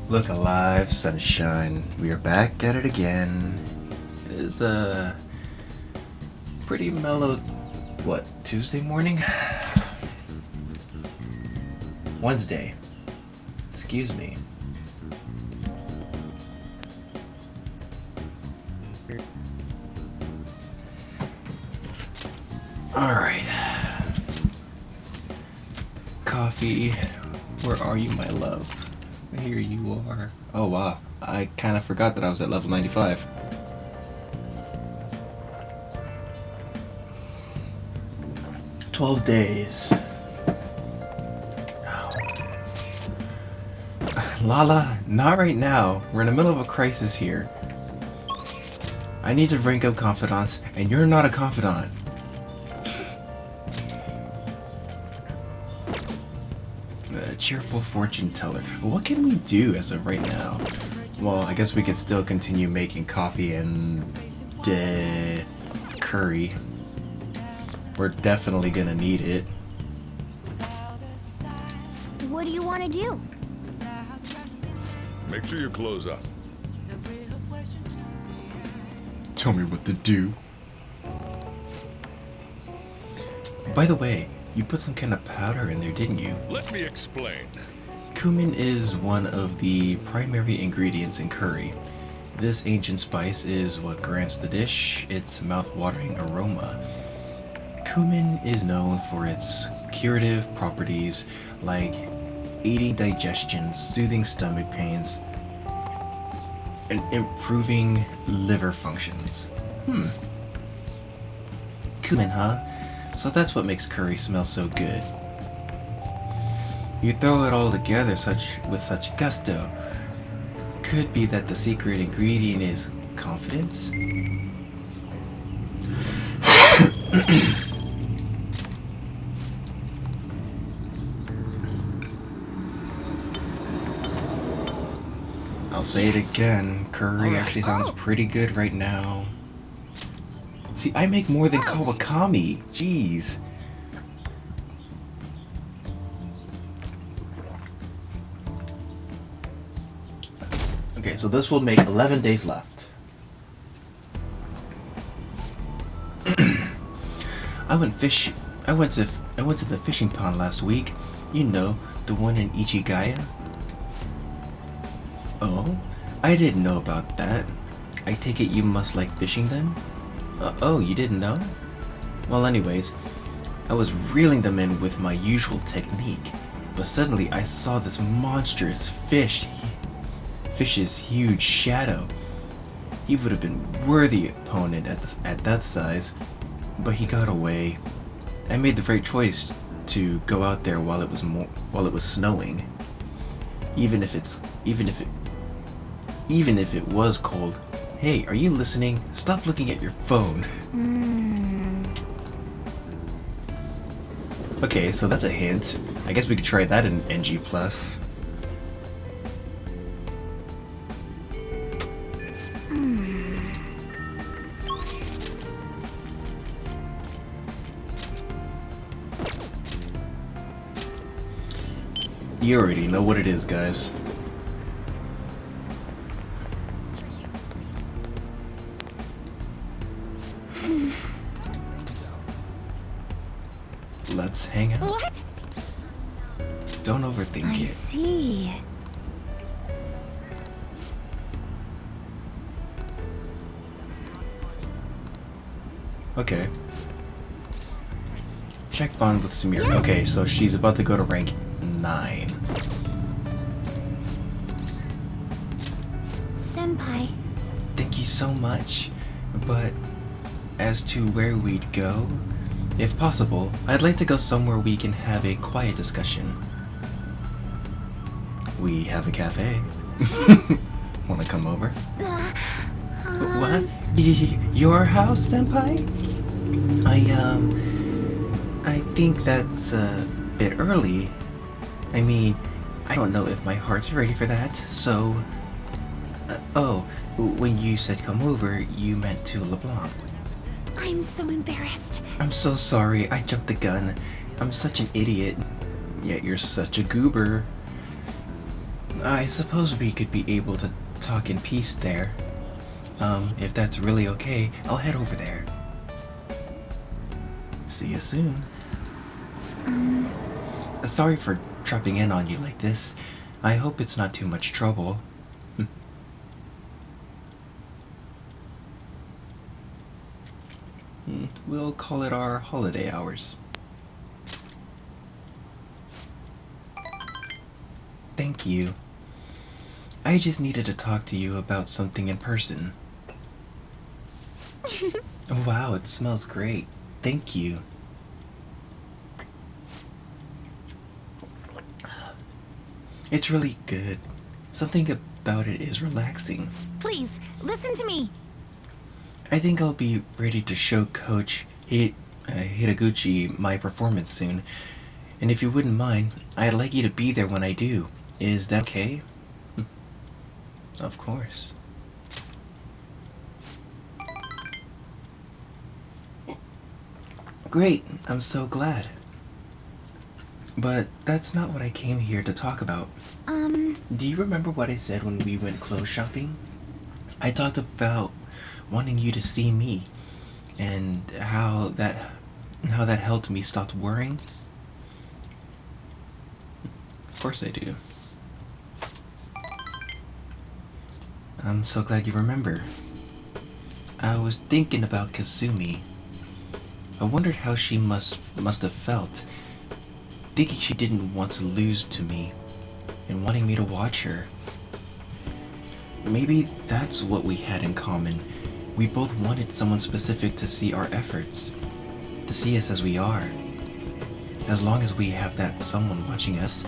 Look alive, sunshine. We are back at it again. It is a pretty mellow, Tuesday morning? Wednesday. Excuse me. Alright. Coffee. Where are you, my love? Here you are. Oh wow. I kind of forgot that I was at level 95. "12 days. Lala, not right now. We're in the middle of a crisis here. I need to rank up confidants, and you're not a confidant. A cheerful fortune teller. What can we do as of right now? Well, I guess we could still continue making coffee and curry. We're definitely gonna need it. What do you want to do? Make sure you close up. Tell me what to do. By the way, you put some kind of powder in there, didn't you? Let me explain. Cumin is one of the primary ingredients in curry. This ancient spice is what grants the dish its mouth-watering aroma. Cumin is known for its curative properties like aiding digestion, soothing stomach pains, and improving liver functions. Cumin, huh? So that's what makes curry smell so good. You throw it all together with such gusto. Could be that the secret ingredient is confidence? I'll say it again, curry actually sounds pretty good right now. See, I make more than Kawakami. Jeez. Okay, so this will make 11 days left. I went to the fishing pond last week. You know, the one in Ichigaya. Oh, I didn't know about that. I take it you must like fishing then? Oh, you didn't know? Well, anyways, I was reeling them in with my usual technique, but suddenly I saw this monstrous fish's huge shadow. He would have been worthy opponent at that size, but he got away. I made the right choice to go out there while it was snowing. Even if it was cold. Hey, are you listening? Stop looking at your phone. Okay, so that's a hint. I guess we could try that in NG+. You already know what it is, guys. Let's hang out. What? Don't overthink I it. see. Okay. Check bond with Samir. Okay, so she's about to go to rank 9. Senpai. Thank you so much. But as to where we'd go, if possible, I'd like to go somewhere we can have a quiet discussion. We have a cafe. Wanna come over? What? Your house, senpai? I think that's a bit early. I mean, I don't know if my heart's ready for that, so... when you said come over, you meant to LeBlanc. I'm so embarrassed. I'm so sorry, I jumped the gun. I'm such an idiot. Yet you're such a goober. I suppose we could be able to talk in peace there. If that's really okay, I'll head over there. See you soon. Sorry for dropping in on you like this. I hope it's not too much trouble. We'll call it our holiday hours. Thank you. I just needed to talk to you about something in person. Wow, it smells great. Thank you. It's really good. Something about it is relaxing. Please, listen to me. I think I'll be ready to show Coach Hitaguchi my performance soon. And if you wouldn't mind, I'd like you to be there when I do. Is that okay? Of course. Great, I'm so glad. But that's not what I came here to talk about. Do you remember what I said when we went clothes shopping? I talked about wanting you to see me and how that helped me stop worrying. Of course I do. I'm so glad you remember. I was thinking about Kasumi. I wondered how she must have felt, thinking she didn't want to lose to me, and wanting me to watch her. Maybe that's what we had in common. We both wanted someone specific to see our efforts, to see us as we are. As long as we have that someone watching us,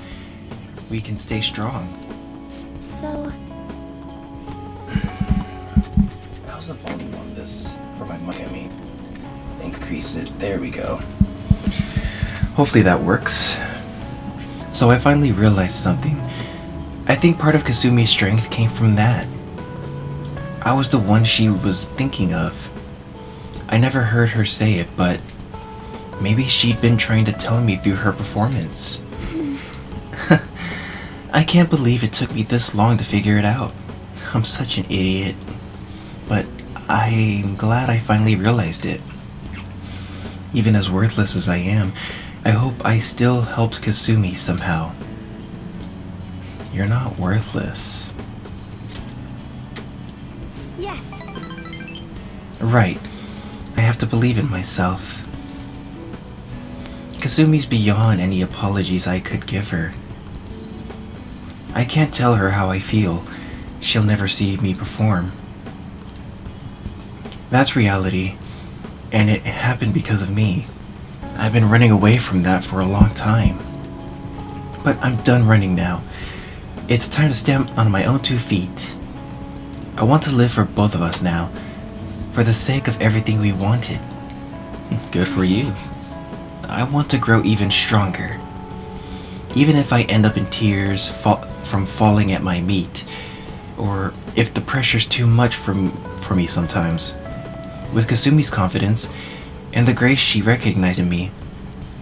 we can stay strong. So, How's the volume on this? For my mic, I mean. Increase it. There we go. Hopefully that works. So I finally realized something. I think part of Kasumi's strength came from that. I was the one she was thinking of. I never heard her say it, but maybe she'd been trying to tell me through her performance. I can't believe it took me this long to figure it out. I'm such an idiot. But I'm glad I finally realized it. Even as worthless as I am, I hope I still helped Kasumi somehow. You're not worthless. yes. Right. I have to believe in myself. Kasumi's beyond any apologies I could give her. I can't tell her how I feel. She'll never see me perform. That's reality, and it happened because of me. I've been running away from that for a long time. But I'm done running now. It's time to stand on my own 2 feet. I want to live for both of us now, for the sake of everything we wanted. Good for you. I want to grow even stronger. Even if I end up in tears from falling at my meat, or if the pressure's too much for me sometimes. With Kasumi's confidence, and the grace she recognized in me,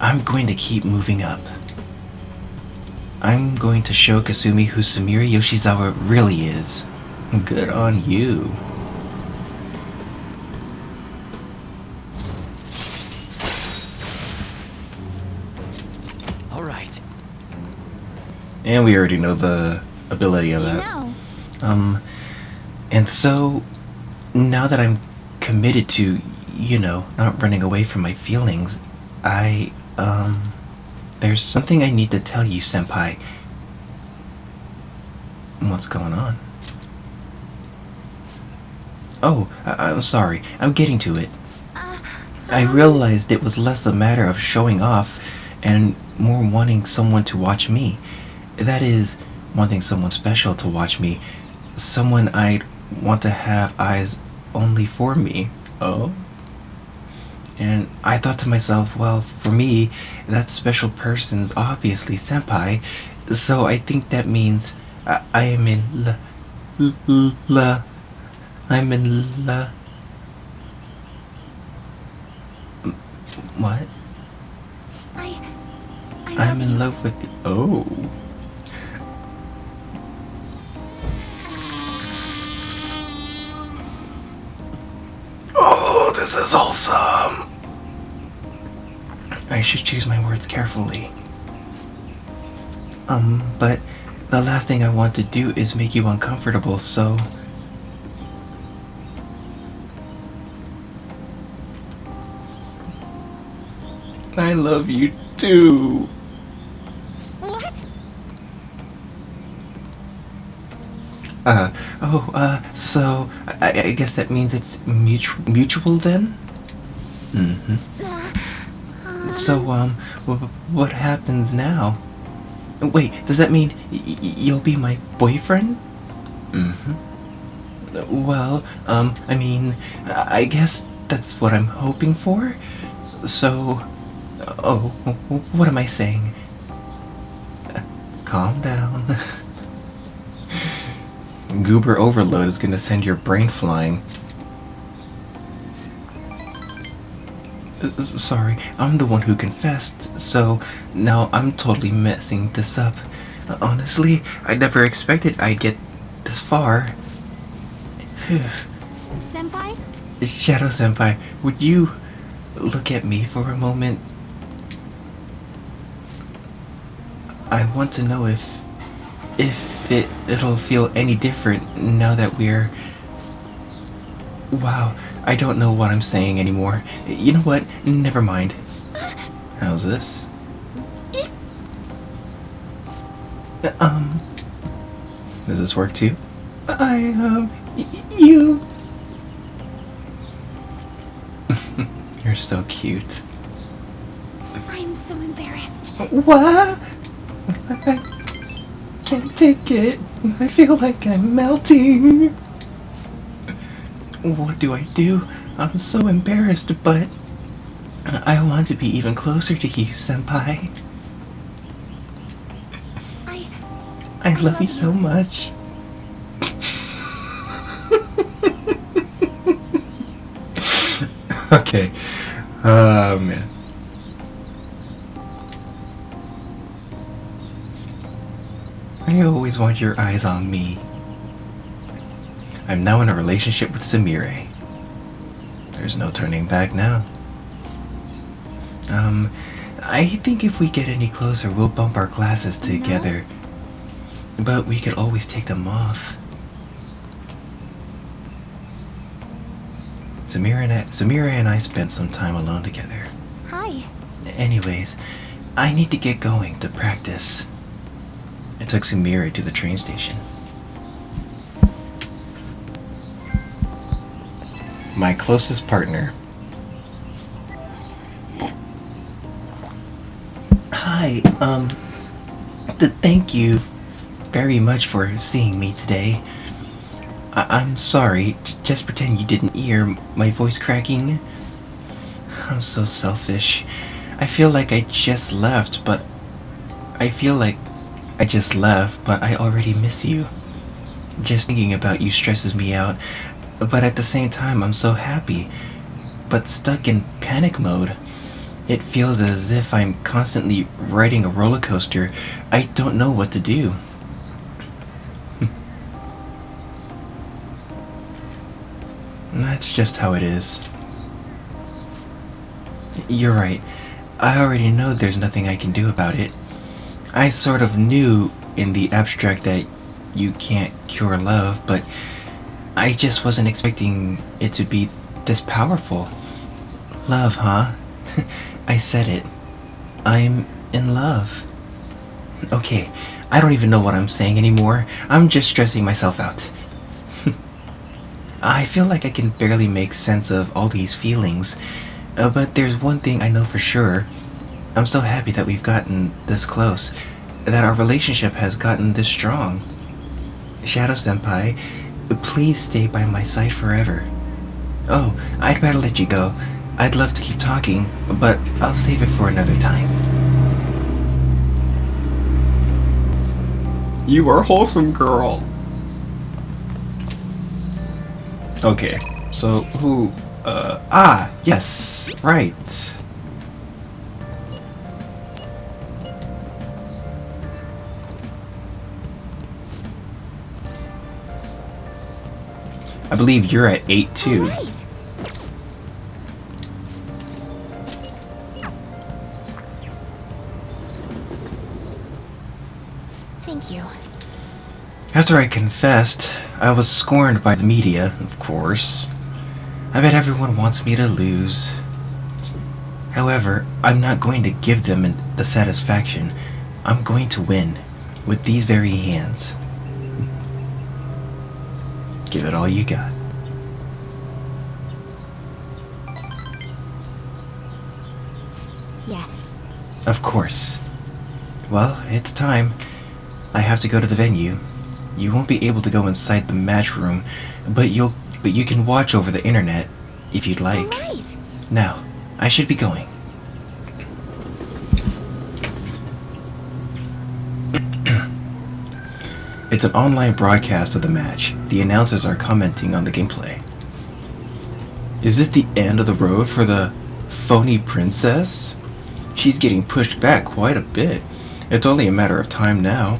I'm going to keep moving up. I'm going to show Kasumi who Sumire Yoshizawa really is. Good on you. Alright. And we already know the ability of You that. know. And so, now that I'm committed to, not running away from my feelings, there's something I need to tell you, Senpai. What's going on? Oh, I'm sorry. I'm getting to it. I realized it was less a matter of showing off and more wanting someone to watch me. That is, wanting someone special to watch me. Someone I'd want to have eyes only for me. Oh? And I thought to myself, well, for me, that special person's obviously Senpai, so I think that means I am in I'm in what? I'm in love with the, oh. This is awesome. I should choose my words carefully. But the last thing I want to do is make you uncomfortable, so... I love you too. What? So I guess that means it's mutual then? Mm-hmm. So, what happens now? Wait, does that mean you'll be my boyfriend? Mm-hmm. Well, I mean, I guess that's what I'm hoping for. So, oh, what am I saying? Calm down. Goober overload is gonna send your brain flying. Sorry, I'm the one who confessed, so now I'm totally messing this up. Honestly, I never expected I'd get this far. Senpai? Shadow Senpai, would you look at me for a moment? I want to know if it'll feel any different now that we're... Wow, I don't know what I'm saying anymore. You know what? Never mind. How's this? Does this work too? You... You're so cute. I'm so embarrassed. What? I can't take it. I feel like I'm melting. What do I do? I'm so embarrassed, but I want to be even closer to you, Senpai. I love you so much. Okay. Man. I always want your eyes on me. I'm now in a relationship with Samire. There's no turning back now. I think if we get any closer, we'll bump our glasses together. But we could always take them off. Samira and I spent some time alone together. Hi. Anyways, I need to get going to practice. I took Samira to the train station. My closest partner. Hi, thank you very much for seeing me today. I'm sorry, just pretend you didn't hear my voice cracking. I'm so selfish. I feel like I just left, but I already miss you. Just thinking about you stresses me out, but at the same time I'm so happy, but stuck in panic mode. It feels as if I'm constantly riding a roller coaster. I don't know what to do. That's just how it is. You're right. I already know there's nothing I can do about it. I sort of knew in the abstract that you can't cure love, but I just wasn't expecting it to be this powerful. Love, huh? I said it. I'm in love. Okay, I don't even know what I'm saying anymore. I'm just stressing myself out. I feel like I can barely make sense of all these feelings, but there's one thing I know for sure. I'm so happy that we've gotten this close, that our relationship has gotten this strong. Shadow Senpai, please stay by my side forever. Oh, I'd better let you go. I'd love to keep talking, but I'll save it for another time. You are wholesome, girl. Okay, so who, yes, right. I believe you're at 8 too. Right. Thank you. After I confessed, I was scorned by the media, of course. I bet everyone wants me to lose. However, I'm not going to give them the satisfaction. I'm going to win with these very hands. Give it all you got. Yes. Of course. Well, it's time. I have to go to the venue. You won't be able to go inside the match room, but you can watch over the internet if you'd like. All right. Now, I should be going. It's an online broadcast of the match. The announcers are commenting on the gameplay. Is this the end of the road for the phony princess? She's getting pushed back quite a bit. It's only a matter of time now.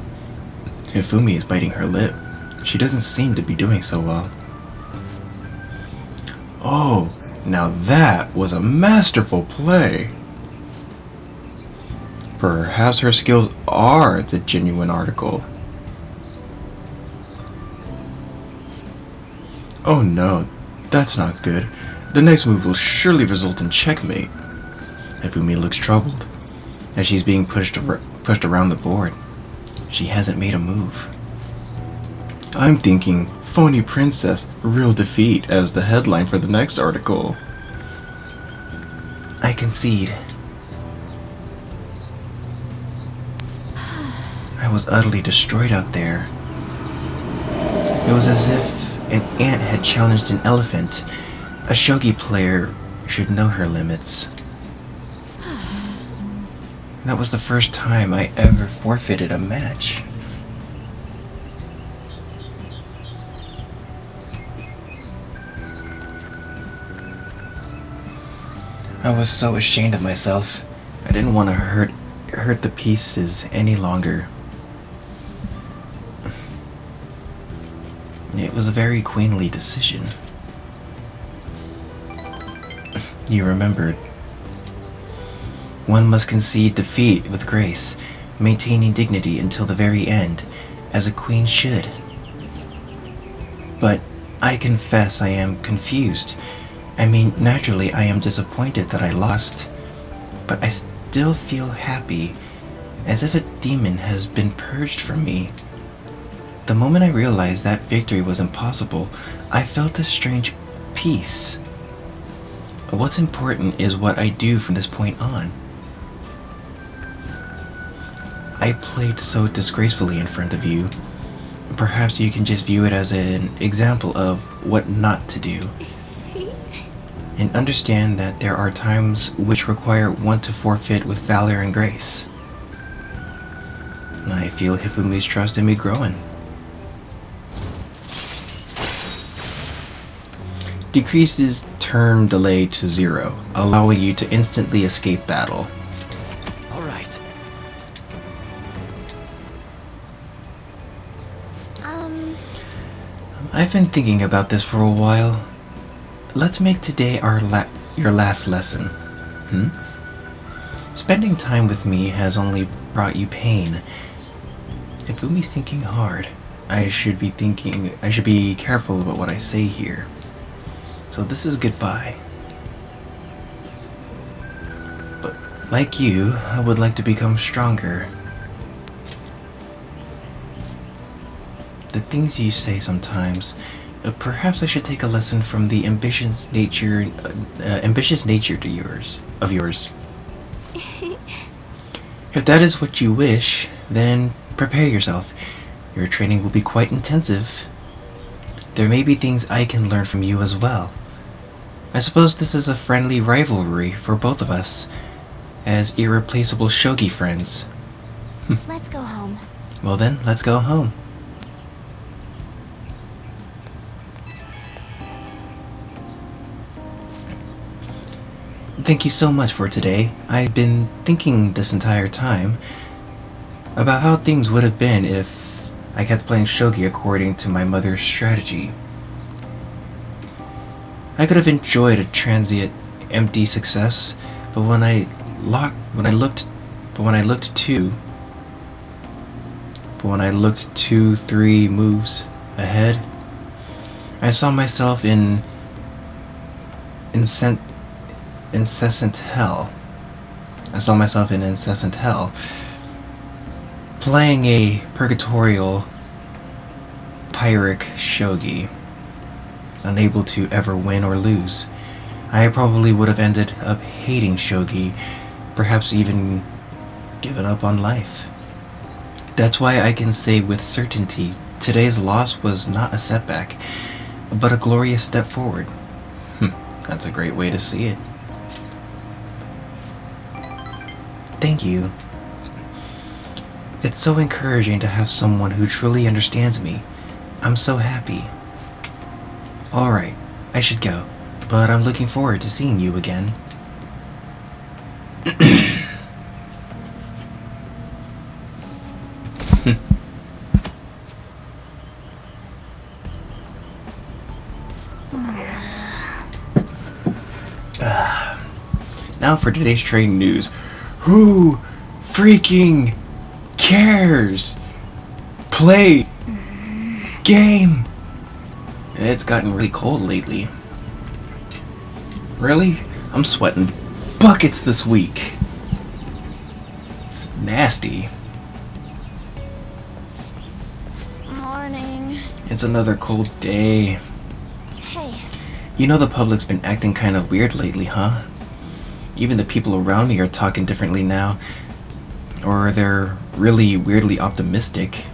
Hifumi is biting her lip. She doesn't seem to be doing so well. Oh, now that was a masterful play. Perhaps her skills are the genuine article. Oh no, that's not good. The next move will surely result in checkmate. Hifumi looks troubled as she's being pushed around the board. She hasn't made a move. I'm thinking phony princess, real defeat as the headline for the next article. I concede. I was utterly destroyed out there. It was as if an ant had challenged an elephant. A shogi player should know her limits. That was the first time I ever forfeited a match. I was so ashamed of myself. I didn't want to hurt the pieces any longer. It was a very queenly decision. You remembered. One must concede defeat with grace, maintaining dignity until the very end, as a queen should. But I confess I am confused. I mean, naturally I am disappointed that I lost, but I still feel happy, as if a demon has been purged from me. The moment I realized that victory was impossible, I felt a strange peace. What's important is what I do from this point on. I played so disgracefully in front of you. Perhaps you can just view it as an example of what not to do. And understand that there are times which require one to forfeit with valor and grace. I feel Hifumi's trust in me growing. Decreases turn delay to 0, allowing you to instantly escape battle. Alright. I've been thinking about this for a while. Let's make today your last lesson. Spending time with me has only brought you pain. If Umi's thinking hard, I should be careful about what I say here. So this is goodbye. But like you, I would like to become stronger. The things you say sometimes, perhaps I should take a lesson from the ambitious nature of yours. If that is what you wish, then prepare yourself. Your training will be quite intensive. There may be things I can learn from you as well. I suppose this is a friendly rivalry for both of us, as irreplaceable shogi friends. Let's go home. Well then, let's go home. Thank you so much for today. I've been thinking this entire time about how things would have been if I kept playing shogi according to my mother's strategy. I could have enjoyed a transient, empty success, but when I looked to But when I looked 2-3 moves ahead, I saw myself in incessant hell. I saw myself in incessant hell, playing a purgatorial Pyrrhic shogi, unable to ever win or lose. I probably would have ended up hating shogi, perhaps even given up on life. That's why I can say with certainty today's loss was not a setback, but a glorious step forward. That's a great way to see it. Thank you. It's so encouraging to have someone who truly understands me. I'm so happy. Alright, I should go, but I'm looking forward to seeing you again. Now for today's trading news. Who freaking cares? Play game. It's gotten really cold lately. Really? I'm sweating buckets this week. It's nasty. Morning. It's another cold day. Hey. You know the public's been acting kind of weird lately, huh? Even the people around me are talking differently now. Or they're really weirdly optimistic.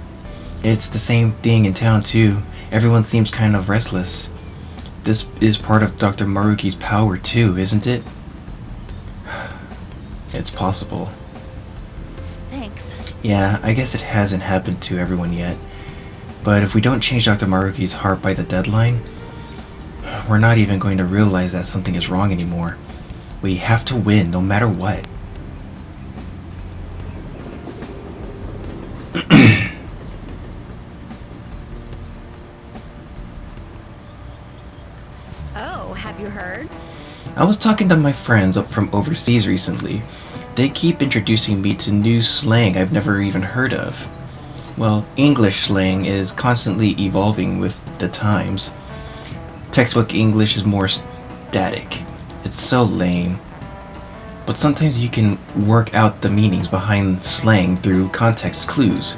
It's the same thing in town too. Everyone seems kind of restless. This is part of Dr. Maruki's power too, isn't it? It's possible. Thanks. Yeah, I guess it hasn't happened to everyone yet. But if we don't change Dr. Maruki's heart by the deadline, we're not even going to realize that something is wrong anymore. We have to win no matter what. Oh, have you heard? I was talking to my friends up from overseas recently. They keep introducing me to new slang I've never even heard of. Well, English slang is constantly evolving with the times. Textbook English is more static. It's so lame. But sometimes you can work out the meanings behind slang through context clues.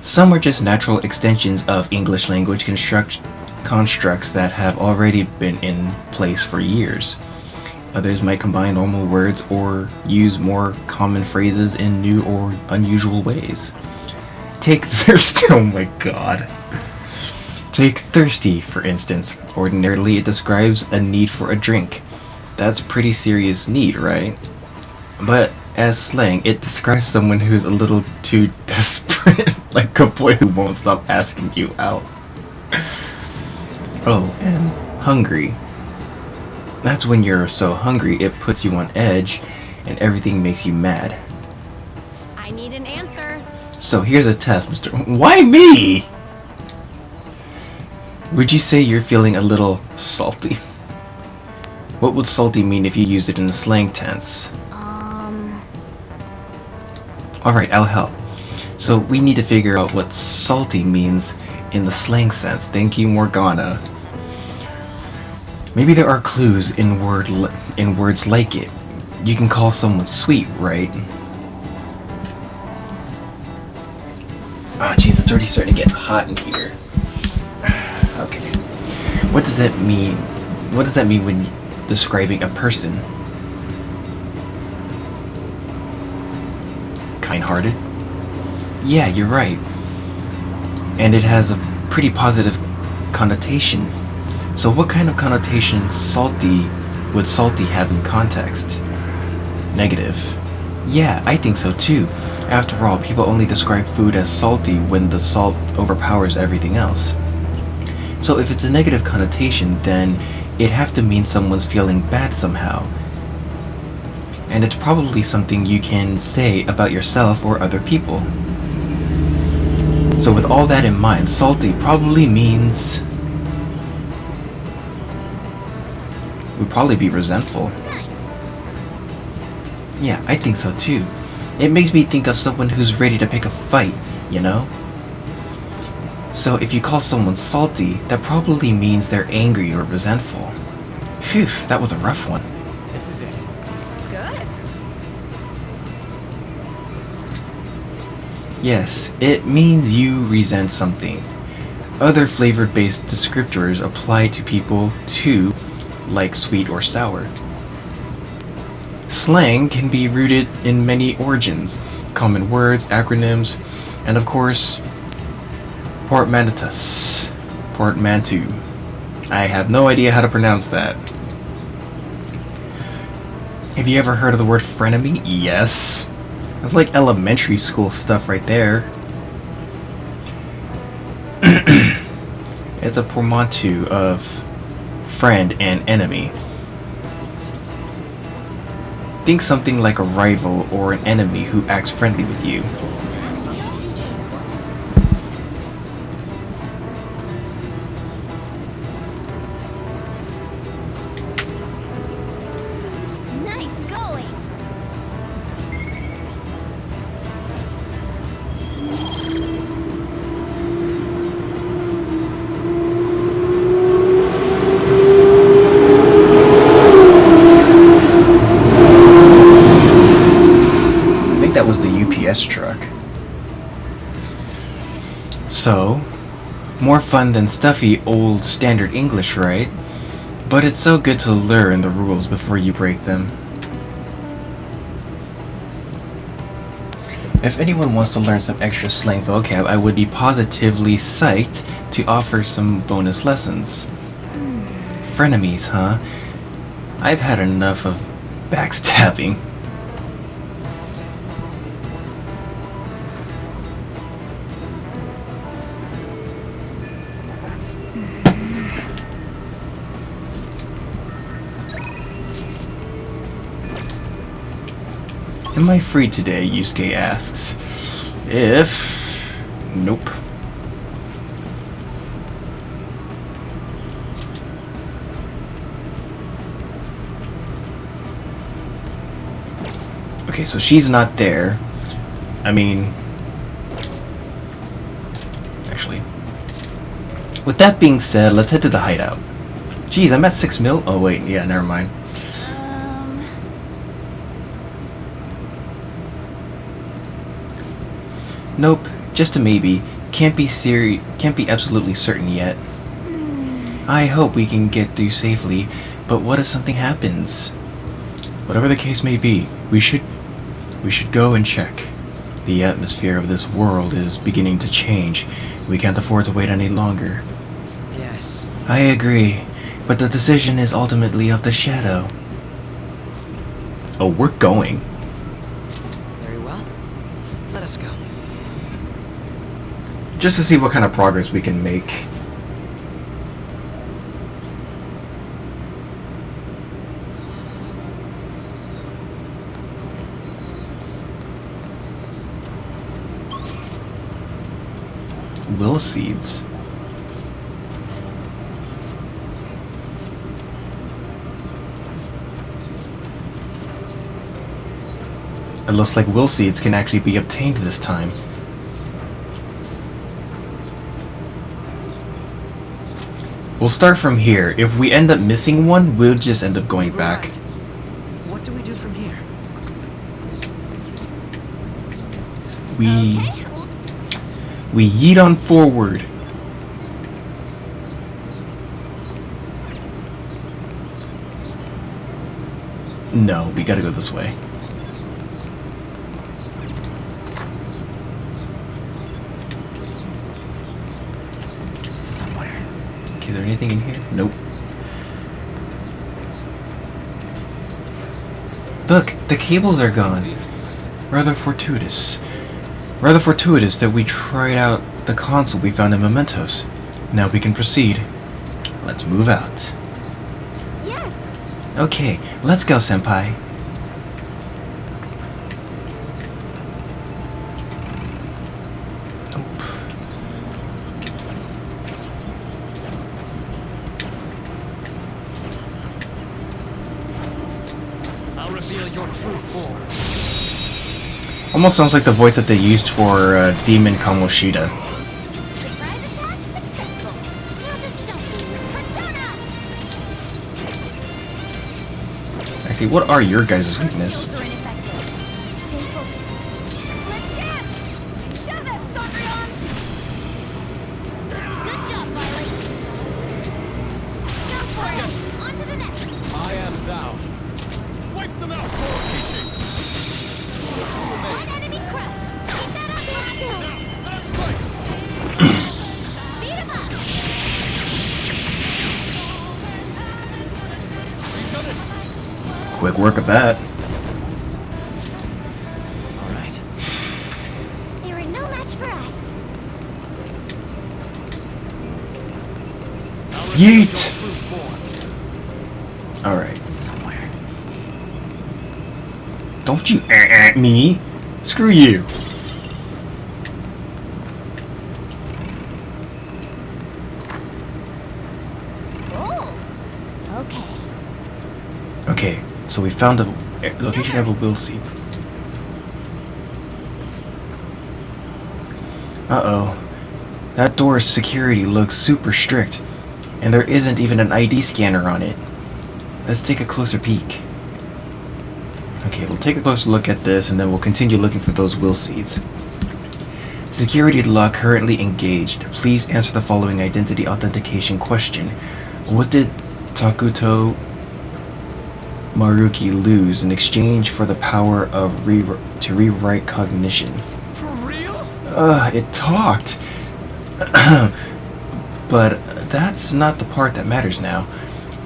Some are just natural extensions of English language constructs that have already been in place for years. Others might combine normal words or use more common phrases in new or unusual ways. Take thirsty, oh my god. Take thirsty, for instance. Ordinarily, it describes a need for a drink. That's pretty serious need, right? But as slang, it describes someone who's a little too desperate, like a boy who won't stop asking you out. Oh, and hungry. That's when you're so hungry it puts you on edge and everything makes you mad. I need an answer. So here's a test, Mr. Why me? Would you say you're feeling a little salty? What would salty mean if you used it in a slang tense? Alright, I'll help. So we need to figure out what salty means in the slang sense. Thank you, Morgana. Maybe there are clues in words like it. You can call someone sweet, right? Ah, jeez, it's already starting to get hot in here. Okay. What does that mean? What does that mean when describing a person? Kind-hearted? Yeah, you're right. And it has a pretty positive connotation. So what kind of connotation would salty have in context? Negative. Yeah, I think so too. After all, people only describe food as salty when the salt overpowers everything else. So if it's a negative connotation, then it'd have to mean someone's feeling bad somehow. And it's probably something you can say about yourself or other people. So with all that in mind, salty probably means... would probably be resentful. Nice. Yeah, I think so too. It makes me think of someone who's ready to pick a fight, you know? So if you call someone salty, that probably means they're angry or resentful. Phew, that was a rough one. This is it. Good. Yes, it means you resent something. Other flavor-based descriptors apply to people too, like sweet or sour. Slang can be rooted in many origins, common words, acronyms, and of course, portmanteaus. Portmanteau. I have no idea how to pronounce that. Have you ever heard of the word frenemy? Yes. That's like elementary school stuff right there. It's a portmanteau of friend and enemy. Think something like a rival or an enemy who acts friendly with you. Nice going. I think that was the UPS truck. So, more fun than stuffy old standard English, right? But it's so good to learn the rules before you break them. If anyone wants to learn some extra slang vocab, I would be positively psyched to offer some bonus lessons. Frenemies, huh? I've had enough of backstabbing. Am I free today? Yusuke asks. If... Nope. Okay, so she's not there. I mean... Actually. With that being said, let's head to the hideout. Jeez, I'm at 6 mil? Oh wait, yeah, never mind. Nope, just a maybe. Can't be absolutely certain yet. I hope we can get through safely, but what if something happens? Whatever the case may be, we should go and check. The atmosphere of this world is beginning to change. We can't afford to wait any longer. Yes. I agree, but the decision is ultimately up to Shadow. Oh, we're going. Very well. Let us go. Just to see what kind of progress we can make. Will seeds. It looks like will seeds can actually be obtained this time. We'll start from here. If we end up missing one, we'll just end up going back. Right. What do we do from here? We yeet on forward. No, we gotta go this way. Somewhere. Okay, is there anything in here? Nope. Look, the cables are gone. Rather fortuitous. Rather fortuitous that we tried out the console we found in Mementos. Now we can proceed. Let's move out. Yes. Okay, let's go, Senpai. I'll reveal your true form. Almost sounds like the voice that they used for Demon Kamoshida. Surprise attack successful. Now just don't lose. Persona! Actually, what are your guys' weakness? Skills are ineffective. Stay focused. Let's dance! Show them, Cendrillon! Good job, Violet. Go for it! On to the next. I am thou. Wipe them out, for teaching. One enemy crushed. Keep that up, Blaster! That's right. Beat him up! We've done it. Quick work of that. All right. They were no match for us. Now Yeet. reveal your true form. Alright. Somewhere. Don't you at me. Screw you. Oh! Okay. Okay, so we found a location of a will seed. Uh-oh. That door's security looks super strict, and there isn't even an ID scanner on it. Let's take a closer peek. Okay, we'll take a closer look at this, and then we'll continue looking for those will seeds. Security lock currently engaged. Please answer the following identity authentication question. What did Takuto Maruki lose in exchange for the power of to rewrite cognition? For real? It talked. But that's not the part that matters now.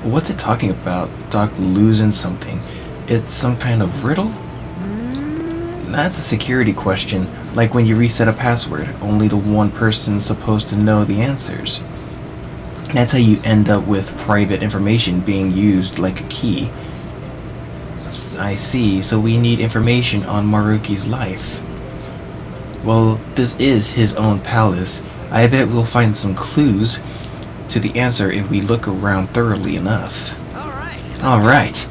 What's it talking about? Doc losing something. It's some kind of riddle? That's a security question, like when you reset a password, only the one person's supposed to know the answers. That's how you end up with private information being used like a key. I see, so we need information on Maruki's life. Well, this is his own palace. I bet we'll find some clues to the answer if we look around thoroughly enough. All right. Alright.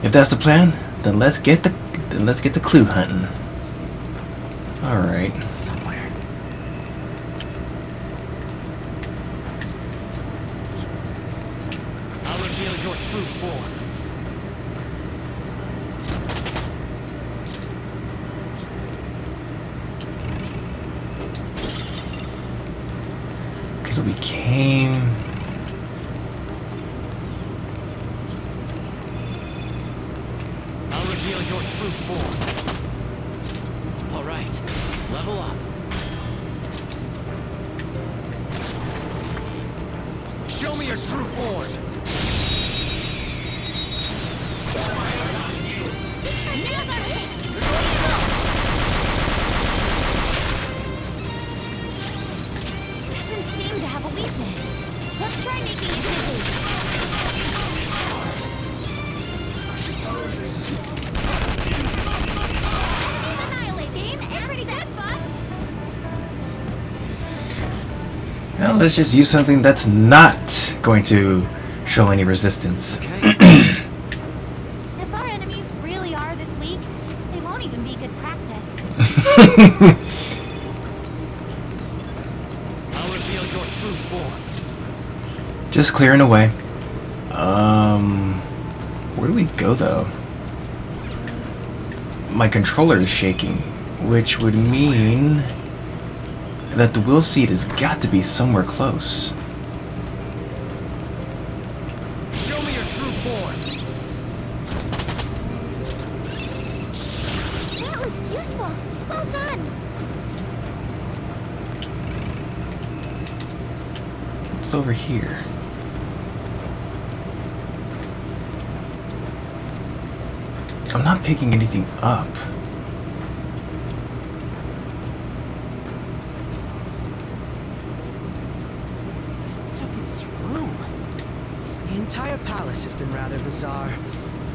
If that's the plan, then let's get the clue hunting. Alright. Somewhere. I'll reveal your true form. Because we came... I'll reveal your true form. All right. Level up. Show me your true form. Now's our chance! Doesn't seem to have a weakness. Let's try making it busy. Annihilate game and set, boss! Now let's just use something that's not going to show any resistance. Okay. If our enemies really are this weak, they won't even be good practice. I'll reveal your true form. Just clearing away. Where do we go though? My controller is shaking, which would mean that the will seed has got to be somewhere close. Show me your true form. That looks useful. Well done. What's over here? I'm not picking anything up. What's up with this room? The entire palace has been rather bizarre,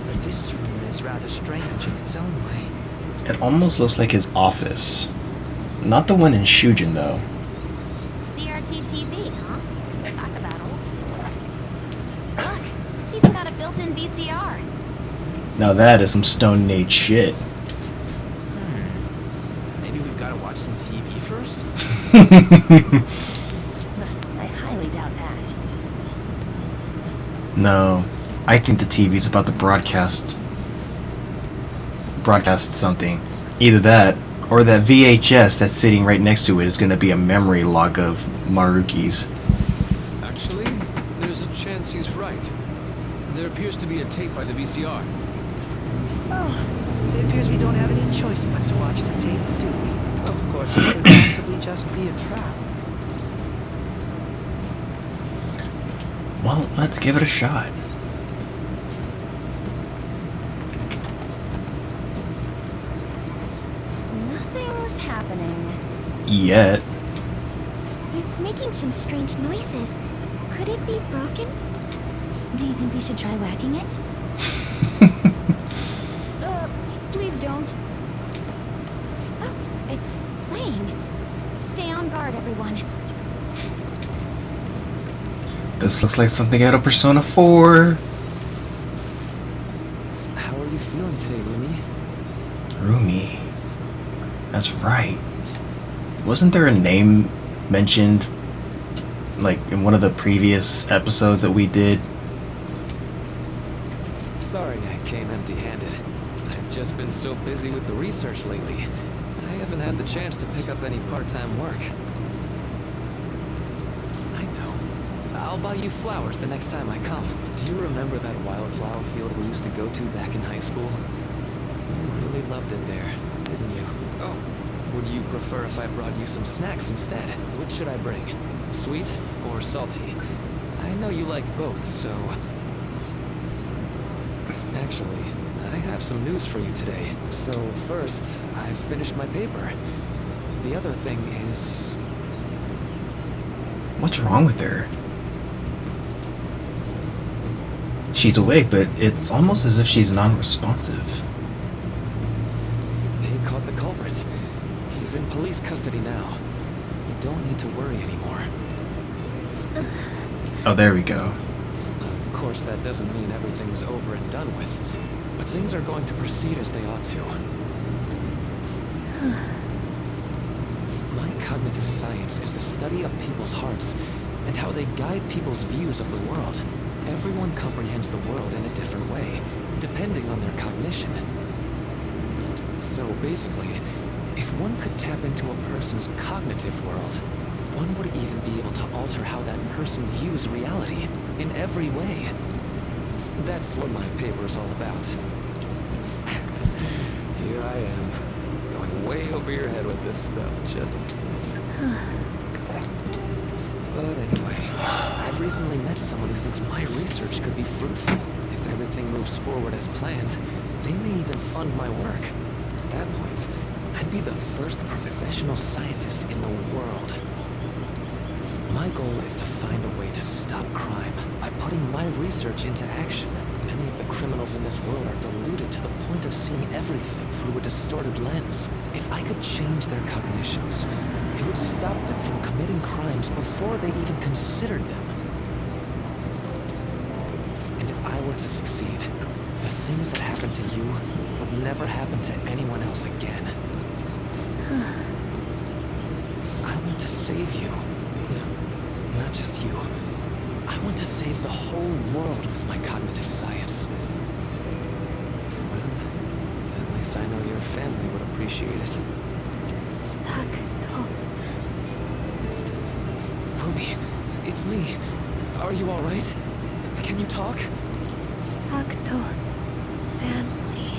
but this room is rather strange in its own way. It almost looks like his office. Not the one in Shujin though. CRT TV, huh? Talk about old school. Look, it's even got a built-in VCR. Now that is some Stone Age shit. first. I highly doubt that. No, I think the TV's about to broadcast something. Either that, or that VHS that's sitting right next to it is going to be a memory log of Maruki's. Actually, there's a chance he's right. There appears to be a tape by the VCR. Oh, it appears we don't have any choice but to watch the tape, do we? Of course, it could possibly just be a trap. Well, let's give it a shot. Nothing's happening. Yet. It's making some strange noises. Could it be broken? Do you think we should try whacking it? Please don't. Oh, it's playing. Stay on guard, everyone. This looks like something out of Persona 4. How are you feeling today, Rumi? Rumi. That's right. Wasn't there a name mentioned, like, in one of the previous episodes that we did? Sorry I came empty-handed. I've just been so busy with the research lately. I haven't had the chance to pick up any part-time work. I know. I'll buy you flowers the next time I come. Do you remember that wildflower field we used to go to back in high school? You really loved it there, didn't you? Oh, would you prefer if I brought you some snacks instead? Which should I bring? Sweet or salty? I know you like both, so... Actually, I have some news for you today. So first, I've finished my paper. The other thing is... What's wrong with her? She's awake, but it's almost as if she's non-responsive. They caught the culprit. He's in police custody now. You don't need to worry anymore. Oh, there we go. Of course, that doesn't mean everything's over and done with, but things are going to proceed as they ought to. My cognitive science is the study of people's hearts and how they guide people's views of the world. Everyone comprehends the world in a different way, depending on their cognition. So basically, if one could tap into a person's cognitive world, one would even be able to alter how that person views reality in every way. That's what my paper's all about. Here I am, going way over your head with this stuff, Chip. But anyway, I've recently met someone who thinks my research could be fruitful. If everything moves forward as planned, they may even fund my work. At that point, I'd be the first professional scientist in the world. My goal is to find a way to stop crime by putting my research into action. Many of the criminals in this world are deluded to the point of seeing everything through a distorted lens. If I could change their cognitions, it would stop them from committing crimes before they even considered them. And if I were to succeed, the things that happened to you would never happen to anyone else again. I want to save you. Not just you. I want to save the whole world with my cognitive science. Well, at least I know your family would appreciate it. Rumi, it's me. Are you alright? Can you talk? Family.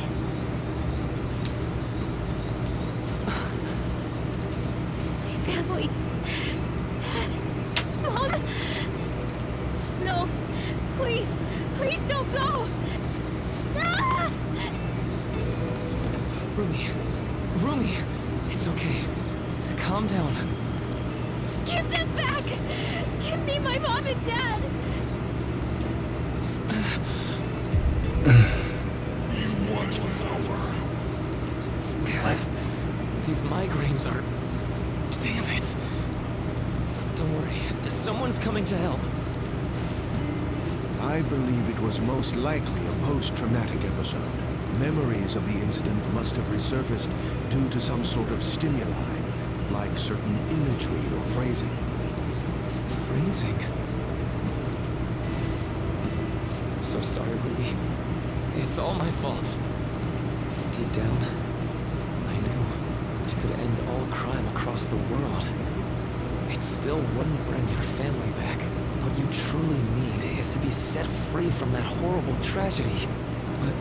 My family. Dad. Mom. No. Please. Please don't go. Ah! Rumi, it's okay. Calm down. Give them back. Give me my mom and dad. God, these migraines are... Damn it. Don't worry. Someone's coming to help. I believe it was most likely a post-traumatic episode. Memories of the incident must have resurfaced due to some sort of stimuli. like certain imagery or phrasing. Freezing. I'm so sorry, Ruby. It's all my fault. Deep down, I knew I could end all crime across the world. It still wouldn't bring your family back. What you truly need is to be set free from that horrible tragedy. But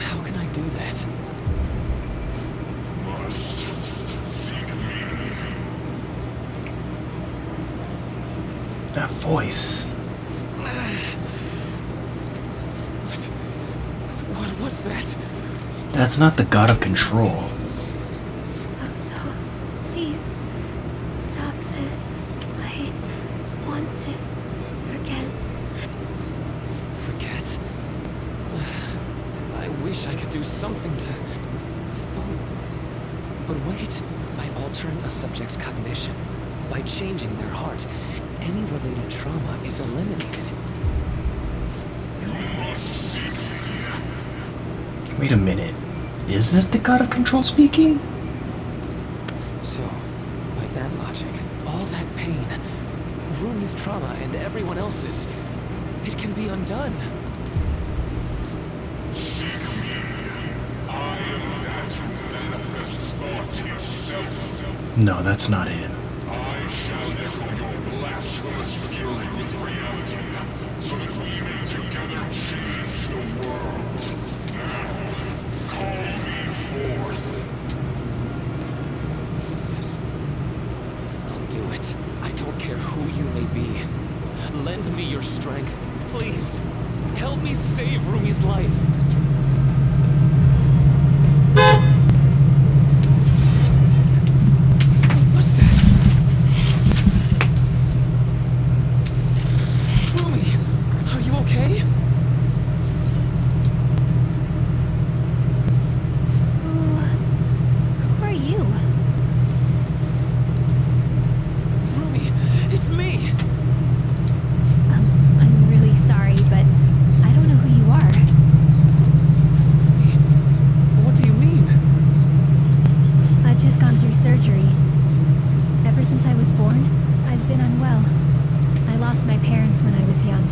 how can I do that? That voice. What was that? That's not the god of control. No, please, stop this. I want to forget. Forget? I wish I could do something to... Oh. But wait, by altering a subject's cognition, by changing their heart, any related trauma is eliminated. Wait a minute. Is this the god of control speaking? So, by that logic, all that pain, Rumi's trauma and everyone else's, it can be undone. No, that's not it. I shall echo your blasphemous fury with reality, so that we may together change the world. Now, call me forth. Yes, I'll do it. I don't care who you may be. Lend me your strength, please. Help me save Rumi's life. What's that? Rumi, are you okay? Who are you? Rumi, it's me. I'm really sorry, but I don't know who you are. What do you mean? I've just gone through surgery. Ever since I was born, I've been unwell. I lost my parents when I was young,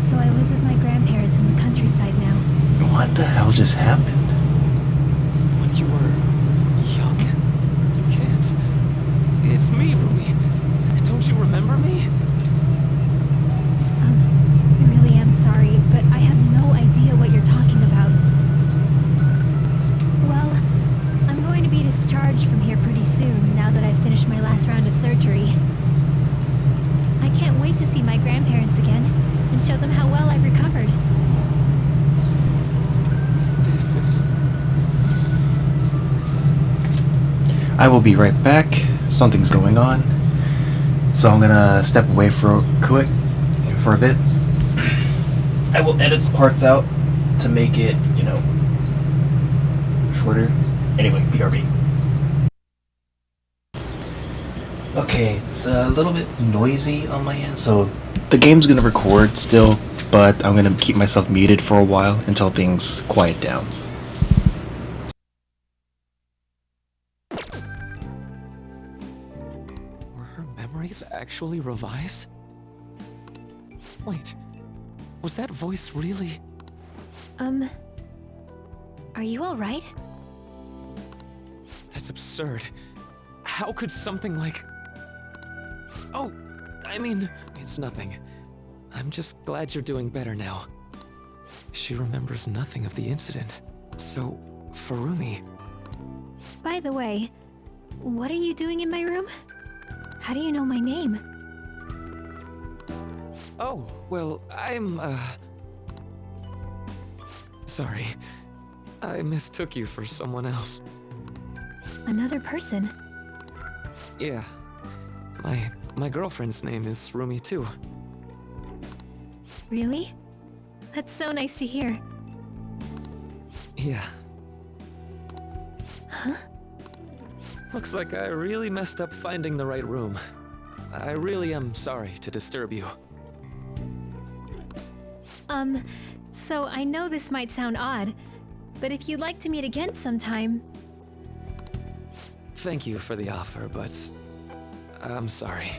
so I live with my grandparents in the countryside now. What the hell just happened? When you were young? You can't. It's me, Rumi. Don't you remember me? I really am sorry, but I have no idea what you're talking about. Well, I'm going to be discharged from here pretty soon, now that I've finished my last round of surgery. I can't wait to see my grandparents again, and show them how well I've recovered. This is... I will be right back. Something's going on. So I'm gonna step away for a bit. I will edit some parts out to make it, shorter. Anyway, BRB. Okay, it's a little bit noisy on my end, so the game's gonna record still, but I'm gonna keep myself muted for a while until things quiet down. Were her memories actually revised? Wait, was that voice really... Are you alright? That's absurd. How could something like... Oh, I mean, it's nothing. I'm just glad you're doing better now. She remembers nothing of the incident. So, for Rumi... By the way, what are you doing in my room? How do you know my name? Oh, well, I'm, sorry. I mistook you for someone else. Another person? Yeah. My girlfriend's name is Rumi too. Really? That's so nice to hear. Yeah. Huh? Looks like I really messed up finding the right room. I really am sorry to disturb you. So I know this might sound odd, but if you'd like to meet again sometime... Thank you for the offer, but I'm sorry.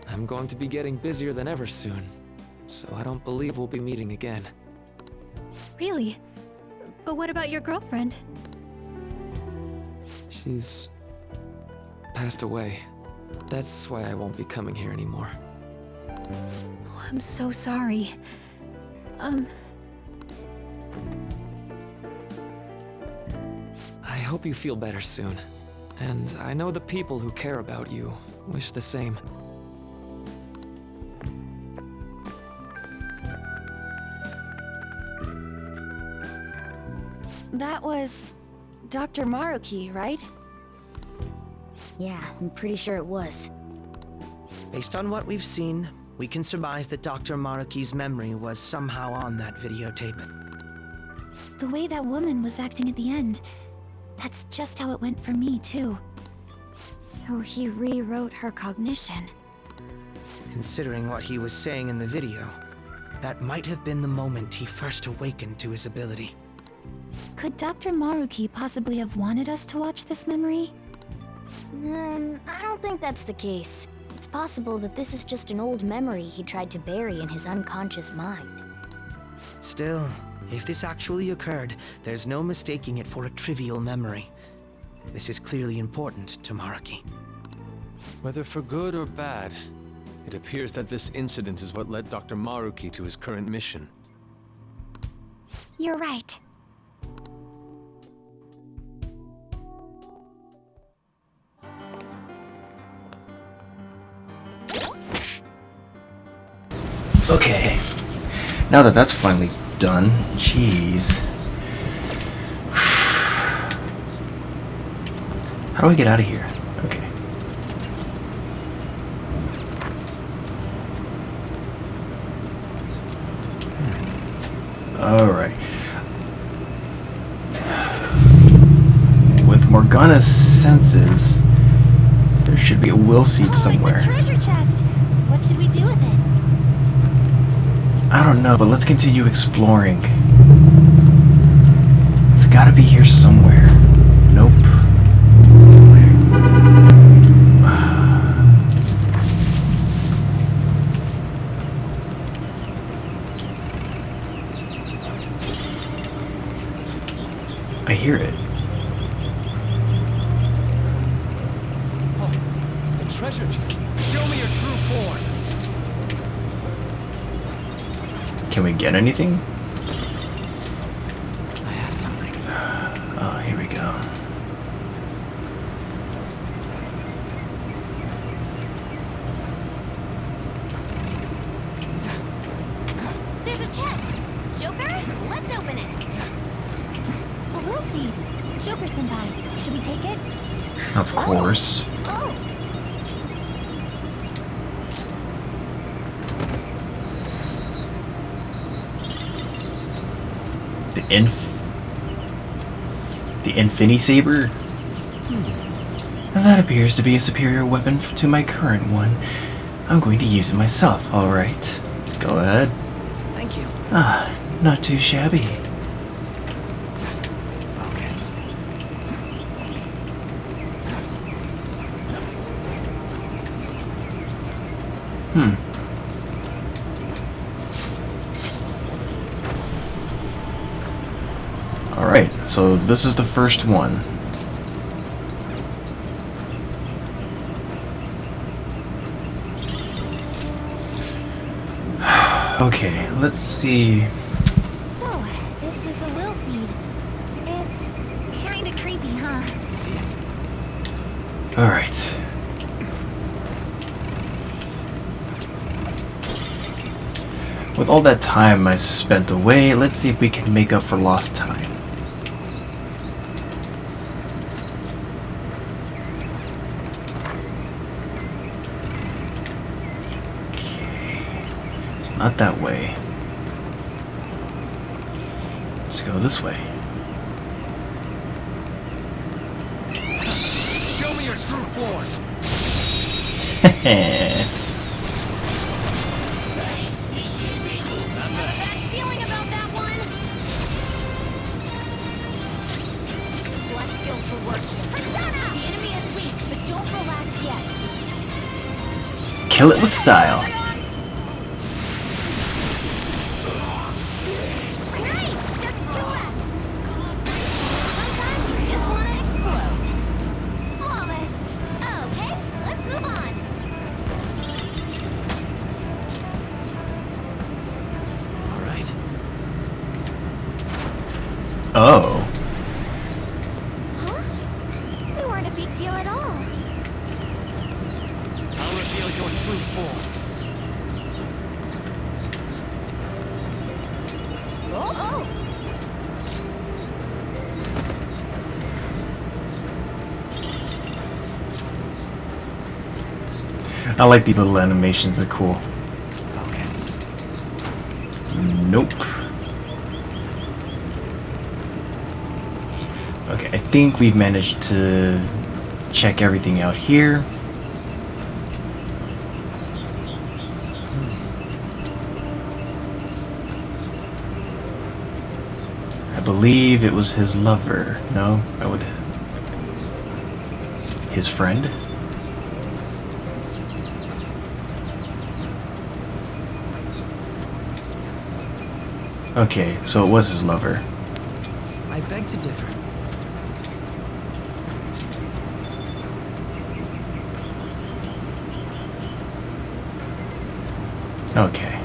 I'm going to be getting busier than ever soon, so I don't believe we'll be meeting again. Really? But what about your girlfriend? She's passed away. That's why I won't be coming here anymore. Oh, I'm so sorry. I hope you feel better soon. And I know the people who care about you wish the same. That was Dr. Maruki, right? Yeah, I'm pretty sure it was. Based on what we've seen, we can surmise that Dr. Maruki's memory was somehow on that videotape. The way that woman was acting at the end, that's just how it went for me, too. So he rewrote her cognition. Considering what he was saying in the video, that might have been the moment he first awakened to his ability. Could Dr. Maruki possibly have wanted us to watch this memory? I don't think that's the case. It's possible that this is just an old memory he tried to bury in his unconscious mind. Still, if this actually occurred, there's no mistaking it for a trivial memory. This is clearly important to Maruki. Whether for good or bad, it appears that this incident is what led Dr. Maruki to his current mission. You're right. Okay. Now that that's finally done, jeez. How do I get out of here? Okay. Alright. With Morgana's senses, there should be a will seed somewhere. It's a treasure chest. What should we do with it? I don't know, but let's continue exploring. It's gotta be here somewhere. Nope. I hear it. Oh, a treasure chest. Show me your true form. Can we get anything? I have something. Oh, here we go. There's a chest! Joker, let's open it! A will seed. Joker Senpai, should we take it? Of course. Oh! The Infini Saber? That appears to be a superior weapon to my current one. I'm going to use it myself, alright. Go ahead. Thank you. Ah, not too shabby. Focus. Alright, so this is the first one. Okay, let's see. So, this is a will seed. It's kinda creepy, huh? See it. Alright. With all that time I spent away, let's see if we can make up for lost time. Not that way. Let's go this way. Show me your true form. Bad feeling about that one! Less skilled for work here. Persona! The enemy is weak. kill it with style. Nice! Just two left. Sometimes you just want to explode. Flawless. Okay, let's move on. All right. Oh. Huh? We weren't a big deal at all. I'll reveal your true form. Oh! I like these little animations, they're cool. Focus. Nope. Okay, I think we've managed to check everything out here. I believe it was his lover. No, I would... His friend? Okay, so it was his lover. I beg to differ. Okay.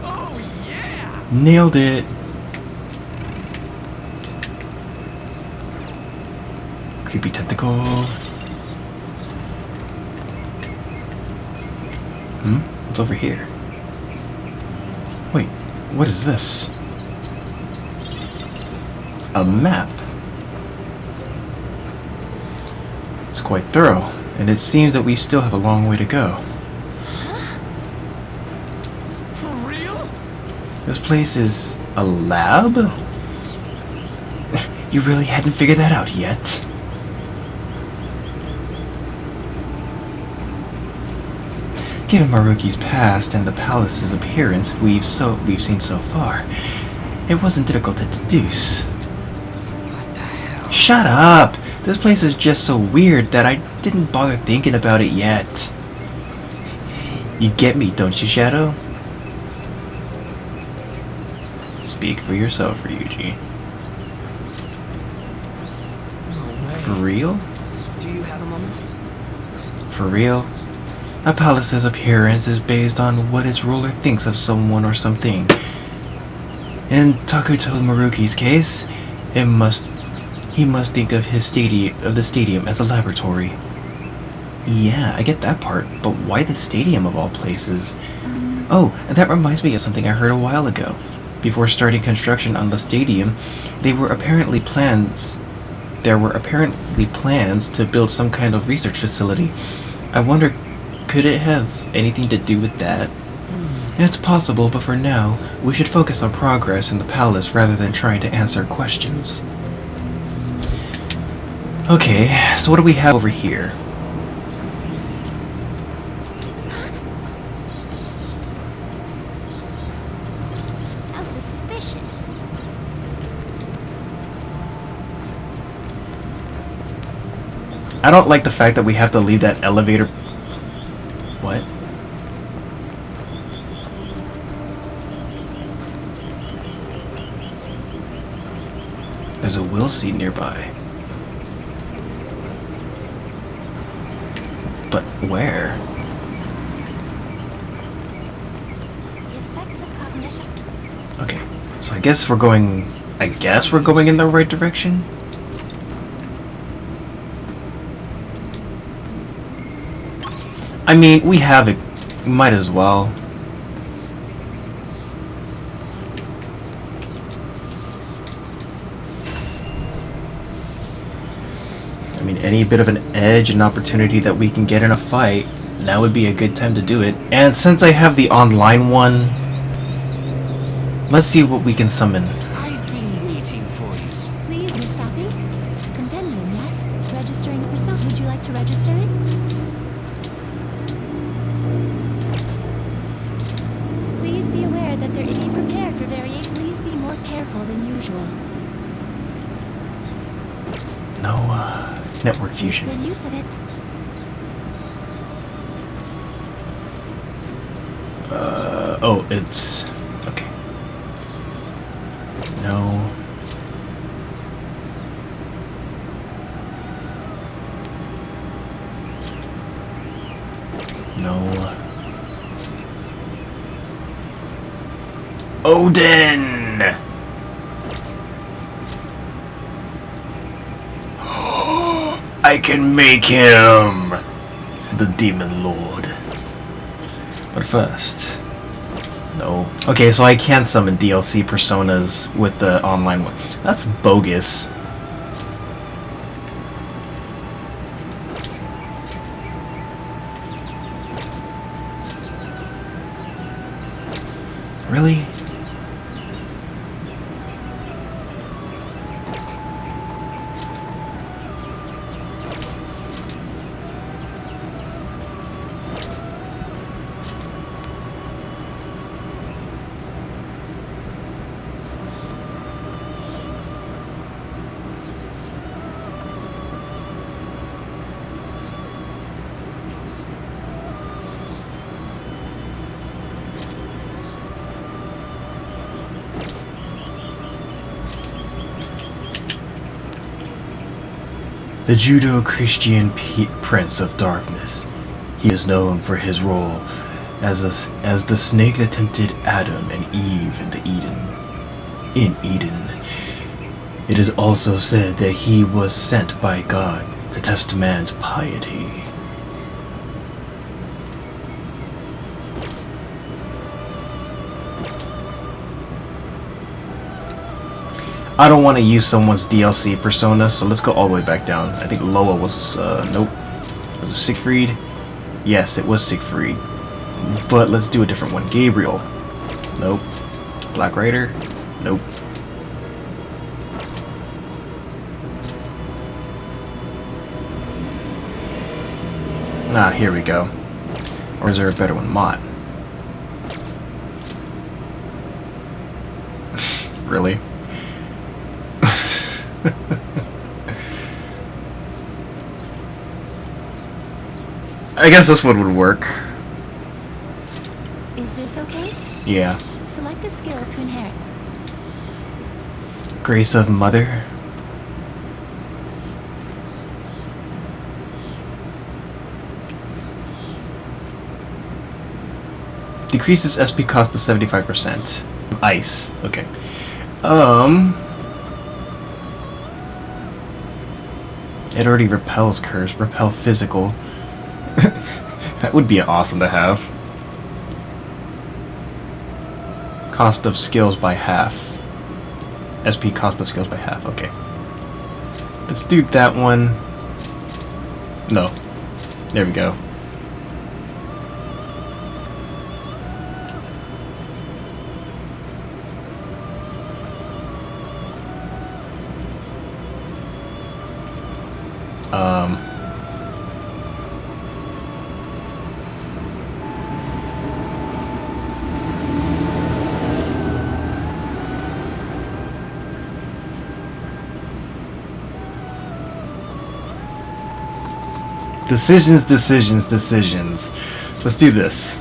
Oh yeah! Nailed it! Creepy tentacle. What's over here? Wait, what is this? A map. It's quite thorough, and it seems that we still have a long way to go. For real? This place is a lab? You really hadn't figured that out yet? Given Maruki's past and the palace's appearance we've seen so far, it wasn't difficult to deduce. What the hell? Shut up! This place is just so weird that I didn't bother thinking about it yet. You get me, don't you, Shadow? Speak for yourself, Ryuji. No way. For real? Do you have a moment? For real? A palace's appearance is based on what its ruler thinks of someone or something. In Takuto Maruki's case, he must think of the stadium as a laboratory. Yeah, I get that part, but why the stadium of all places? Oh, that reminds me of something I heard a while ago. Before starting construction on the stadium, there were apparently plans to build some kind of research facility. I wonder, could it have anything to do with that? It's possible, but for now, we should focus on progress in the palace rather than trying to answer questions. Okay, so what do we have over here? How suspicious. I don't like the fact that we have to leave that elevator. What? There's a will seat nearby. But where? The effects of cognition. Okay, so I guess we're going in the right direction? I mean, we have it. Might as well. I mean, any bit of an edge and opportunity that we can get in a fight, now would be a good time to do it. And since I have the online one, let's see what we can summon. I've been waiting for you. Please, you're stopping? Compendium, yes? Registering it yourself. Would you like to register it? Please be aware that there is be prepared for variation. Please be more careful than usual. No, network fusion. Good use of it. Oh, it's... okay. No. No. Odin! I can make him the Demon Lord. But first... no. Okay, so I can summon DLC personas with the online one. That's bogus. Really? The Judeo-Christian Prince of Darkness. He is known for his role as the snake that tempted Adam and Eve in Eden. It is also said that he was sent by God to test man's piety. I don't want to use someone's DLC persona, so let's go all the way back down. I think Loa was, nope. Was it Siegfried? Yes, it was Siegfried. But let's do a different one. Gabriel. Nope. Black Rider? Nope. Ah, here we go. Or is there a better one? Mott. Really? I guess this one would work. Is this okay? Yeah. Select a skill to inherit. Grace of Mother. Decreases SP cost to 75%. Ice. Okay. It already repels curse. Repel physical. That would be awesome to have. Cost of skills by half. SP cost of skills by half. Okay. Let's do that one. No. There we go. Decisions, decisions, decisions. Let's do this.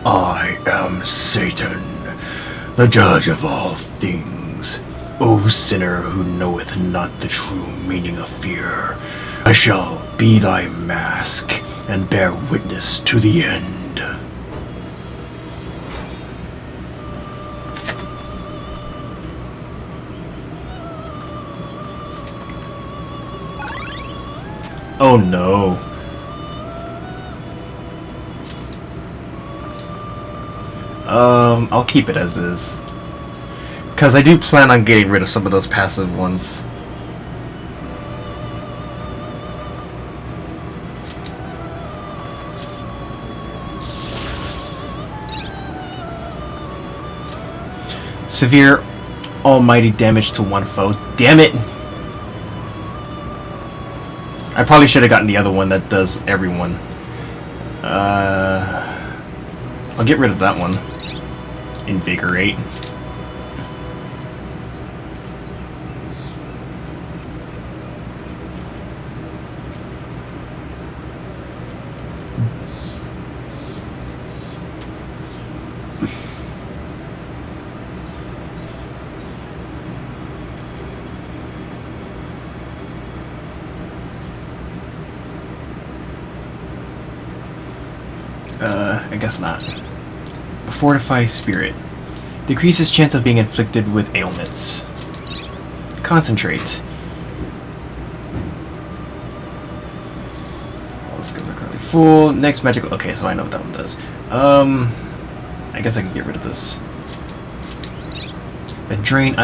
I am Satan, the judge of all things. O sinner who knoweth not the true meaning of fear, I shall be thy mask and bear witness to the end. Oh no. I'll keep it as is. Because I do plan on getting rid of some of those passive ones. Severe almighty damage to one foe. Damn it! I probably should have gotten the other one that does everyone. I'll get rid of that one. Invigorate. I guess not. Fortify Spirit. Decreases chance of being inflicted with ailments. Concentrate. Let's go currently full. Next magical. Okay, so I know what that one does. I guess I can get rid of this. A drain.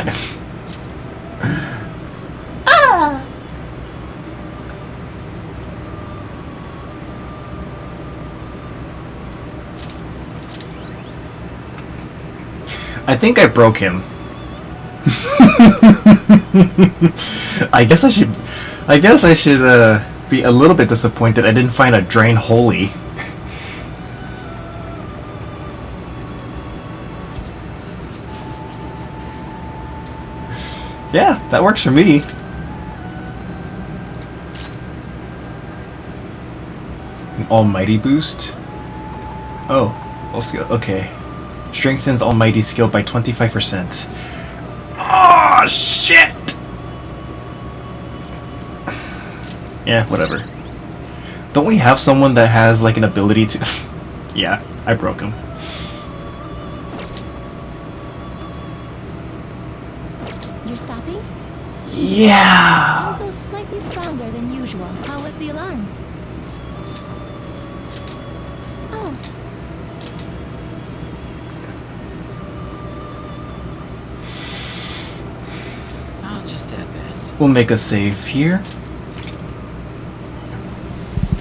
I think I broke him. I guess I should be a little bit disappointed I didn't find a drain holy. Yeah, that works for me. An almighty boost? Oh, let's go. Okay. Strengthens almighty skill by 25%. Oh, shit! Yeah, whatever. Don't we have someone that has, like, an ability to... Yeah, I broke him. You're stopping? Yeah! I'll go slightly stronger than usual. How was the alarm? Oh. I'll just add this. We'll make a save here.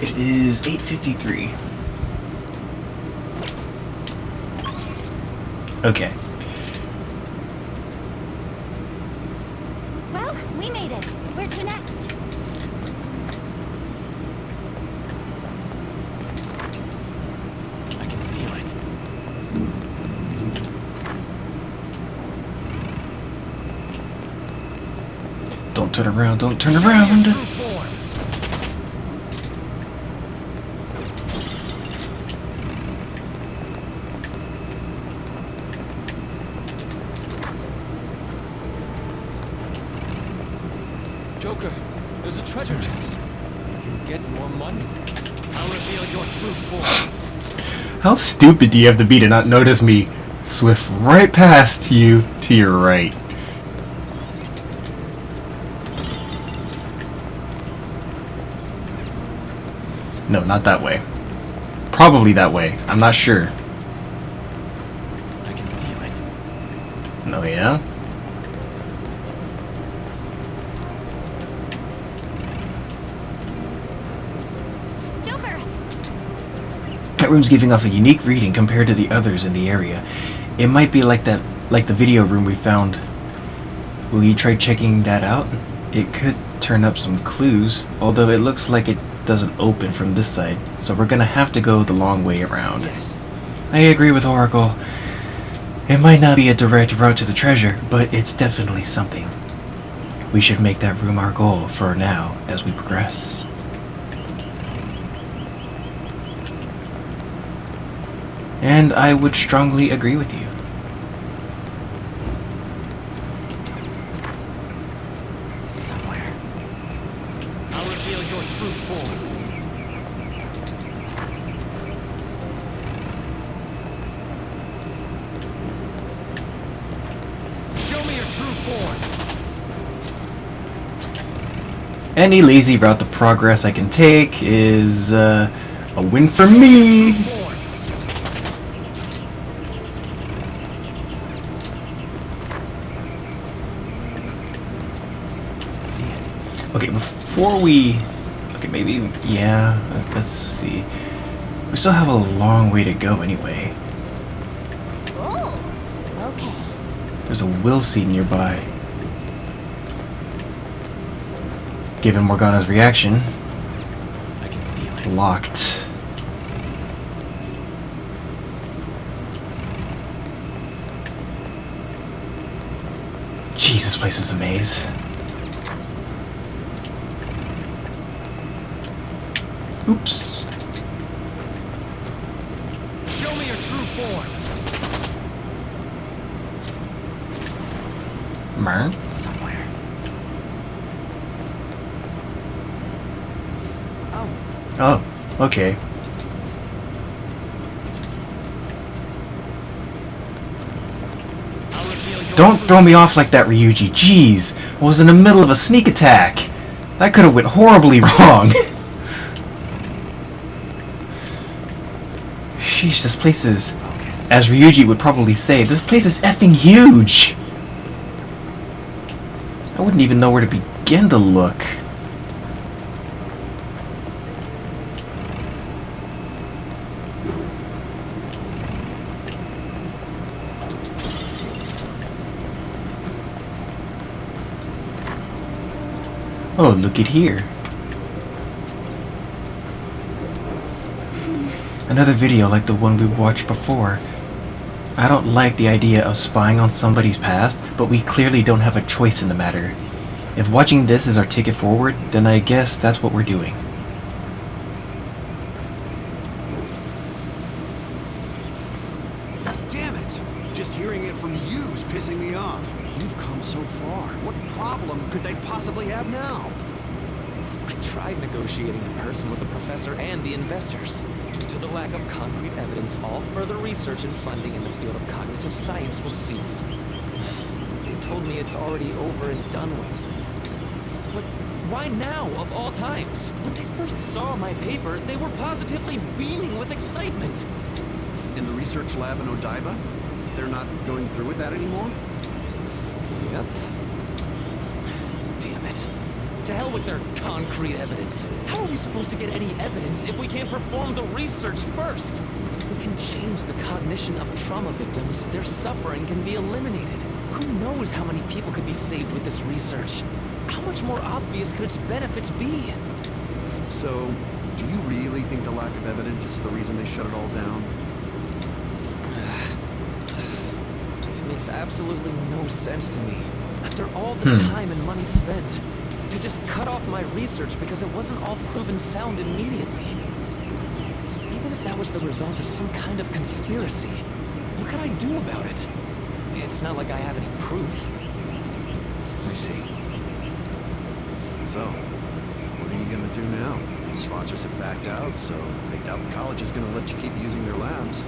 It is 8:53. Okay. Well, we made it. Where to next? I can feel it. Don't turn around, don't turn around! Joker, there's a treasure chest. You can get more money. I'll reveal your true form. How stupid do you have to be to not notice me swift right past you to your right? No, not that way. Probably that way. I'm not sure. I can feel it. No, yeah? Joker! That room's giving off a unique reading compared to the others in the area. It might be like that, like the video room we found. Will you try checking that out? It could turn up some clues, although it looks like it doesn't open from this side, so we're gonna have to go the long way around. Yes. I agree with Oracle. It might not be a direct route to the treasure, but it's definitely something. We should make that room our goal for now as we progress. And I would strongly agree with you. It's somewhere. I'll reveal your true form. Show me your true form. Any lazy route to progress I can take is a win for me. See it. Okay, before we... Okay, maybe... Yeah, let's see. We still have a long way to go anyway. Oh, okay. There's a will seed nearby. Given Morgana's reaction, I can feel it. locked. Jeez, this place is a maze. Oops. Show me your true form. Mer? Somewhere. Oh, Oh, okay. I'll reveal your Don't true throw me off like that, Ryuji. Jeez, I was in the middle of a sneak attack. That could have went horribly wrong. Sheesh, this place is, focus. as Ryuji would probably say, this place is effing huge. I wouldn't even know where to begin to look. Oh, look at here. Another video like the one we watched before. I don't like the idea of spying on somebody's past, but we clearly don't have a choice in the matter. If watching this is our ticket forward, then I guess that's what we're doing. Damn it! Just hearing it from you's pissing me off. You've come so far. What problem could they possibly have now? I tried negotiating in person with the professor and the investors. Due to the lack of concrete evidence, all further research and funding in the field of cognitive science will cease. They told me it's already over and done with. But why now, of all times? When they first saw my paper, they were positively beaming with excitement. In the research lab in Odaiba? They're not going through with that anymore? Yep. Damn it. To hell with their concrete evidence. How are we supposed to get any evidence if we can't perform the research first? If we can change the cognition of trauma victims, their suffering can be eliminated. Who knows how many people could be saved with this research? How much more obvious could its benefits be? So, do you really think the lack of evidence is the reason they shut it all down? It makes absolutely no sense to me. After all the time and money spent, to just cut off my research because it wasn't all proven sound immediately. Even if that was the result of some kind of conspiracy, what could I do about it? It's not like I have any proof. I see. So, what are you gonna do now? Sponsors have backed out, so I doubt the college is gonna let you keep using their labs.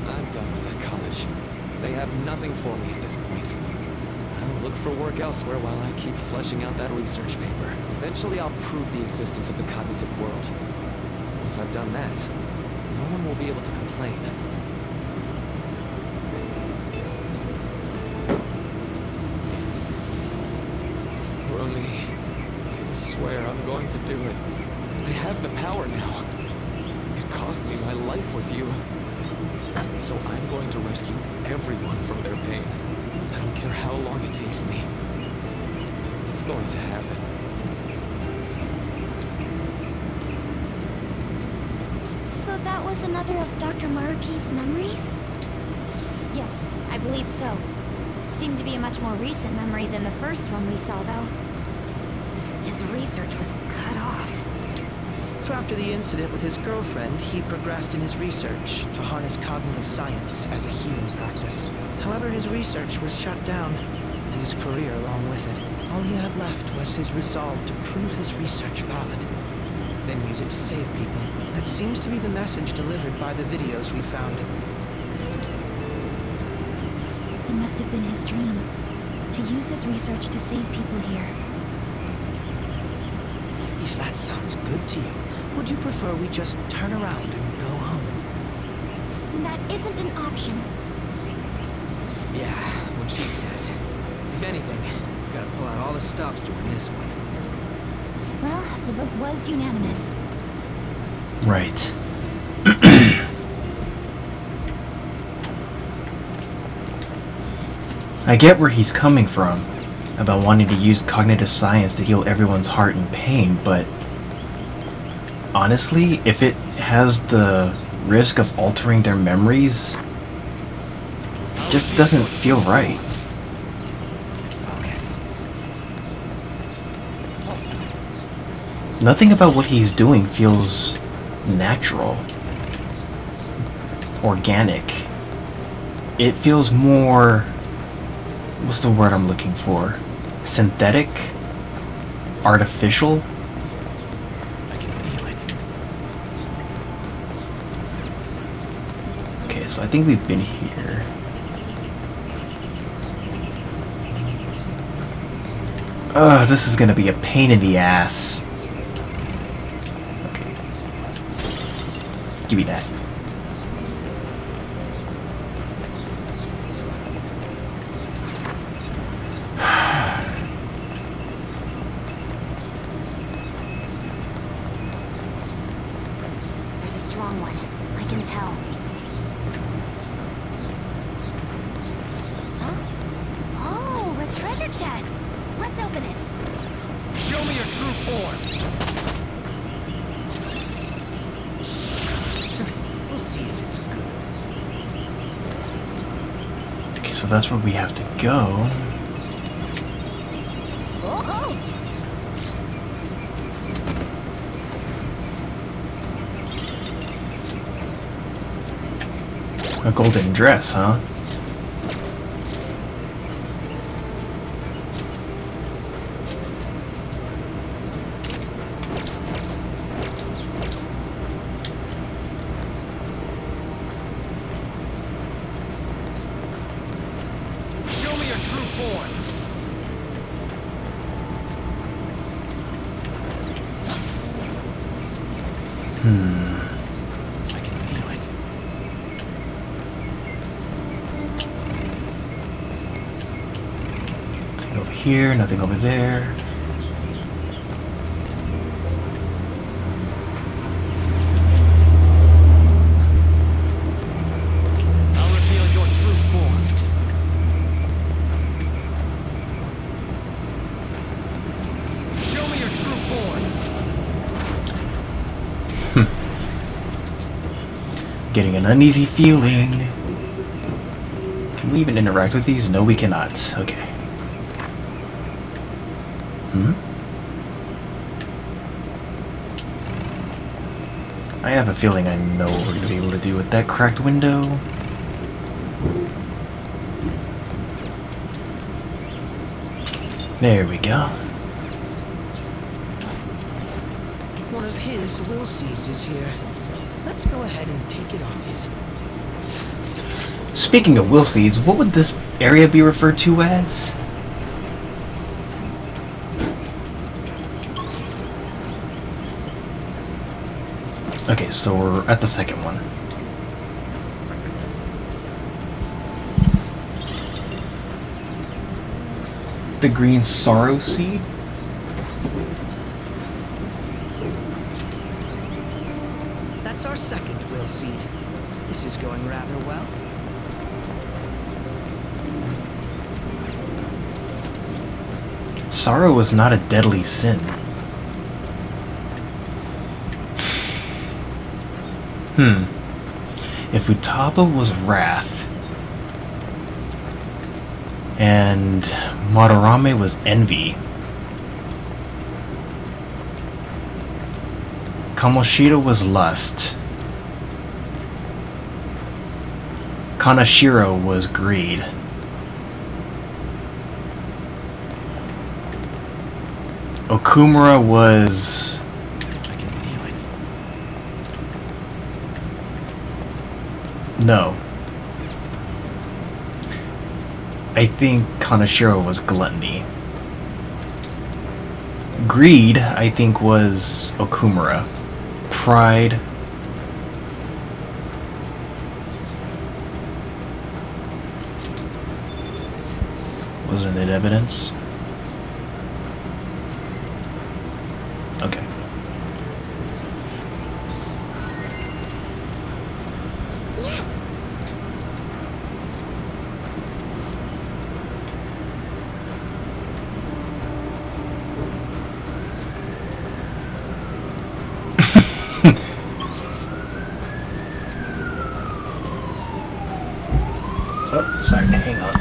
I'm done with that college. They have nothing for me at this point. I'll look for work elsewhere while I keep fleshing out that research paper. Eventually I'll prove the existence of the cognitive world. Once I've done that, no one will be able to complain. Rumi, I swear I'm going to do it. I have the power now. It cost me my life with you. So I'm going to rescue everyone from their pain. I don't care how long it takes me. It's going to happen. So that was another of Dr. Maruki's memories? Yes, I believe so. Seemed to be a much more recent memory than the first one we saw, though. His research was cut off. So after the incident with his girlfriend, he progressed in his research to harness cognitive science as a healing practice. However, his research was shut down, and his career along with it. All he had left was his resolve to prove his research valid, then use it to save people. That seems to be the message delivered by the videos we found. It must have been his dream, to use his research to save people here. If that sounds good to you, would you prefer we just turn around and go home? That isn't an option. Yeah, what she says. If anything, we gotta pull out all the stops to win this one. Well, the vote was unanimous. Right. I get where he's coming from about wanting to use cognitive science to heal everyone's heart and pain, but honestly, if it has the risk of altering their memories, it just doesn't feel right. Nothing about what he's doing feels natural, organic. It feels more, what's the word I'm looking for? Synthetic? Artificial? I can feel it. Okay, so I think we've been here. Ugh, this is gonna be a pain in the ass. Okay. Give me that. There's a strong one. I can tell. Huh? Oh, a treasure chest. Let's open it. Show me your true form. We'll see if it's good. Okay, so that's where we have to go. Oh! A golden dress, huh? Show me your true form. I can feel it. Nothing over here, nothing over there. I'll reveal your true form. Show me your true form. Getting an uneasy feeling. Can we even interact with these? No, we cannot. Okay. I have a feeling I know what we're going to be able to do with that cracked window. There we go. One of his will seeds is here. Let's go ahead and take it off his... Speaking of will seeds, what would this area be referred to as? Okay, so we're at the second one. The green sorrow seed? That's our second will seed. This is going rather well. Sorrow is not a deadly sin. If Futaba was wrath, and Madarame was envy, Kamoshida was lust, Kanashiro was greed, Okumura was... I can feel it. no. I think Kanashiro was gluttony. Greed, I think, was Okumura. Pride. Wasn't it evidence? Okay. Oh, sorry, hang on.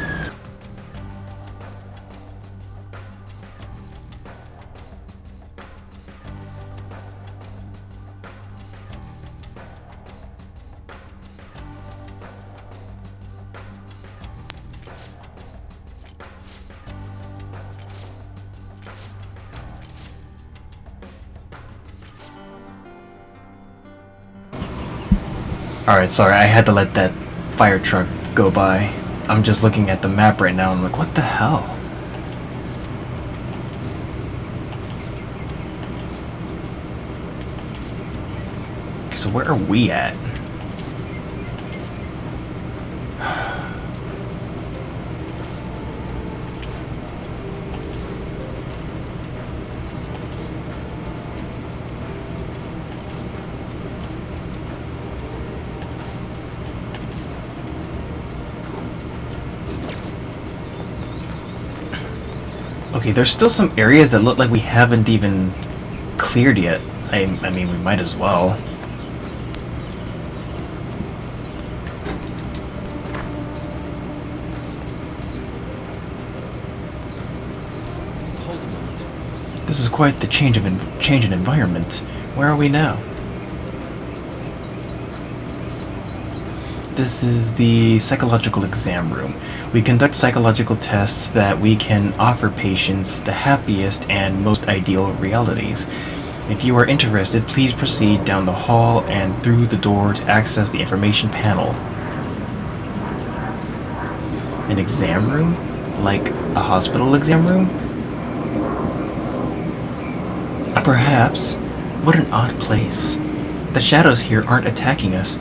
Alright, sorry, I had to let that fire truck go by. I'm just looking at the map right now and I'm like, what the hell? Okay, so where are we at? Okay, there's still some areas that look like we haven't even cleared yet. I mean, we might as well. Hold a moment. This is quite the change in environment. Where are we now? This is the psychological exam room. We conduct psychological tests that we can offer patients the happiest and most ideal realities. If you are interested, please proceed down the hall and through the door to access the information panel. An exam room? Like a hospital exam room? Perhaps. What an odd place. The shadows here aren't attacking us.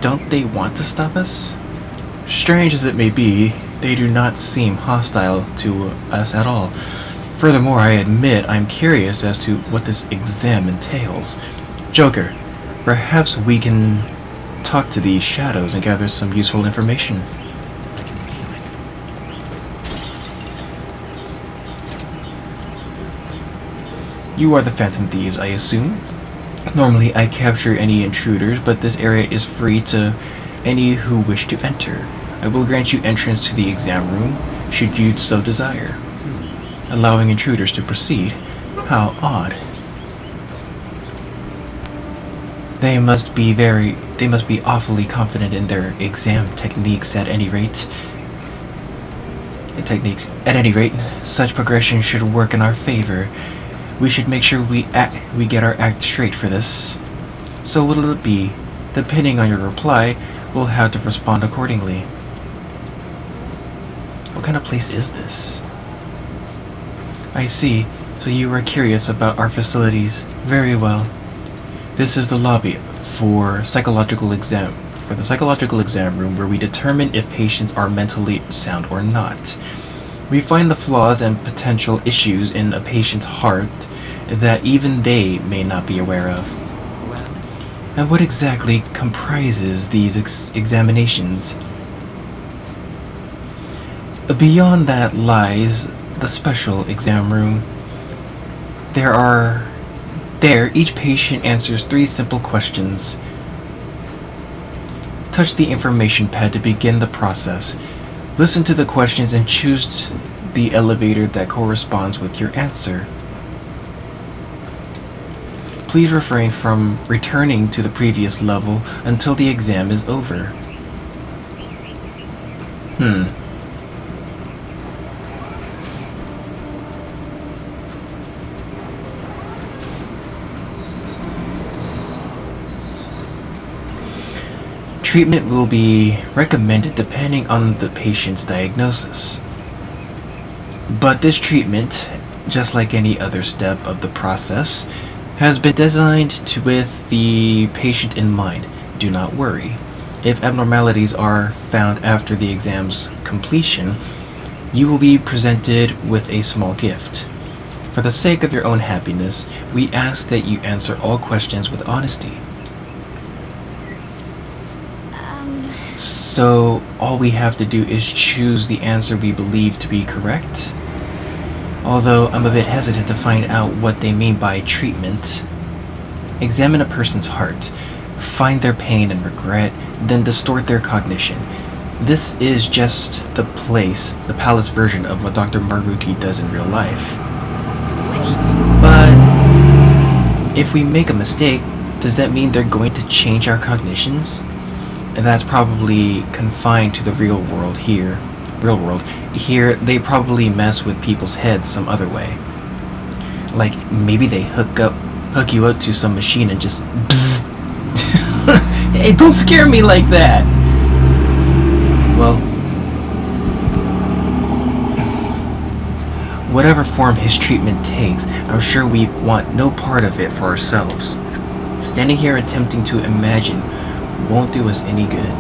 Don't they want to stop us? Strange as it may be, they do not seem hostile to us at all. Furthermore, I admit I'm curious as to what this exam entails. Joker, perhaps we can talk to these shadows and gather some useful information. I can feel it. You are the Phantom Thieves, I assume? Normally I capture any intruders, but this area is free to any who wish to enter. I will grant you entrance to the exam room, should you so desire. Allowing intruders to proceed. How odd. They must be awfully confident in their exam techniques at any rate. At any rate, such progression should work in our favor. We should make sure we get our act straight for this. So what'll it be? Depending on your reply, we'll have to respond accordingly. What kind of place is this? I see. So you are curious about our facilities. Very well. This is the lobby for the psychological exam room, where we determine if patients are mentally sound or not. We find the flaws and potential issues in a patient's heart that even they may not be aware of. And what exactly comprises these examinations? Beyond that lies the special exam room. There, each patient answers 3 simple questions. Touch the information pad to begin the process. Listen to the questions and choose the elevator that corresponds with your answer. Please refrain from returning to the previous level until the exam is over. Treatment will be recommended depending on the patient's diagnosis. But this treatment, just like any other step of the process, has been designed with the patient in mind. Do not worry. If abnormalities are found after the exam's completion, you will be presented with a small gift. For the sake of your own happiness, we ask that you answer all questions with honesty. So, all we have to do is choose the answer we believe to be correct? Although I'm a bit hesitant to find out what they mean by treatment. Examine a person's heart, find their pain and regret, then distort their cognition. This is just the palace version of what Dr. Maruki does in real life. But if we make a mistake, does that mean they're going to change our cognitions? And that's probably confined to the real world. Here, they probably mess with people's heads some other way. Like, maybe they hook you up to some machine and just bzzz. Hey, don't scare me like that! Well, whatever form his treatment takes, I'm sure we want no part of it for ourselves. Standing here attempting to imagine won't do us any good.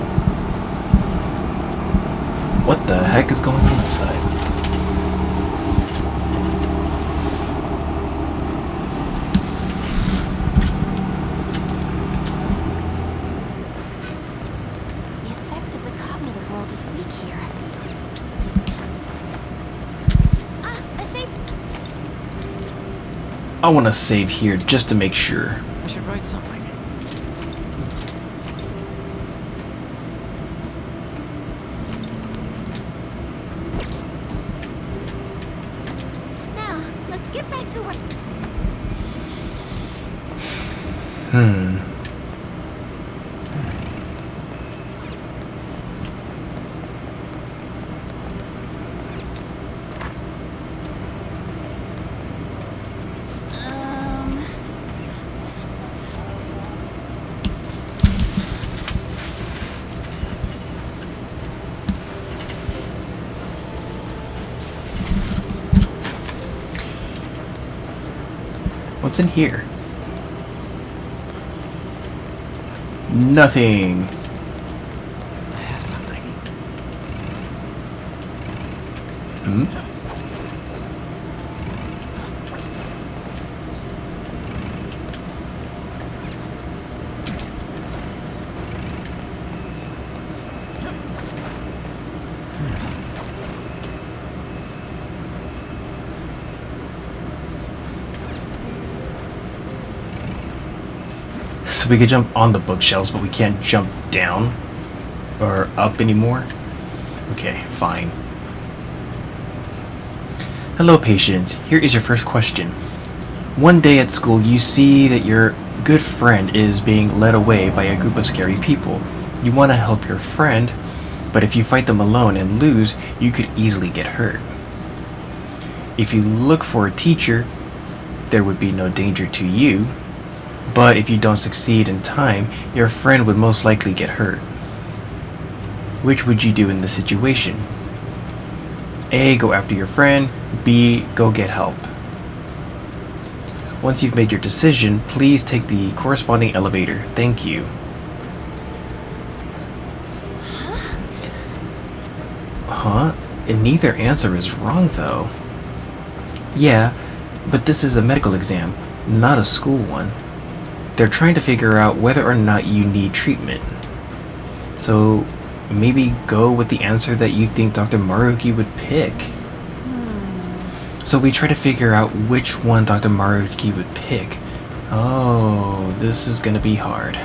What the heck is going on outside? The effect of the cognitive world is weak here. Ah, a safe. I want to save here just to make sure. I should write something. Now, let's get back to work. What's in here? Nothing. I have something. Hmm? So we could jump on the bookshelves, but we can't jump down or up anymore? Okay, fine. Hello, patients. Here is your first question. One day at school, you see that your good friend is being led away by a group of scary people. You want to help your friend, but if you fight them alone and lose, you could easily get hurt. If you look for a teacher, there would be no danger to you. But if you don't succeed in time, your friend would most likely get hurt. Which would you do in this situation? A. Go after your friend. B. Go get help. Once you've made your decision, please take the corresponding elevator. Thank you. Huh? And neither answer is wrong, though. Yeah, but this is a medical exam, not a school one. They're trying to figure out whether or not you need treatment. So maybe go with the answer that you think Dr. Maruki would pick. So we try to figure out which one Dr. Maruki would pick. Oh, this is gonna be hard.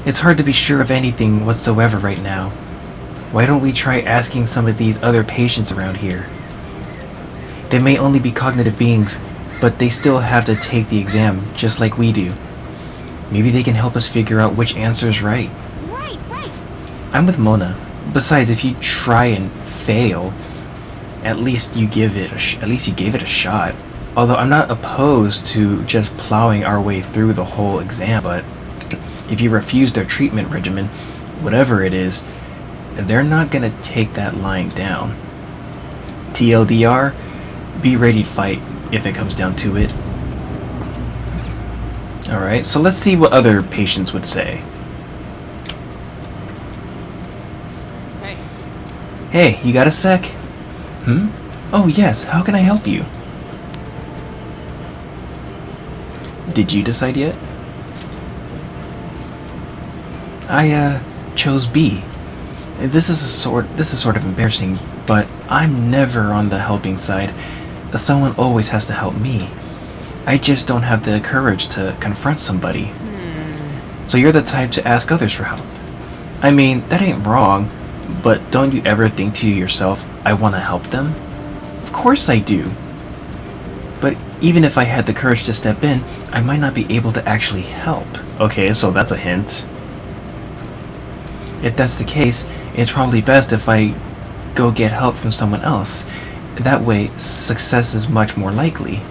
It's hard to be sure of anything whatsoever right now. Why don't we try asking some of these other patients around here? They may only be cognitive beings, but they still have to take the exam, just like we do. Maybe they can help us figure out which answer is right. Right. I'm with Mona. Besides, if you try and fail, at least you give it a shot. Although I'm not opposed to just plowing our way through the whole exam, but if you refuse their treatment regimen, whatever it is, they're not gonna take that lying down. TLDR, be ready to fight if it comes down to it. Alright, so let's see what other patients would say. Hey. Hey, you got a sec? Oh yes, how can I help you? Did you decide yet? I chose B. This is sort of embarrassing, but I'm never on the helping side. Someone always has to help me. I just don't have the courage to confront somebody. So you're the type to ask others for help. I mean, that ain't wrong, but don't you ever think to yourself, I want to help them? Of course I do. But even if I had the courage to step in, I might not be able to actually help. Okay, so that's a hint. If that's the case, it's probably best if I go get help from someone else. That way, success is much more likely.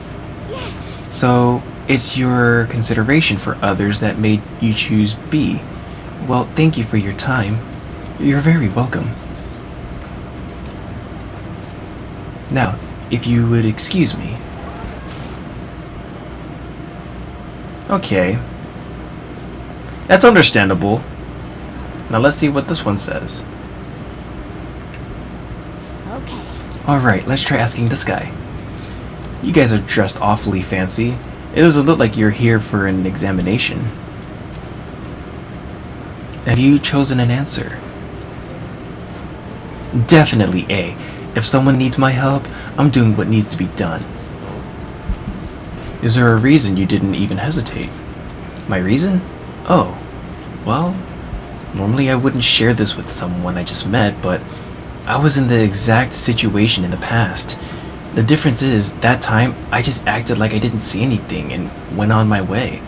Yes. So, it's your consideration for others that made you choose B. Well, thank you for your time. You're very welcome. Now, if you would excuse me. Okay. That's understandable. Now let's see what this one says. Okay. Alright, let's try asking this guy. You guys are dressed awfully fancy. It doesn't look like you're here for an examination. Have you chosen an answer? Definitely A. If someone needs my help, I'm doing what needs to be done. Is there a reason you didn't even hesitate? My reason? Oh, well, normally I wouldn't share this with someone I just met, but I was in the exact situation in the past. The difference is, that time, I just acted like I didn't see anything and went on my way.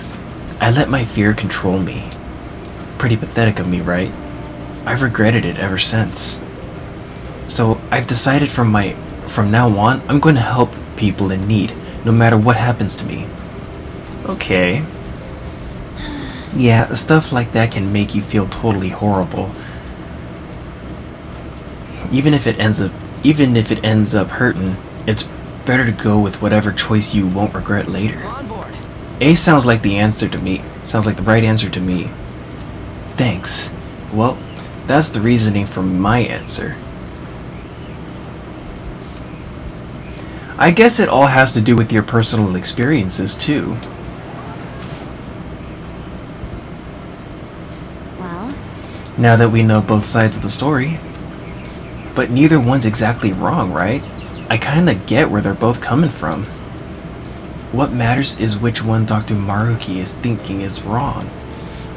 I let my fear control me. Pretty pathetic of me, right? I've regretted it ever since. So I've decided from now on, I'm going to help people in need, no matter what happens to me. Okay. Yeah, stuff like that can make you feel totally horrible. Even if it ends up hurting, it's better to go with whatever choice you won't regret later. On board. A sounds like the answer to me. Sounds like the right answer to me. Thanks. Well, that's the reasoning for my answer. I guess it all has to do with your personal experiences, too. Well, Now that we know both sides of the story. But neither one's exactly wrong, right? I kinda get where they're both coming from. What matters is which one Dr. Maruki is thinking is wrong.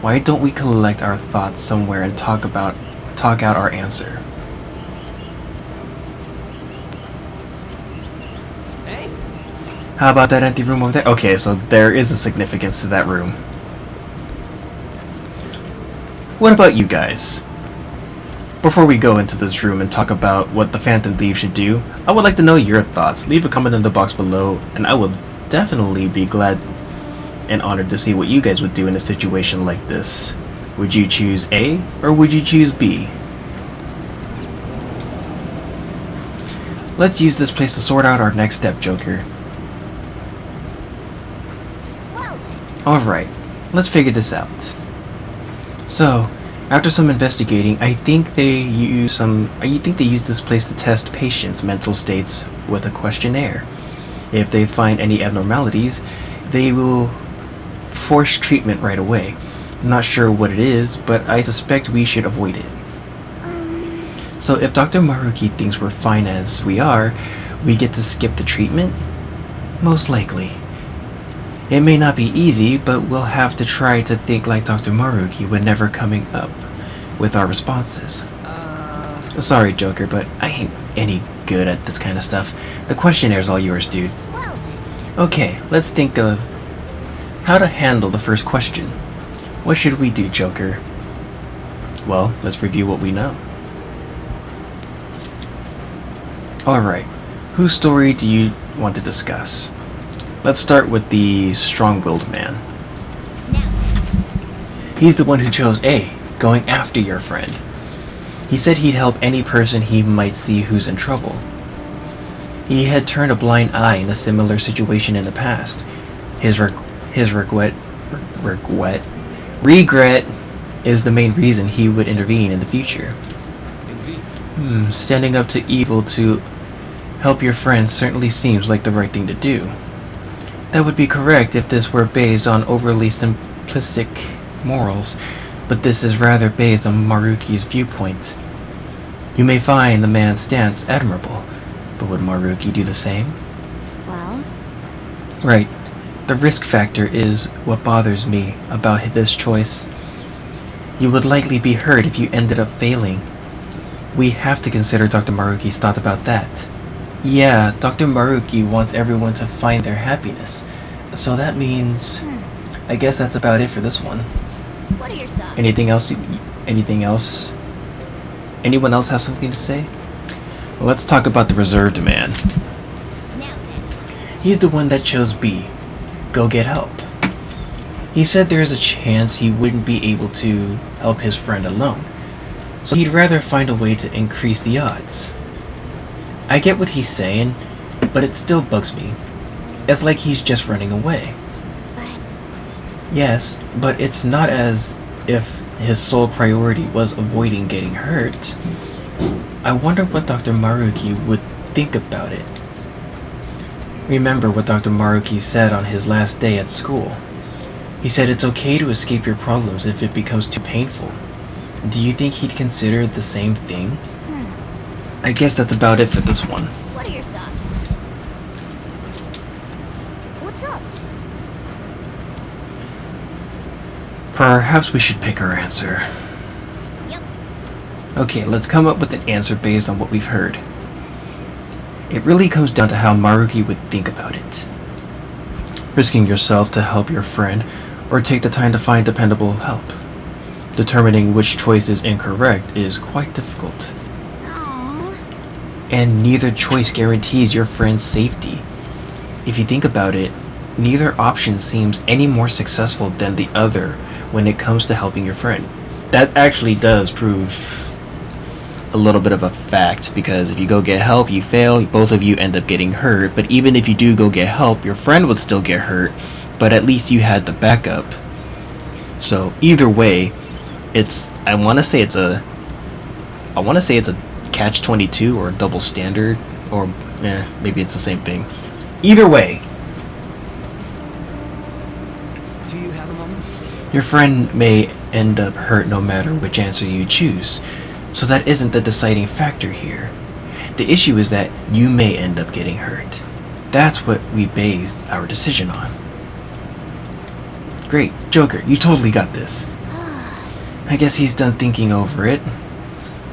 Why don't we collect our thoughts somewhere and talk out our answer? Hey? How about that empty room over there? Okay, so there is a significance to that room. What about you guys? Before we go into this room and talk about what the Phantom Thief should do, I would like to know your thoughts. Leave a comment in the box below, and I will definitely be glad and honored to see what you guys would do in a situation like this. Would you choose A, or would you choose B? Let's use this place to sort out our next step, Joker. Alright, let's figure this out. So, after some investigating, I think they use this place to test patients' mental states with a questionnaire. If they find any abnormalities, they will force treatment right away. I'm not sure what it is, but I suspect we should avoid it. So if Dr. Maruki thinks we're fine as we are, we get to skip the treatment? Most likely. It may not be easy, but we'll have to try to think like Dr. Maruki when never coming up with our responses. Sorry, Joker, but I ain't any good at this kind of stuff. The questionnaire's all yours, dude. Okay, let's think of how to handle the first question. What should we do, Joker? Well, let's review what we know. Alright, whose story do you want to discuss? Let's start with the strong-willed man. He's the one who chose A, going after your friend. He said he'd help any person he might see who's in trouble. He had turned a blind eye in a similar situation in the past. His regret is the main reason he would intervene in the future. Indeed. Standing up to evil to help your friend certainly seems like the right thing to do. That would be correct if this were based on overly simplistic morals, but this is rather based on Maruki's viewpoint. You may find the man's stance admirable, but would Maruki do the same? well, Right. The risk factor is what bothers me about this choice. You would likely be hurt if you ended up failing. We have to consider Dr. Maruki's thought about that. Yeah, Dr. Maruki wants everyone to find their happiness. So that means... I guess that's about it for this one. what are your thoughts? Anything else? Anything else? Anyone else have something to say? Well, let's talk about the reserved man. Now then. He's the one that chose B. go get help. He said there's a chance he wouldn't be able to help his friend alone, so he'd rather find a way to increase the odds. I get what he's saying, but it still bugs me. It's like he's just running away. But Yes, but it's not as if his sole priority was avoiding getting hurt. I wonder what Dr. Maruki would think about it. Remember what Dr. Maruki said on his last day at school. He said it's okay to escape your problems if it becomes too painful. Do you think he'd consider the same thing? I guess that's about it for this one. what are your thoughts? What's up? Perhaps we should pick our answer. Yep. Okay, let's come up with an answer based on what we've heard. It really comes down to how Maruki would think about it. Risking yourself to help your friend, or take the time to find dependable help. Determining which choice is incorrect is quite difficult. Aww. And neither choice guarantees your friend's safety. If you think about it, neither option seems any more successful than the other when it comes to helping your friend. That actually does prove a little bit of a fact, because if you go get help, you fail, both of you end up getting hurt. But even if you do go get help, your friend would still get hurt, but at least you had the backup. So either way, I want to say it's a catch-22 or a double standard, or maybe it's the same thing. Either way, Do you have a moment? your friend may end up hurt no matter which answer you choose, so that isn't the deciding factor here. The issue is that you may end up getting hurt. That's what we based our decision on. Great, Joker, you totally got this. I guess he's done thinking over it,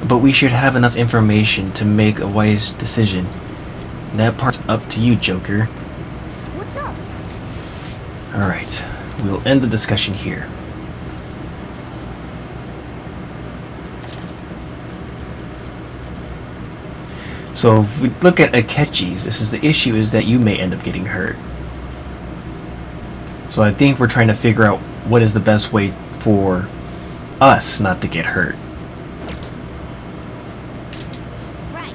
but we should have enough information to make a wise decision. That part's up to you, Joker. What's up? Alright, we'll end the discussion here. So if we look at Akechi's, the issue is that you may end up getting hurt. So I think we're trying to figure out what is the best way for us not to get hurt. Right.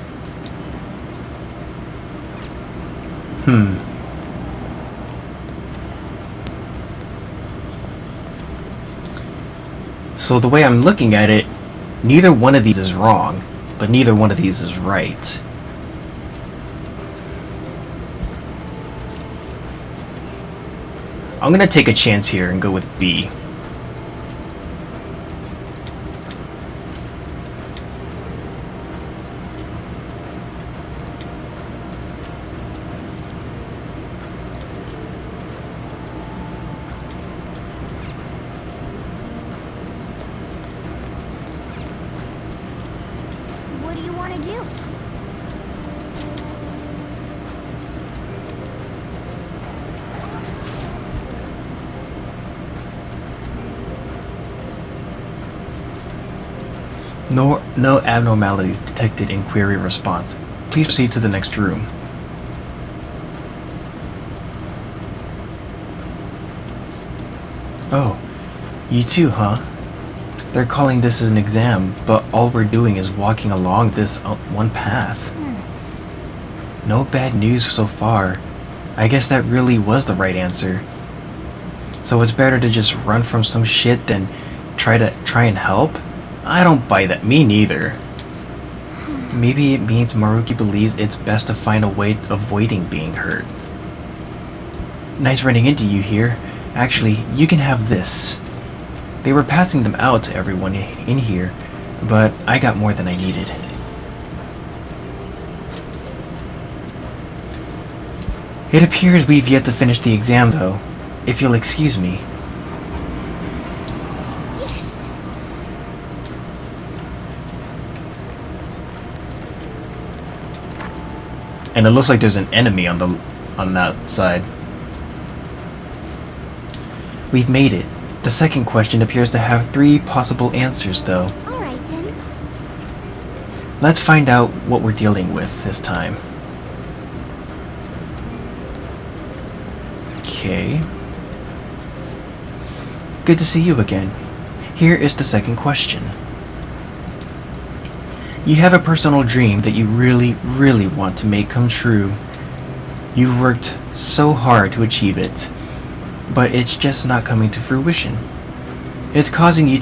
So the way I'm looking at it, neither one of these is wrong, but neither one of these is right. I'm gonna take a chance here and go with B. What do you want to do? No abnormalities detected in query response. Please proceed to the next room. Oh, you too, huh? They're calling this an exam, but all we're doing is walking along this one path. No bad news so far. I guess that really was the right answer. So it's better to just run from some shit than try and help? I don't buy that. Me neither. Maybe it means Maruki believes it's best to find a way of avoiding being hurt. Nice running into you here. Actually, you can have this. They were passing them out to everyone in here, but I got more than I needed. It appears we've yet to finish the exam, though, if you'll excuse me. Yes. And it looks like there's an enemy on that side. We've made it. The second question appears to have 3 possible answers, though. All right then. Let's find out what we're dealing with this time. Okay. Good to see you again. Here is the second question. You have a personal dream that you really, really want to make come true. You've worked so hard to achieve it, but it's just not coming to fruition. It's causing you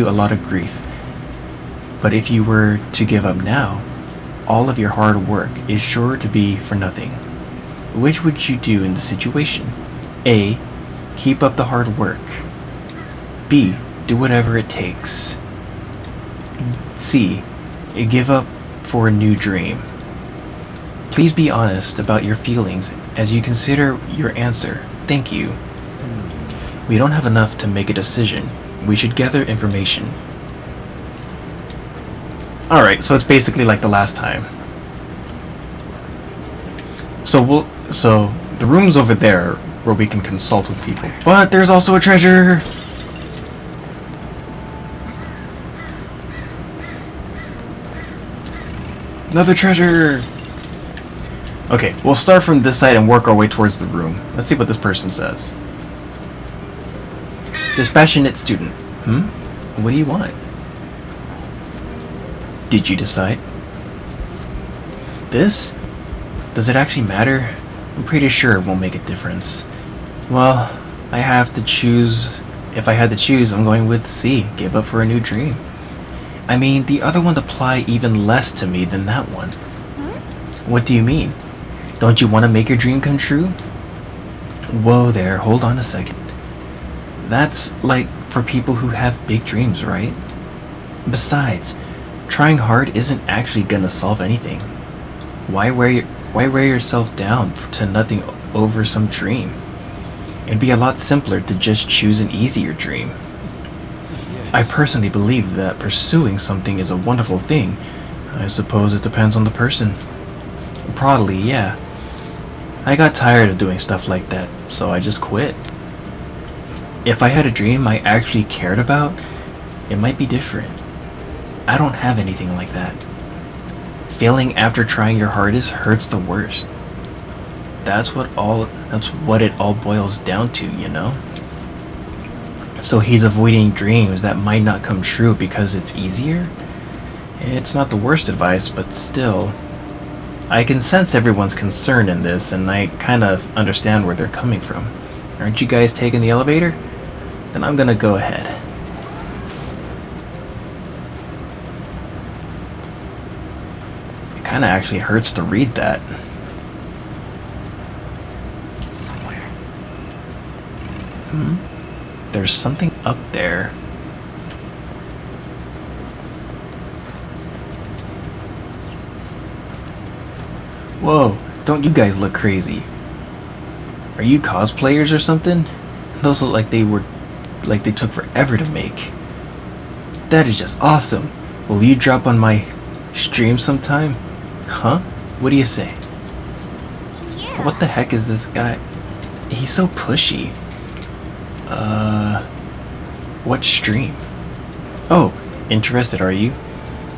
a lot of grief. But if you were to give up now, all of your hard work is sure to be for nothing. Which would you do in the situation? A. Keep up the hard work. B. Do whatever it takes. C. Give up for a new dream. Please be honest about your feelings as you consider your answer. Thank you. We don't have enough to make a decision. We should gather information. Alright, so it's basically like the last time. So the room's over there where we can consult with people. But there's also a treasure! Another treasure! Okay, we'll start from this side and work our way towards the room. Let's see what this person says. Dispassionate student. What do you want? Did you decide? This? Does it actually matter? I'm pretty sure it won't make a difference. Well, I have to choose. If I had to choose, I'm going with C. Give up for a new dream. I mean, the other ones apply even less to me than that one. What do you mean? Don't you want to make your dream come true? Whoa there, hold on a second. That's like for people who have big dreams, right? Besides, trying hard isn't actually gonna solve anything. Why wear yourself down to nothing over some dream? It'd be a lot simpler to just choose an easier dream. Yes. I personally believe that pursuing something is a wonderful thing. I suppose it depends on the person. Probably, yeah. I got tired of doing stuff like that, so I just quit. If I had a dream I actually cared about, it might be different. I don't have anything like that. Failing after trying your hardest hurts the worst. That's what it all boils down to, you know? So he's avoiding dreams that might not come true because it's easier? It's not the worst advice, but still. I can sense everyone's concern in this, and I kind of understand where they're coming from. Aren't you guys taking the elevator? Then I'm gonna go ahead. It kinda actually hurts to read that. It's somewhere. There's something up there. Whoa, don't you guys look crazy. Are you cosplayers or something? Those look like they took forever to make. That is just awesome. Will you drop on my stream sometime? Huh? What do you say? Yeah. What the heck is this guy? He's so pushy. What stream? Oh, interested are you?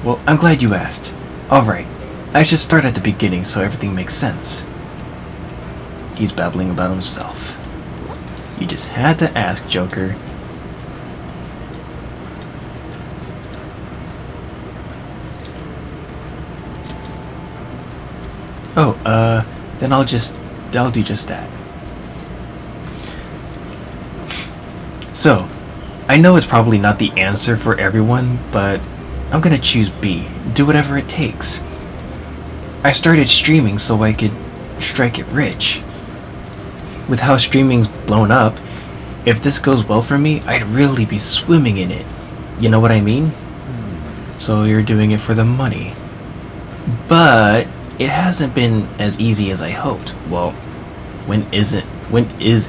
Well, I'm glad you asked. Alright, I should start at the beginning so everything makes sense. He's babbling about himself. You just had to ask, Joker. Oh, then I'll do just that. So, I know it's probably not the answer for everyone, but I'm gonna choose B. Do whatever it takes. I started streaming so I could strike it rich. With how streaming's blown up, if this goes well for me, I'd really be swimming in it. You know what I mean? So you're doing it for the money. But it hasn't been as easy as I hoped. Well, when is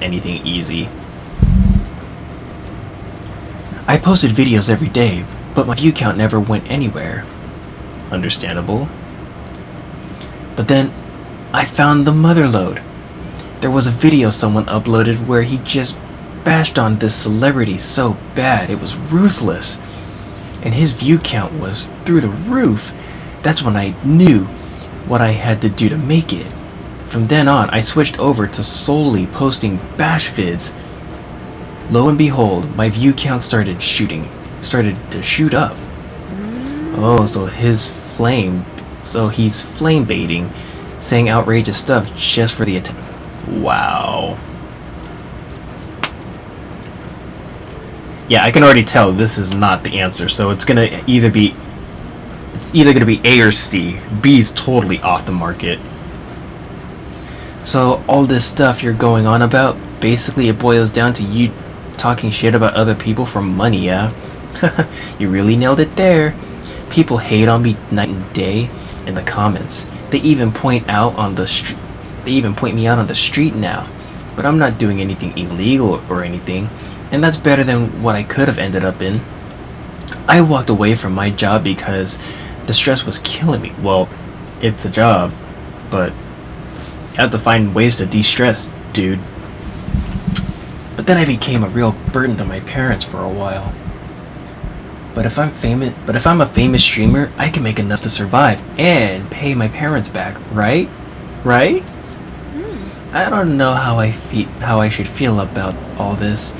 anything easy? I posted videos every day, but my view count never went anywhere. Understandable. But then, I found the motherlode. There was a video someone uploaded where he just bashed on this celebrity so bad it was ruthless. And his view count was through the roof. That's when I knew what I had to do to make it. From then on, I switched over to solely posting bash vids. Lo and behold, my view count started to shoot up. Oh, so he's flame baiting, saying outrageous stuff just for the attention. Wow. Yeah, I can already tell this is not the answer, so it's gonna either gonna be A or C. B is totally off the market. So all this stuff you're going on about, basically it boils down to you talking shit about other people for money, yeah? You really nailed it there. People hate on me night and day in the comments. They even point me out on the street now. But I'm not doing anything illegal or anything, and that's better than what I could have ended up in. I walked away from my job because the stress was killing me. Well, it's a job, but you have to find ways to de-stress, dude. But then I became a real burden to my parents for a while. But if I'm a famous streamer, I can make enough to survive and pay my parents back, right? Right? I don't know how I should feel about all this.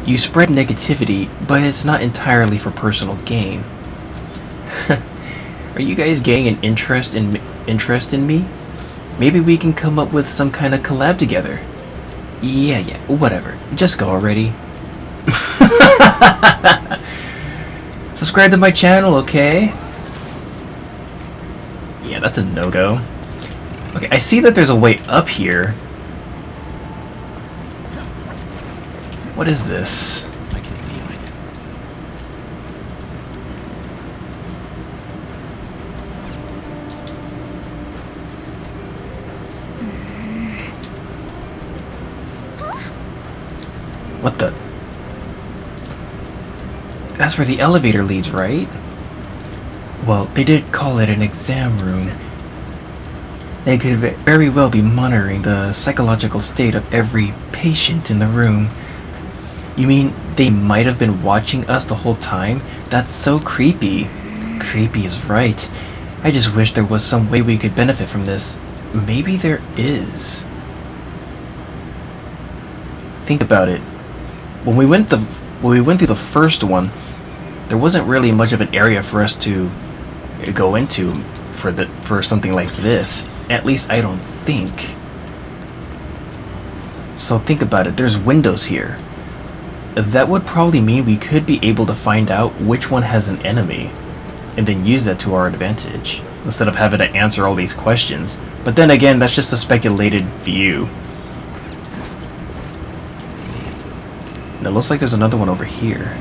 You spread negativity, but it's not entirely for personal gain. Are you guys getting an interest in me? Maybe we can come up with some kind of collab together. Yeah, whatever. Just go already. Subscribe to my channel, okay? Yeah, that's a no-go. Okay, I see that there's a way up here. What is this? I can feel it. What the? That's where the elevator leads, right? Well, they did call it an exam room. They could very well be monitoring the psychological state of every patient in the room. You mean they might have been watching us the whole time? That's so creepy. Creepy is right. I just wish there was some way we could benefit from this. Maybe there is. Think about it. When we went through the first one, there wasn't really much of an area for us to go into for something like this. At least I don't think. So think about it. There's windows here. That would probably mean we could be able to find out which one has an enemy, and then use that to our advantage, instead of having to answer all these questions. But then again, that's just a speculated view. And it looks like there's another one over here.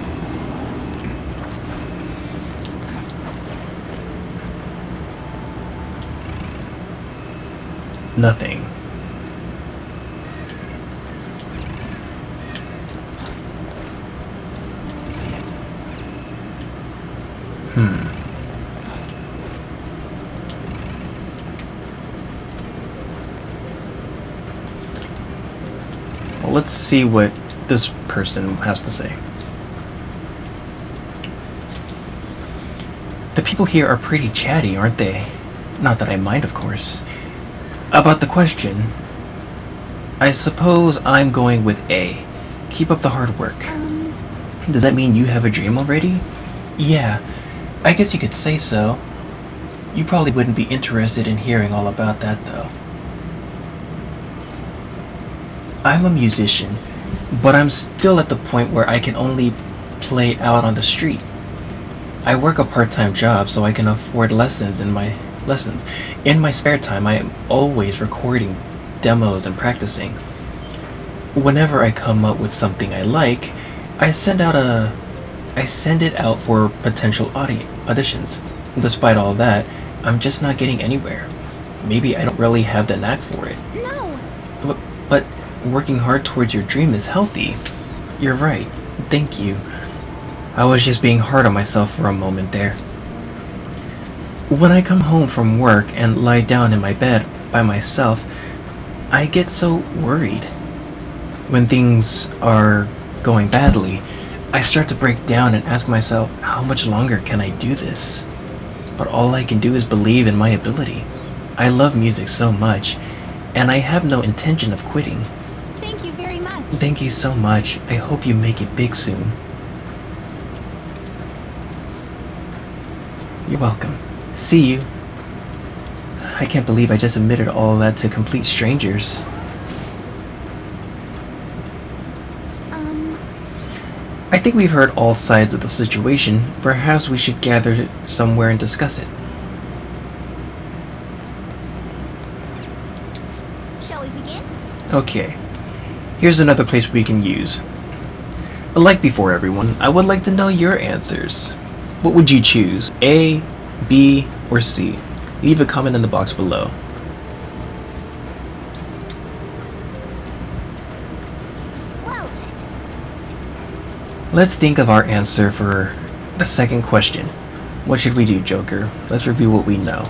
Nothing. Well, let's see what this person has to say. The people here are pretty chatty, aren't they? Not that I mind, of course. About the question, I suppose I'm going with A. Keep up the hard work. Does that mean you have a dream already? Yeah, I guess you could say so. You probably wouldn't be interested in hearing all about that, though. I'm a musician, but I'm still at the point where I can only play out on the street. I work a part-time job so I can afford lessons. In my spare time, I am always recording demos and practicing. Whenever I come up with something I like, I send it out for potential auditions. Despite all that, I'm just not getting anywhere. Maybe I don't really have the knack for it. No! But working hard towards your dream is healthy. You're right. Thank you. I was just being hard on myself for a moment there. When I come home from work and lie down in my bed by myself, I get so worried. When things are going badly, I start to break down and ask myself, how much longer can I do this? But all I can do is believe in my ability. I love music so much, and I have no intention of quitting. Thank you very much. Thank you so much. I hope you make it big soon. You're welcome. See you. I can't believe I just admitted all of that to complete strangers. I think we've heard all sides of the situation. Perhaps we should gather somewhere and discuss it. Shall we begin? Okay. Here's another place we can use. Like before, everyone, I would like to know your answers. What would you choose? A, B, or C? Leave a comment in the box below. Well then. Let's think of our answer for the second question. What should we do, Joker? Let's review what we know.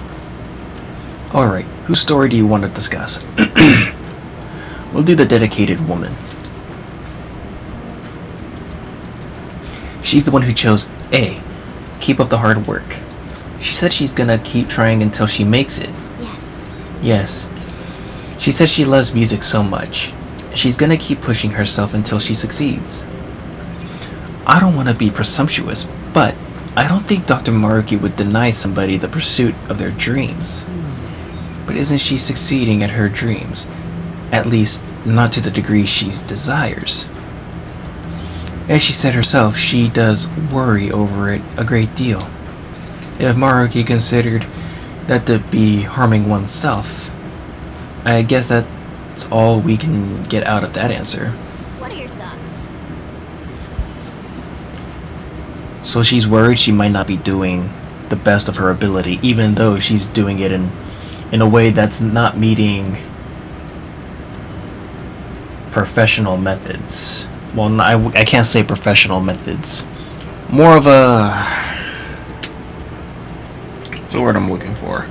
Alright, whose story do you want to discuss? We'll do the dedicated woman. She's the one who chose A. Keep up the hard work. She said she's gonna keep trying until she makes it. Yes. Yes. She says she loves music so much. She's gonna keep pushing herself until she succeeds. I don't want to be presumptuous, but I don't think Dr. Maruki would deny somebody the pursuit of their dreams. But isn't she succeeding at her dreams? At least, not to the degree she desires. As she said herself, she does worry over it a great deal. If Maruki considered that to be harming oneself, I guess that's all we can get out of that answer. What are your thoughts? So she's worried she might not be doing the best of her ability, even though she's doing it in a way that's not meeting professional methods. Well, I can't say professional methods. More of a... What's the word I'm looking for?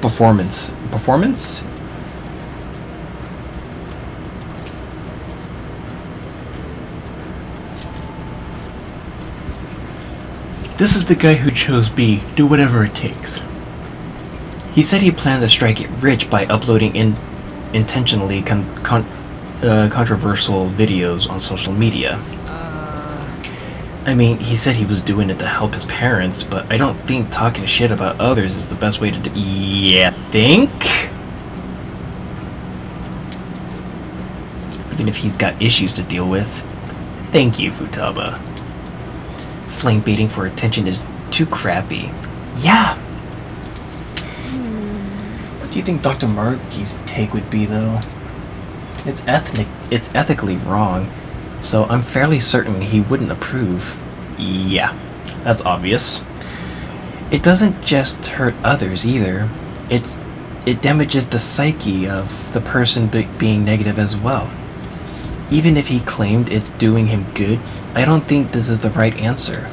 Performance. Performance? This is the guy who chose B. Do whatever it takes. He said he planned to strike it rich by uploading intentionally controversial videos on social media. I mean, he said he was doing it to help his parents, but I don't think talking shit about others is the best way to do. Yeah, think? Even if he's got issues to deal with. Thank you, Futaba. Flame baiting for attention is too crappy. Yeah. What do you think Dr. Maruki's take would be, though? It's ethically wrong, so I'm fairly certain he wouldn't approve. Yeah, that's obvious. It doesn't just hurt others either. It damages the psyche of the person being negative as well. Even if he claimed it's doing him good, I don't think this is the right answer.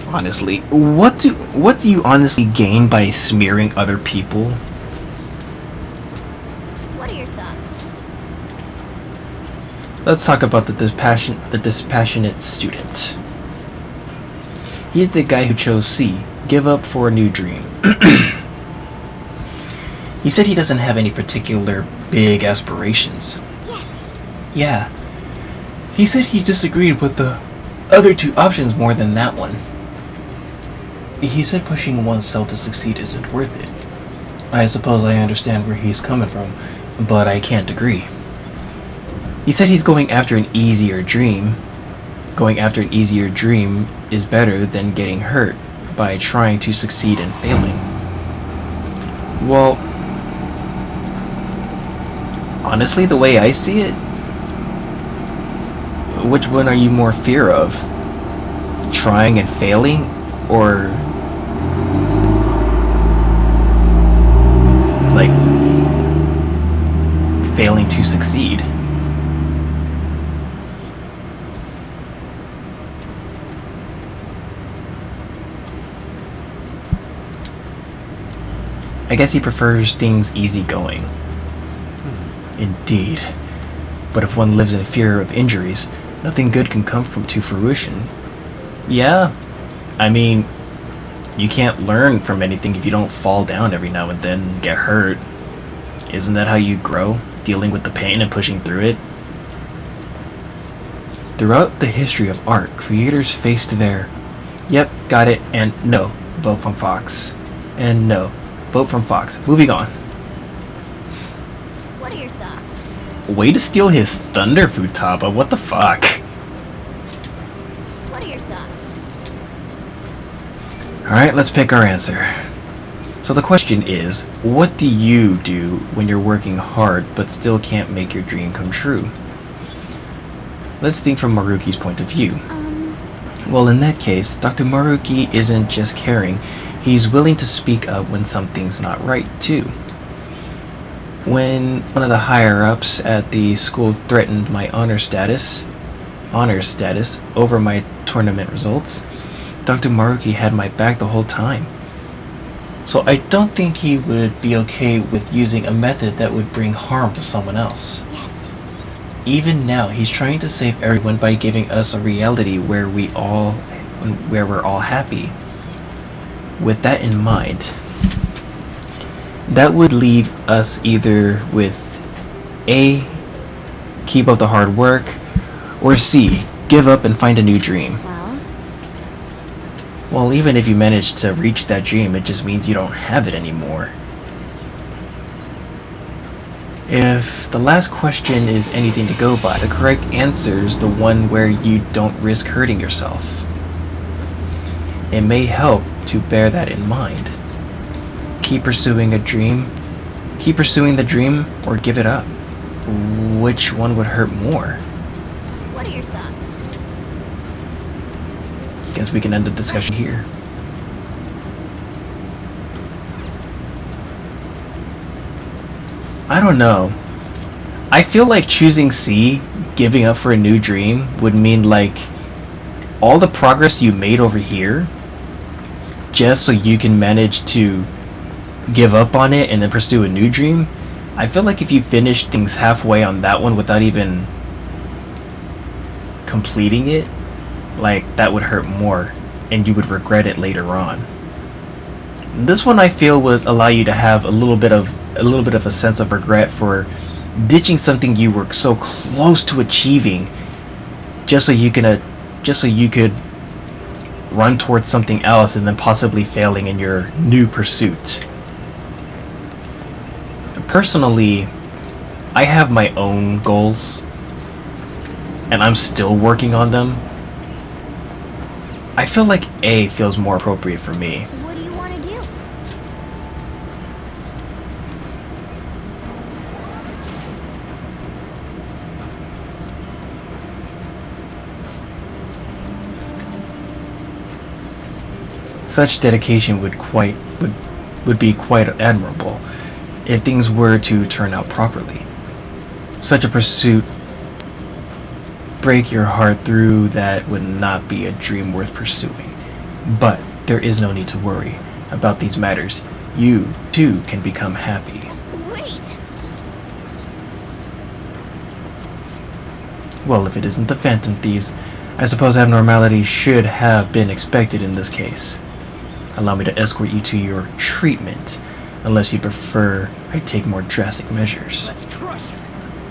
Honestly, what do you honestly gain by smearing other people? What are your thoughts? Let's talk about the dispassionate student. He's the guy who chose C, give up for a new dream. He said he doesn't have any particular big aspirations. Yes. Yeah. He said he disagreed with the other two options more than that one. He said pushing oneself to succeed isn't worth it. I suppose I understand where he's coming from, but I can't agree. He said he's going after an easier dream. Going after an easier dream is better than getting hurt by trying to succeed and failing. Well, honestly, the way I see it, which one are you more fear of? Trying and failing, or like failing to succeed? I guess he prefers things easygoing. Indeed. But if one lives in fear of injuries, Nothing good can come from to fruition. Yeah, I mean, you can't learn from anything if you don't fall down every now and then and get hurt. Isn't that how you grow? Dealing with the pain and pushing through it? Throughout the history of art, creators faced their yep, got it, and no, vote from Fox. And no, vote from Fox. Moving on. What are your thoughts? Way to steal his thunder food, Taba. What the fuck? What are your thoughts? Alright, let's pick our answer. So the question is, what do you do when you're working hard but still can't make your dream come true? Let's think from Maruki's point of view. Well, in that case, Dr. Maruki isn't just caring, he's willing to speak up when something's not right, too. When one of the higher-ups at the school threatened my honor status over my tournament results, Dr. Maruki had my back the whole time. So I don't think he would be okay with using a method that would bring harm to someone else. Yes. Even now, he's trying to save everyone by giving us a reality where we're all happy. With that in mind, that would leave us either with A, keep up the hard work, or C, give up and find a new dream. Well, even if you manage to reach that dream, it just means you don't have it anymore. If the last question is anything to go by, the correct answer is the one where you don't risk hurting yourself. It may help to bear that in mind. Keep pursuing the dream, or give it up. Which one would hurt more? What are your thoughts? Guess we can end the discussion here. I don't know. I feel like choosing C, giving up for a new dream, would mean like all the progress you made over here just so you can manage to give up on it and then pursue a new dream. I feel like if you finish things halfway on that one without even completing it, like that would hurt more and you would regret it later on. This one I feel would allow you to have a little bit of a sense of regret for ditching something you were so close to achieving just so you could run towards something else and then possibly failing in your new pursuit. Personally, I have my own goals and I'm still working on them. I feel like A feels more appropriate for me. What do you want to do? Such dedication would be quite admirable if things were to turn out properly. Such a pursuit break your heart through that would not be a dream worth pursuing. But there is no need to worry about these matters. You too can become happy. Wait! Well, if it isn't the Phantom Thieves, I suppose abnormality should have been expected in this case. Allow me to escort you to your treatment, unless you prefer I take more drastic measures. Let's crush it.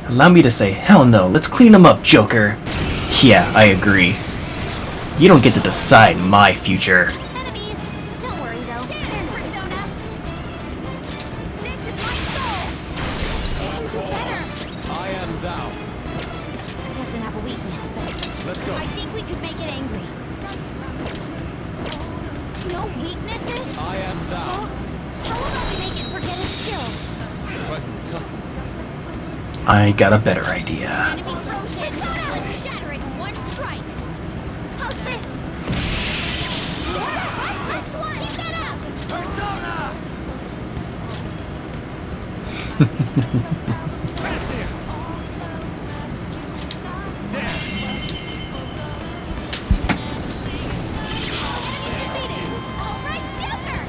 Allow me to say, hell no, let's clean him up, Joker. Yeah, I agree. You don't get to decide my future. Enemies! Don't worry though. There's Persona! This is my soul! And do better! I am thou. It doesn't have a weakness, but Let's go. I think we could make it angry. No weaknesses? I am thou. How about we make it forget its skills? Surprisingly tough. I got a better idea. Enemies rotate. Let's shatter it in one strike. How's this? Last one. Keep that up. Defeated. All right, Joker.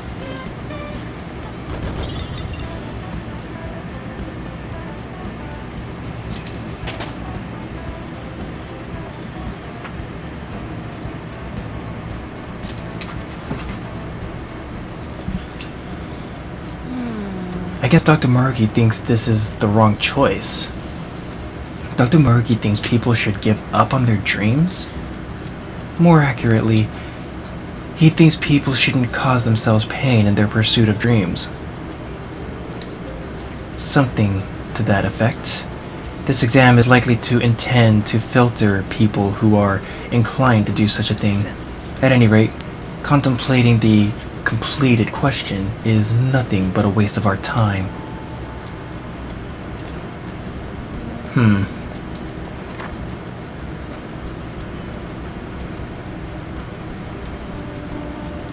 I guess Dr. Maruki thinks this is the wrong choice. Dr. Maruki thinks people should give up on their dreams? More accurately, he thinks people shouldn't cause themselves pain in their pursuit of dreams. Something to that effect. This exam is likely to intend to filter people who are inclined to do such a thing. At any rate, contemplating the completed question is nothing but a waste of our time.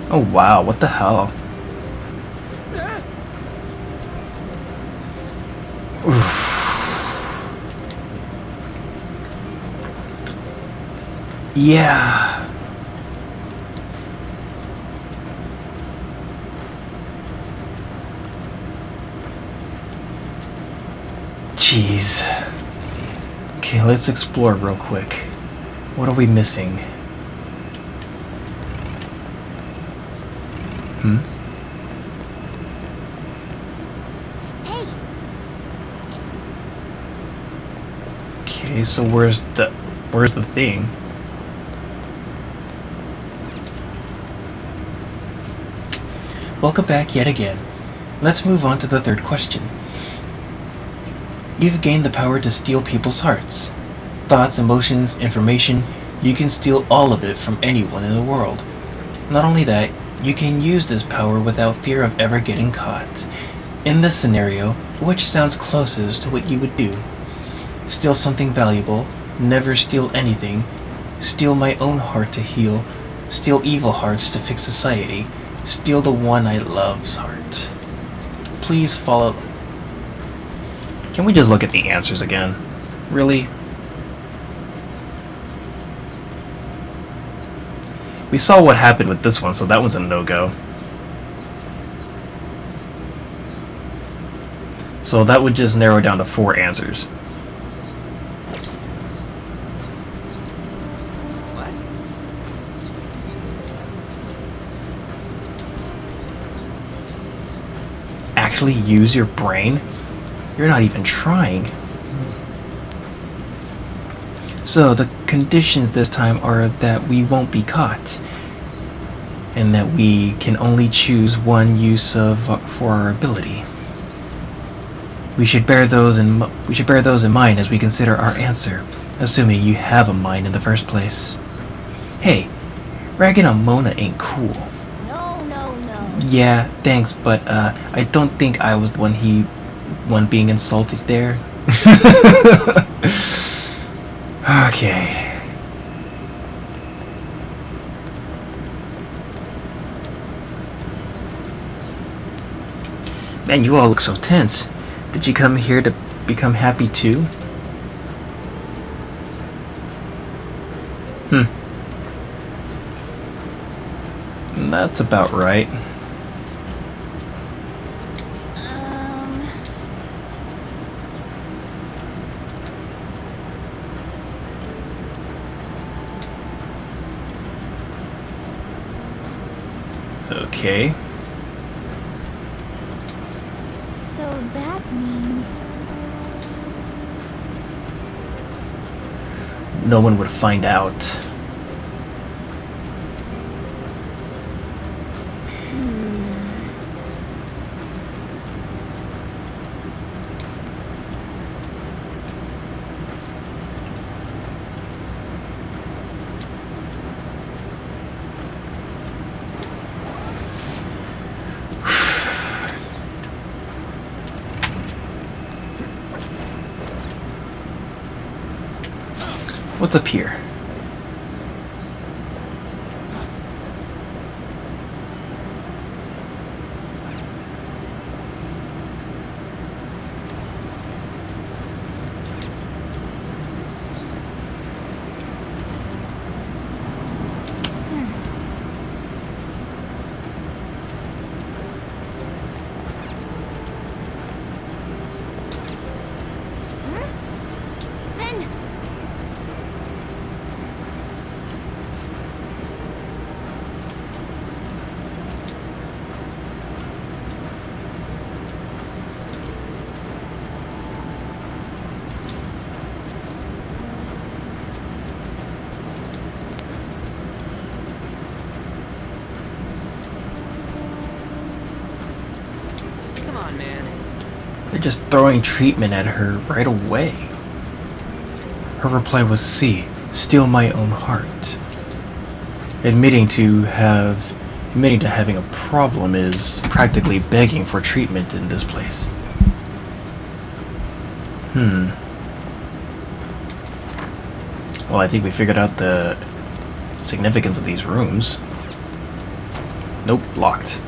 Oh wow, what the hell? Oof. Yeah. Jeez. Okay, let's explore real quick. What are we missing? Hey, Okay, so where's the thing? Welcome back yet again. Let's move on to the third question. You've gained the power to steal people's hearts. Thoughts, emotions, information, you can steal all of it from anyone in the world. Not only that, you can use this power without fear of ever getting caught. In this scenario, which sounds closest to what you would do? Steal something valuable, never steal anything, steal my own heart to heal, steal evil hearts to fix society, steal the one I love's heart. Please follow. Can we just look at the answers again? Really? We saw what happened with this one, so that one's a no-go. So that would just narrow down to 4 answers. What? Actually use your brain? You're not even trying. So the conditions this time are that we won't be caught, and that we can only choose one use for our ability. We should bear those in mind as we consider our answer, assuming you have a mind in the first place. Hey, ragging on Mona ain't cool. no. Yeah, thanks, but I don't think I was the one being insulted there. Okay. Man, you all look so tense. Did you come here to become happy too? That's about right. Okay. So that means... No one would find out. What's up here? They're just throwing treatment at her right away. Her reply was C, steal my own heart. Admitting to having a problem is practically begging for treatment in this place. Well, I think we figured out the significance of these rooms. Nope, locked.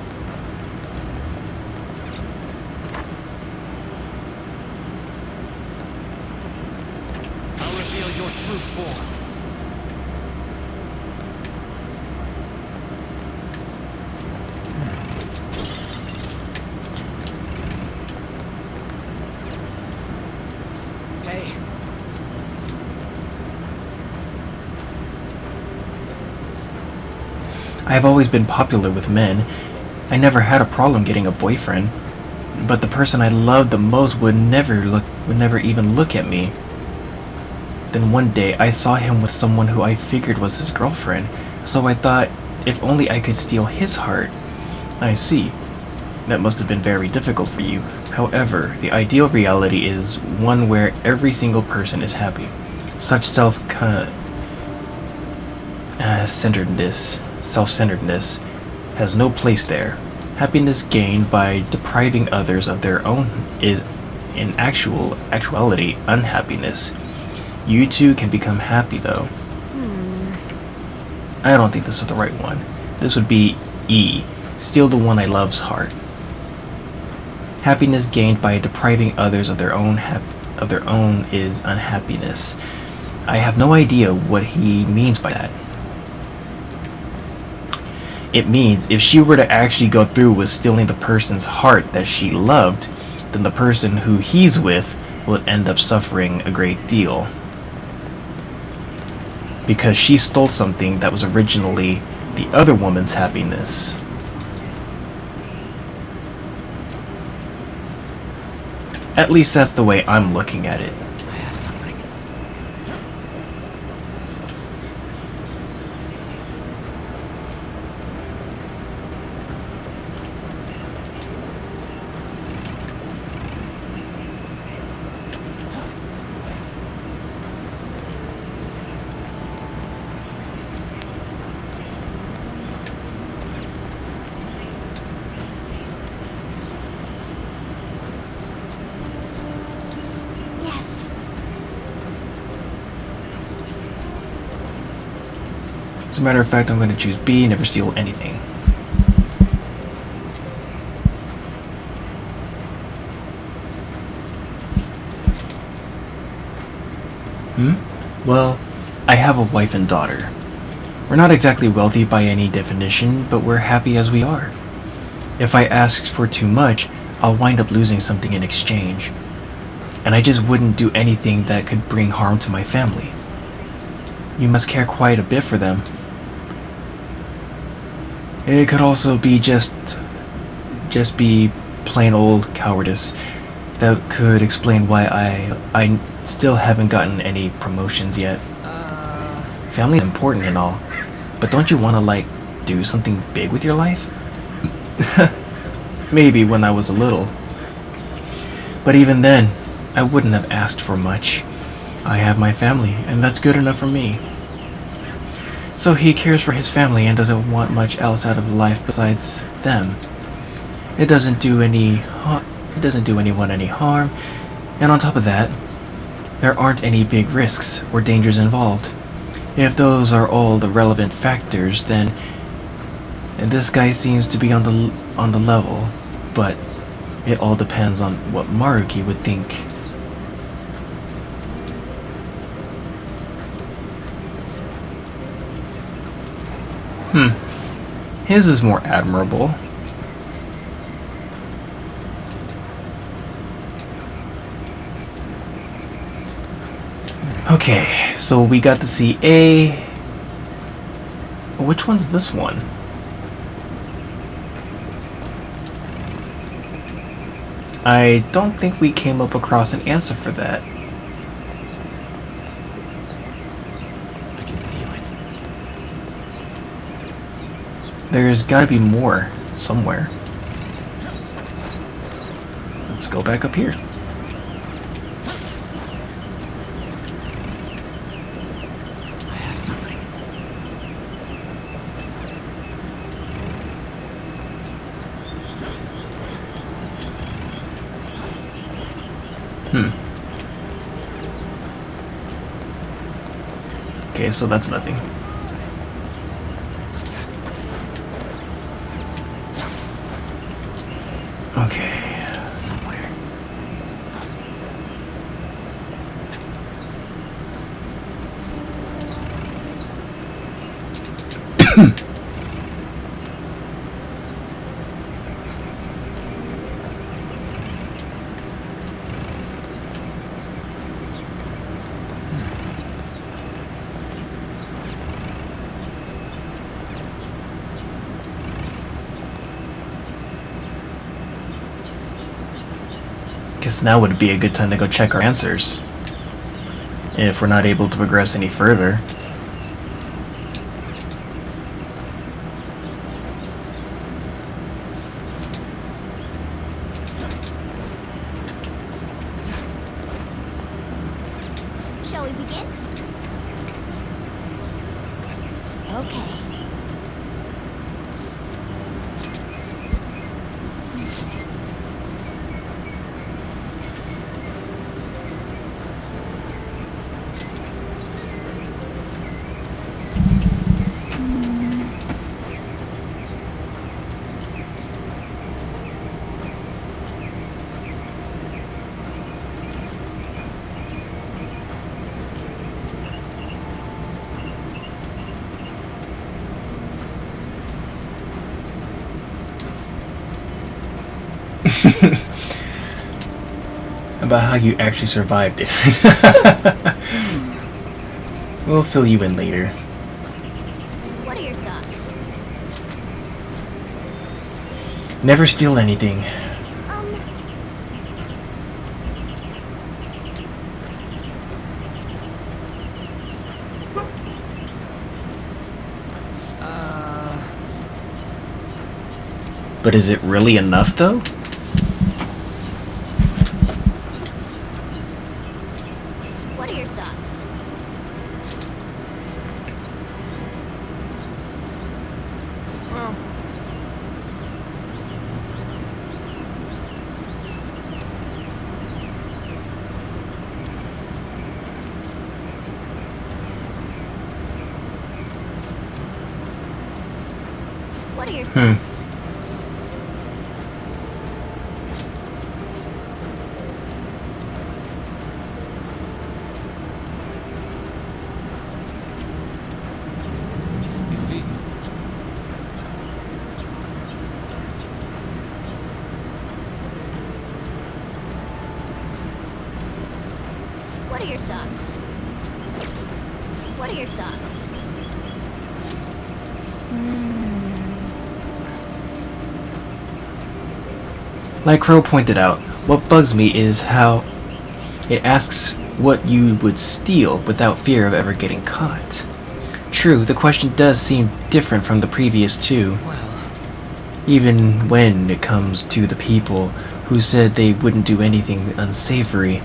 I'll reveal your true form. Hey. I have always been popular with men. I never had a problem getting a boyfriend. But the person I loved the most would never even look at me. Then one day I saw him with someone who I figured was his girlfriend, so I thought if only I could steal his heart. I see. That must have been very difficult for you. However, the ideal reality is one where every single person is happy. Such self-centeredness has no place there. Happiness gained by depriving others of their own is, in actuality, unhappiness. You too can become happy, though. I don't think this is the right one. This would be E. Steal the one I love's heart. Happiness gained by depriving others of their own is unhappiness. I have no idea what he means by that. It means if she were to actually go through with stealing the person's heart that she loved, then the person who he's with would end up suffering a great deal. Because she stole something that was originally the other woman's happiness. At least that's the way I'm looking at it. I have something. Yes. As a matter of fact, I'm going to choose B, never steal anything. Well, I have a wife and daughter. We're not exactly wealthy by any definition, but we're happy as we are. If I ask for too much, I'll wind up losing something in exchange. And I just wouldn't do anything that could bring harm to my family. You must care quite a bit for them. It could also be just be plain old cowardice. That could explain why I still haven't gotten any promotions yet. Family's important and all, but don't you want to, do something big with your life? Maybe when I was little. But even then, I wouldn't have asked for much. I have my family, and that's good enough for me. So he cares for his family and doesn't want much else out of life besides them. It doesn't do anyone any harm, and on top of that, there aren't any big risks or dangers involved. If those are all the relevant factors, then this guy seems to be on the level, but it all depends on what Maruki would think. His is more admirable. Okay, so we got to see A. Which one's this one? I don't think we came up across an answer for that. I can feel it. There's gotta be more somewhere. Let's let's go back up here. I have something. Okay, so that's nothing. Okay, somewhere. Guess now would be a good time to go check our answers. If we're not able to progress any further. Shall we begin? Okay. About how you actually survived it. We'll fill you in later. What are your thoughts? Never steal anything. But is it really enough though? What are your thoughts? Well, What are your thoughts? Indeed. What are your thoughts? What are your thoughts? Like Crow pointed out, what bugs me is how it asks what you would steal without fear of ever getting caught. True, the question does seem different from the previous two, well, even when it comes to the people who said they wouldn't do anything unsavory.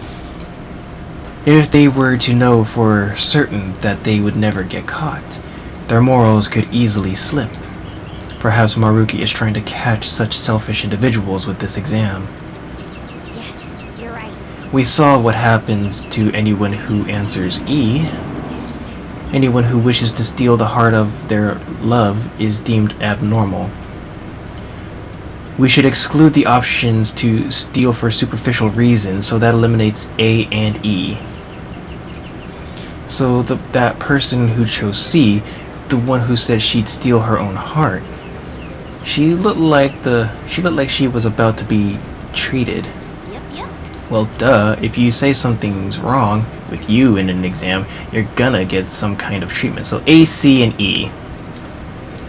If they were to know for certain that they would never get caught, their morals could easily slip. Perhaps Maruki is trying to catch such selfish individuals with this exam. Yes, you're right. We saw what happens to anyone who answers E. Anyone who wishes to steal the heart of their love is deemed abnormal. We should exclude the options to steal for superficial reasons, so that eliminates A and E. So that person who chose C, the one who said she'd steal her own heart, she looked like she was about to be treated. Yep. Well, duh, if you say something's wrong with you in an exam, you're gonna get some kind of treatment. So A, C, and E.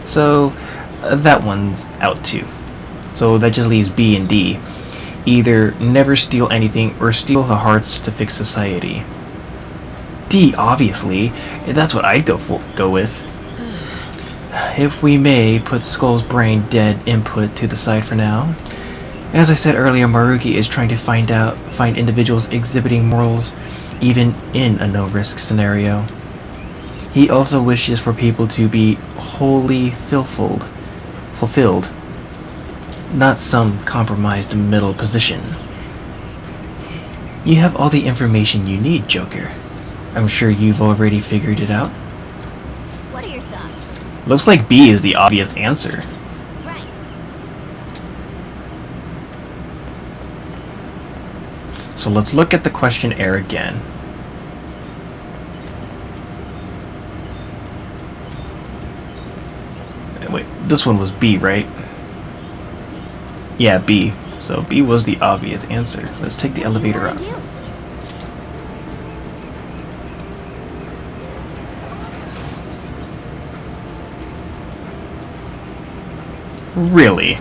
So that one's out too. So that just leaves B and D. Either never steal anything or steal the hearts to fix society. D, obviously. That's what I'd go with. If we may put Skull's brain dead input to the side for now, As I said earlier, Maruki is trying to find individuals exhibiting morals even in a no-risk scenario. He also wishes for people to be wholly fulfilled, not some compromised middle position. You have all the information you need, Joker. I'm sure you've already figured it out. What are your thoughts? Looks like B is the obvious answer. Right. So let's look at the questionnaire again. Wait, this one was B, right? Yeah, B. So B was the obvious answer. Let's take the elevator up. Really?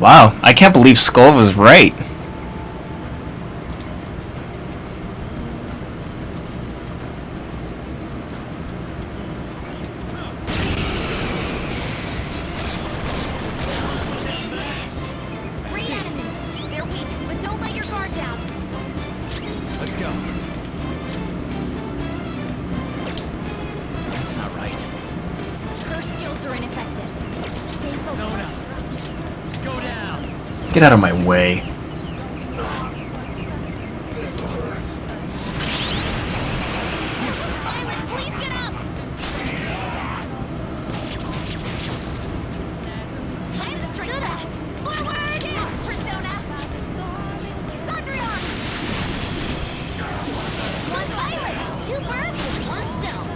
Wow, I can't believe Skull was right. Three enemies. They're weak, but don't let your guard down. Let's go. That's not right. Her skills are ineffective. Stay focused. Go down. Get out of my way. Silent, please get up. Time to stood up. Forward. Yes, Persona. Sundrion. One Violet. Two birds with one stone.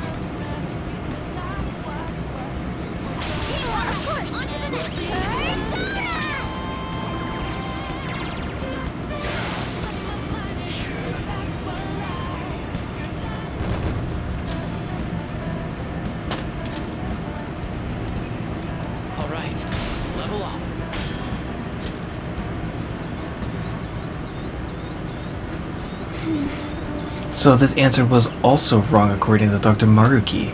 Teamwork, of course. On to the next. Persona. All right, level up. So this answer was also wrong according to Dr. Maruki.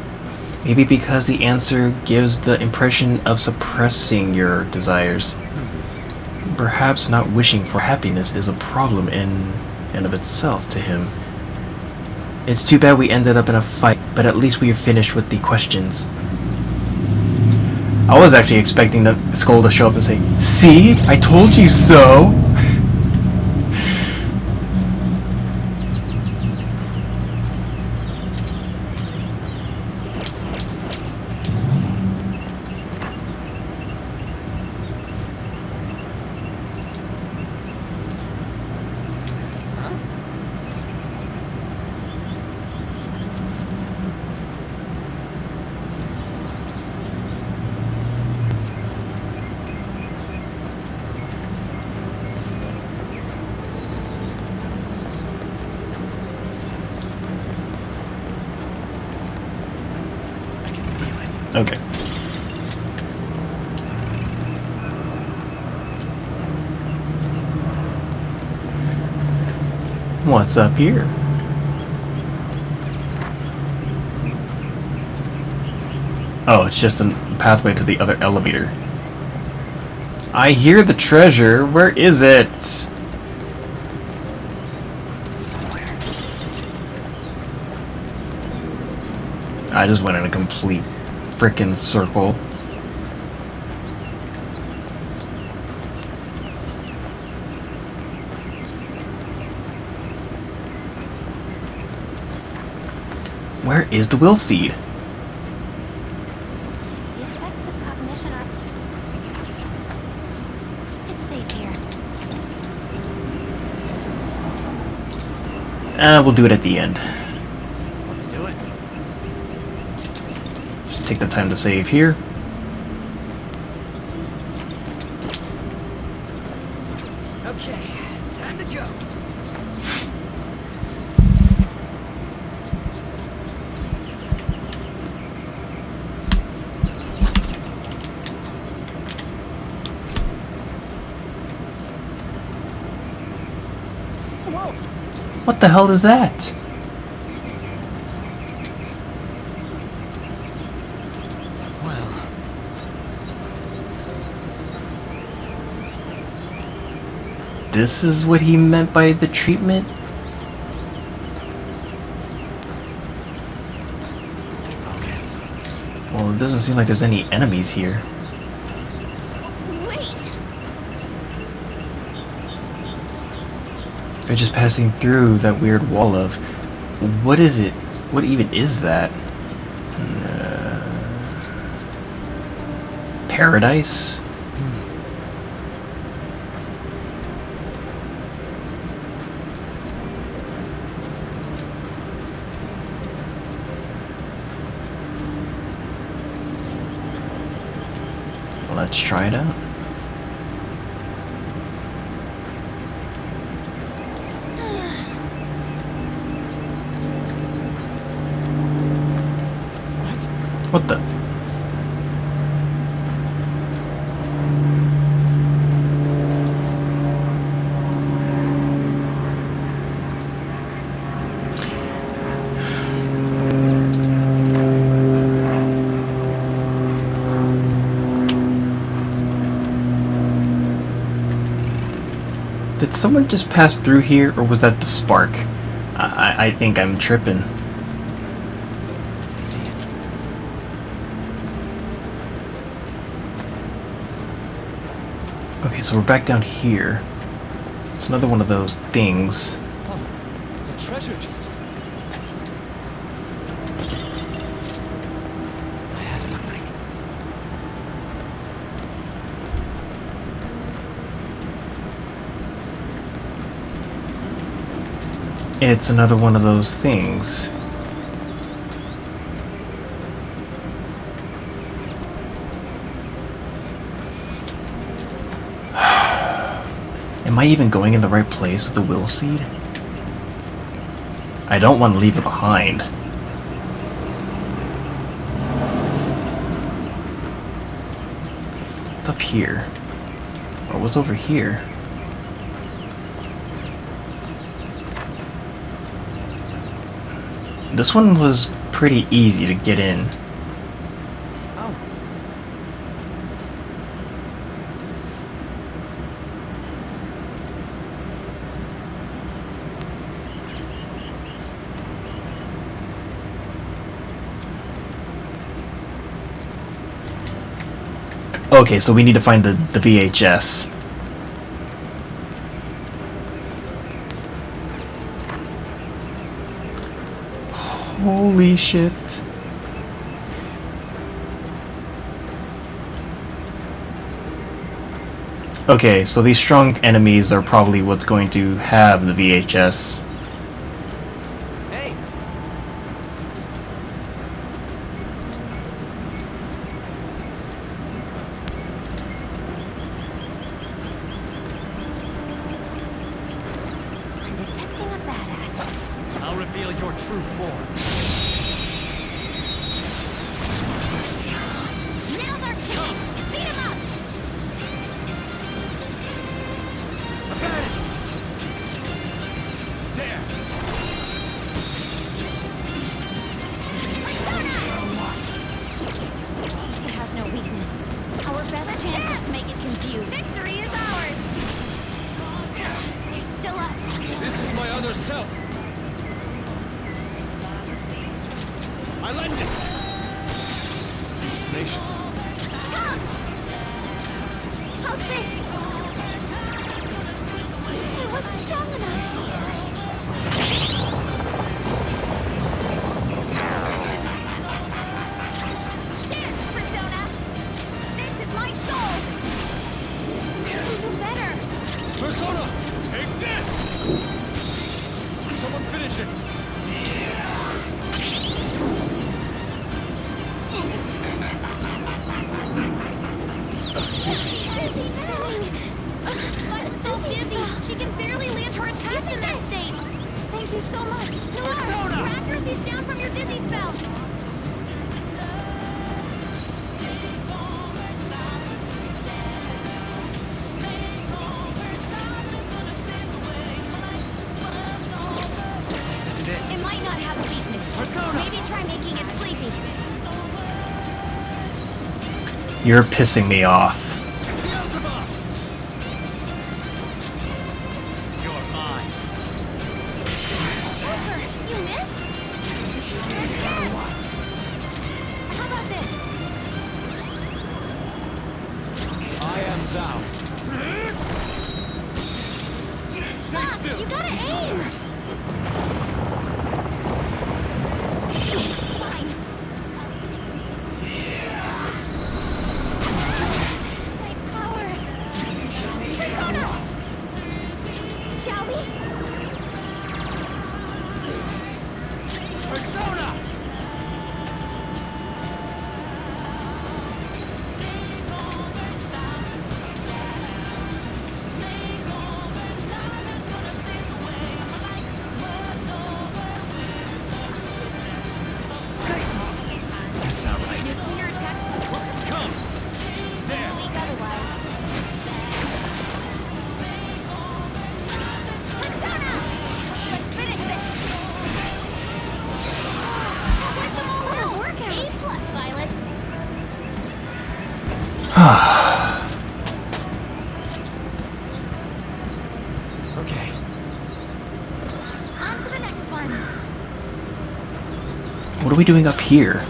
Maybe because the answer gives the impression of suppressing your desires. Perhaps not wishing for happiness is a problem in and of itself to him. It's too bad we ended up in a fight, but at least we are finished with the questions. I was actually expecting the Skull to show up and say, "See? I told you so!" Okay. What's up here? Oh, it's just a pathway to the other elevator. I hear the treasure. Where is it? Somewhere. I just went in a complete frickin' circle. Where is the will seed? The effects of cognition are... It's safe here. We'll do it at the end. Let's do it. Just take the time to save here. Okay, time to go. What the hell is that? this is what he meant by the treatment? Focus. Well, it doesn't seem like there's any enemies here. Wait! They're just passing through that weird wall of... What is it? What even is that? Paradise? Let's try it out. What the? Did someone just pass through here, or was that the spark? I think I'm tripping. See it. Okay, so we're back down here. It's another one of those things. Oh, a treasure chest. I have something. It's another one of those things. Am I even going in the right place with the will seed? I don't want to leave it behind. What's up here? Or what's over here? This one was pretty easy to get in. Oh. Okay, so we need to find the VHS. Holy shit. Okay, so these strong enemies are probably what's going to have the VHS. Hey. I'm detecting a badass. I'll reveal your true form. Now's our chance! Beat him up! There! It has no weakness. Our best chance is to make it confused. Victory is ours! You're still up. This is my other self. I lend it. He's tenacious. Come! How's this? It wasn't strong enough. There, Persona! This is my soul! You'll do better! Persona, take this! Someone finish it. Dizzy spinning! It's dizzy. She can barely land her attacks in that state. Thank you so much! Persona! Your accuracy's down from your dizzy spell. This isn't it. It might not have a weakness. Persona! Maybe try making it sleepy. You're pissing me off. comes out. Stay Fox, still. you gotta aim! Fine. My power. Persona! Shall we? Persona! That's not right. Nuclear attacks would work. Come. Seems weak otherwise. Persona! Let's finish this! Wipe them all out! A+, Violet! Okay. On to the next one! What are we doing up here?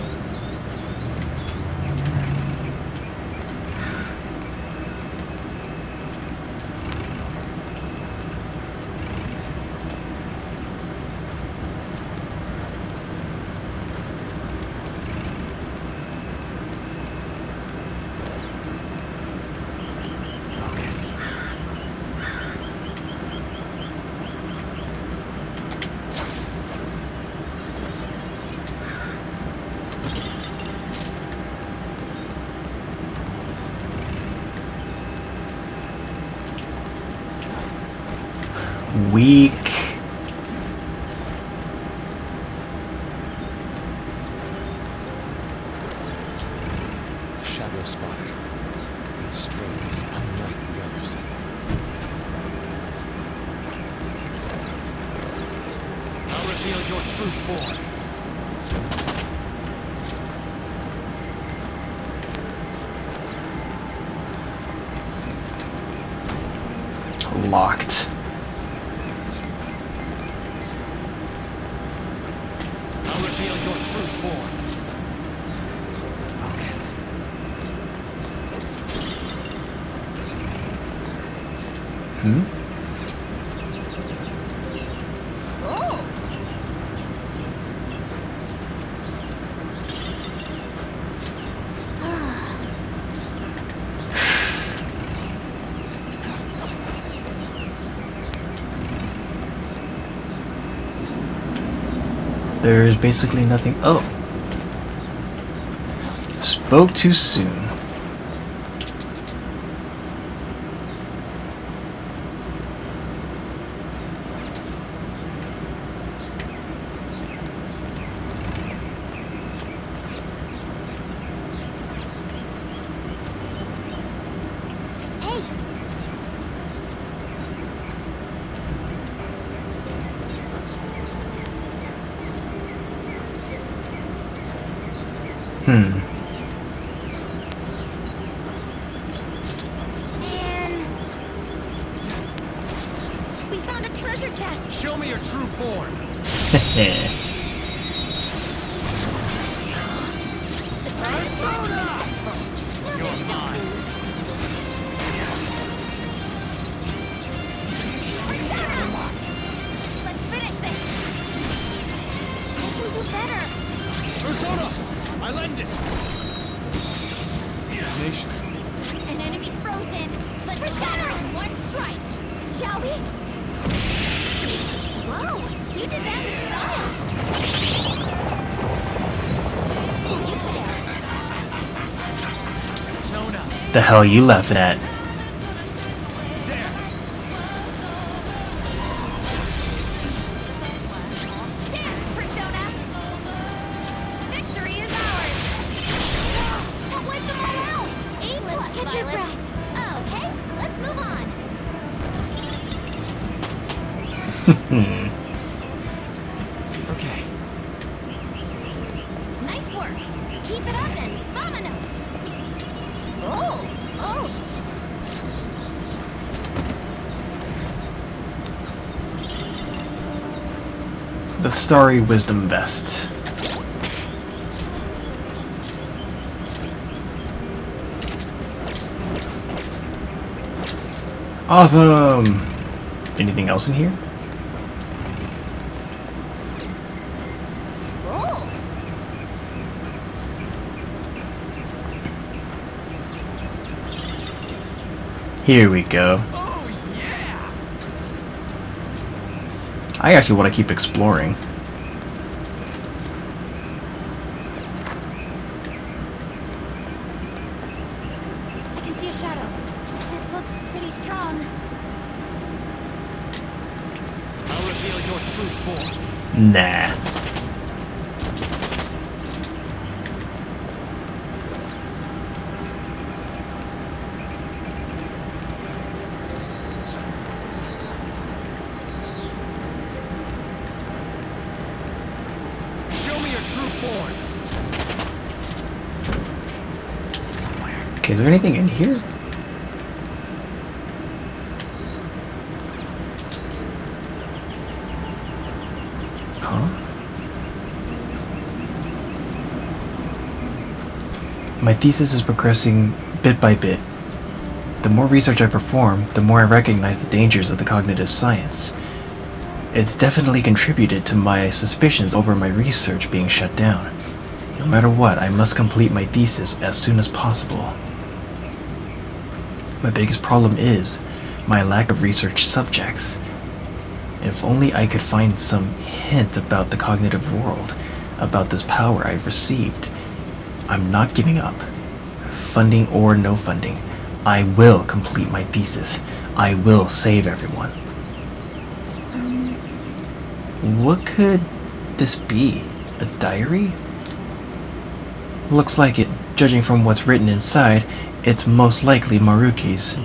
Focus. Weak. Shadow spotted. Its strength is unlike the others. I'll reveal your true form. Locked. I'll reveal your true form. Focus. Hmm? There's basically nothing. Oh. Spoke too soon. Hey! Hmm. And... we found a treasure chest! Show me your true form. Surprise! Successful! You're mine. Let's finish this! I can do better! Persona! I lend it. Tenacious. An enemy's frozen! Let's shatter in one strike! Shall we? Whoa! You did that with style! You there! Persona. The hell you laughing at? There. Dance, Persona! Victory is ours! That wiped them all out! A+, let's catch your breath! Okay, let's move on! Hmm. Okay. Nice work! Keep it up and vamonos! Oh! Oh! The Starry Wisdom Vest. Awesome! Anything else in here? Roll. Here we go. Oh, yeah! I actually want to keep exploring. I can see a shadow. It looks pretty strong. I'll reveal your true form. Nah. Show me your true form. Somewhere. Okay, is there anything in here? Huh? My thesis is progressing bit by bit. The more research I perform, the more I recognize the dangers of the cognitive science. It's definitely contributed to my suspicions over my research being shut down. No matter what, I must complete my thesis as soon as possible. My biggest problem is my lack of research subjects. If only I could find some hint about the cognitive world, about this power I've received. I'm not giving up. Funding or no funding, I will complete my thesis. I will save everyone. What could this be? A diary? Looks like it. Judging from what's written inside, it's most likely Maruki's.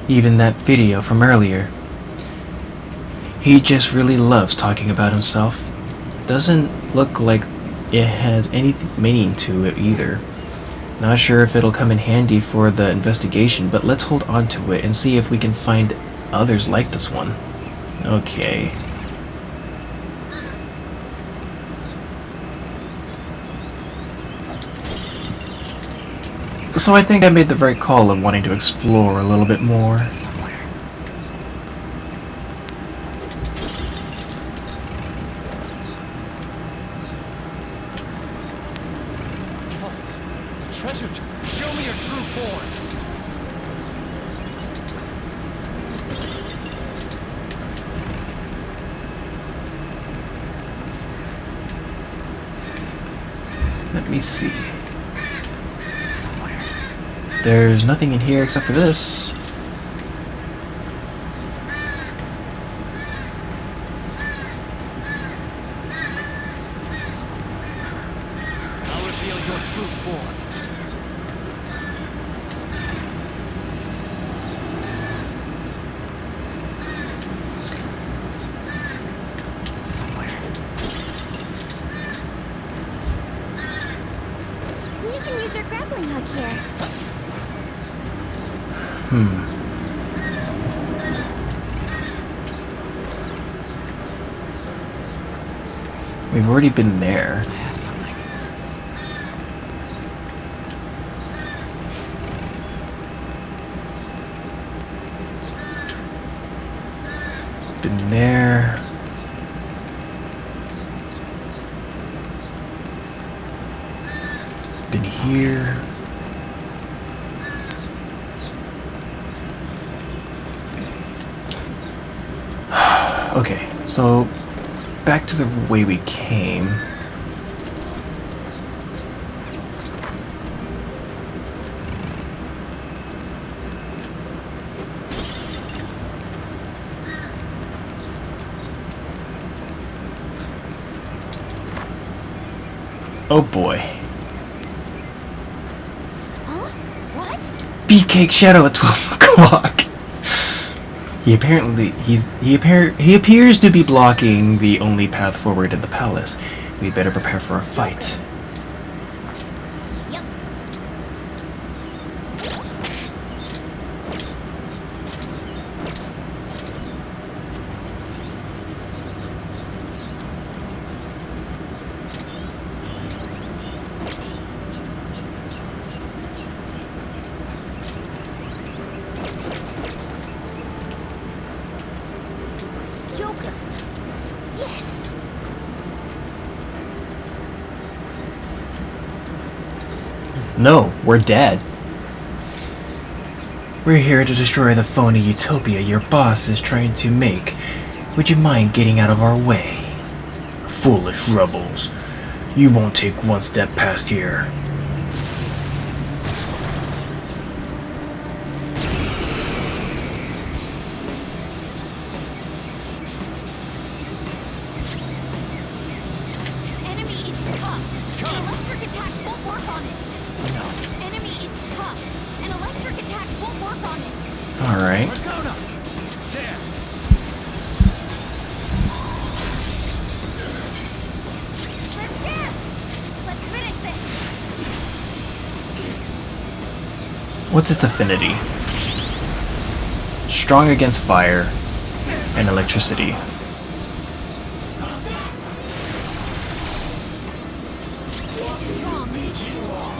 Even that video from earlier. He just really loves talking about himself. Doesn't look like it has any meaning to it either. Not sure if it'll come in handy for the investigation, but let's hold on to it and see if we can find others like this one. Okay. So I think I made the right call of wanting to explore a little bit more. Somewhere. Oh, treasure. Show me your true form. Let me see. There's nothing in here except for this. I'll reveal your true form. Somewhere. You can use your grappling hook here. We've already been there. I have something. Been there. Been here. Okay, so back to the way we came. Oh boy. Huh? What? Beefcake Shadow at 12 o'clock. He appears to be blocking the only path forward in the palace. We'd better prepare for a fight. Yep. no, we're dead. We're here to destroy the phony utopia your boss is trying to make. Would you mind getting out of our way? Foolish rebels. You won't take one step past here. This enemy is tough. And electric attacks won't work on it. This enemy is tough. And electric attacks won't work on it. Alright. Persona! There! Let's dance! Let's finish this! What's its affinity? Strong against fire and electricity. It's strong.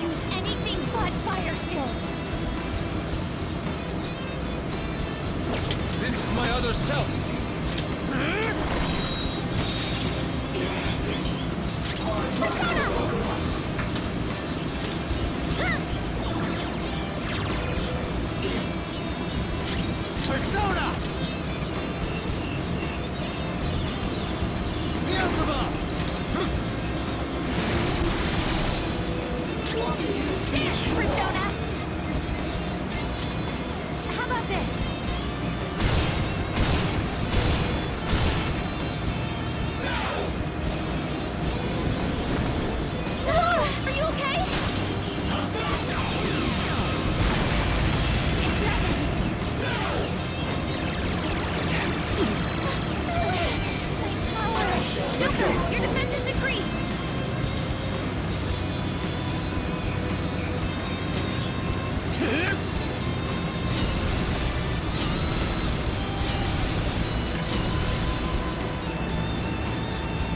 Use anything but fire skills. This is my other self. Persona! Beelzebub! Persona! How about this? Are you okay? Joker, your defense is decreased.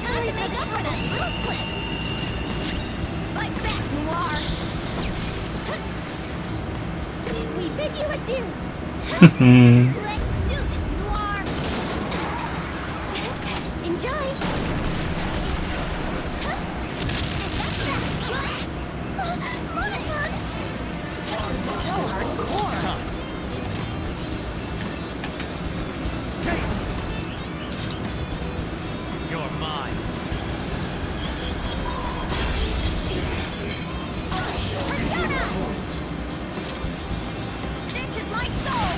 Time to make up for that little slip. Fight back, Noir. We bid you adieu. Let's do this, Noir. Enjoy. Monotone. So hardcore. You're mine. Persona! This is my soul.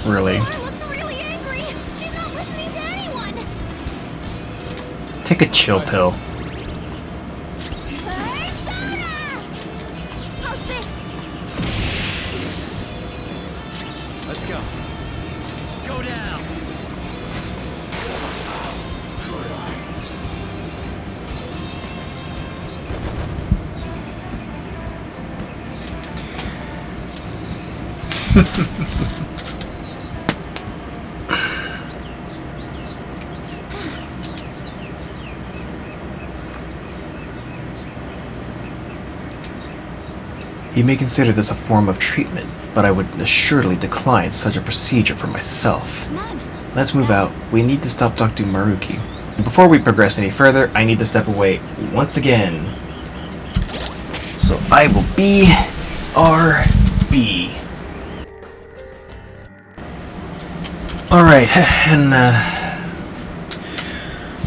Really? Laura looks really angry. She's not listening to anyone. Take a chill pill. Persona! How's this? Let's go. Go down! You may consider this a form of treatment, but I would assuredly decline such a procedure for myself. Come on. Let's move out. We need to stop Dr. Maruki. And before we progress any further, I need to step away once again. So I will BRB. Alright, and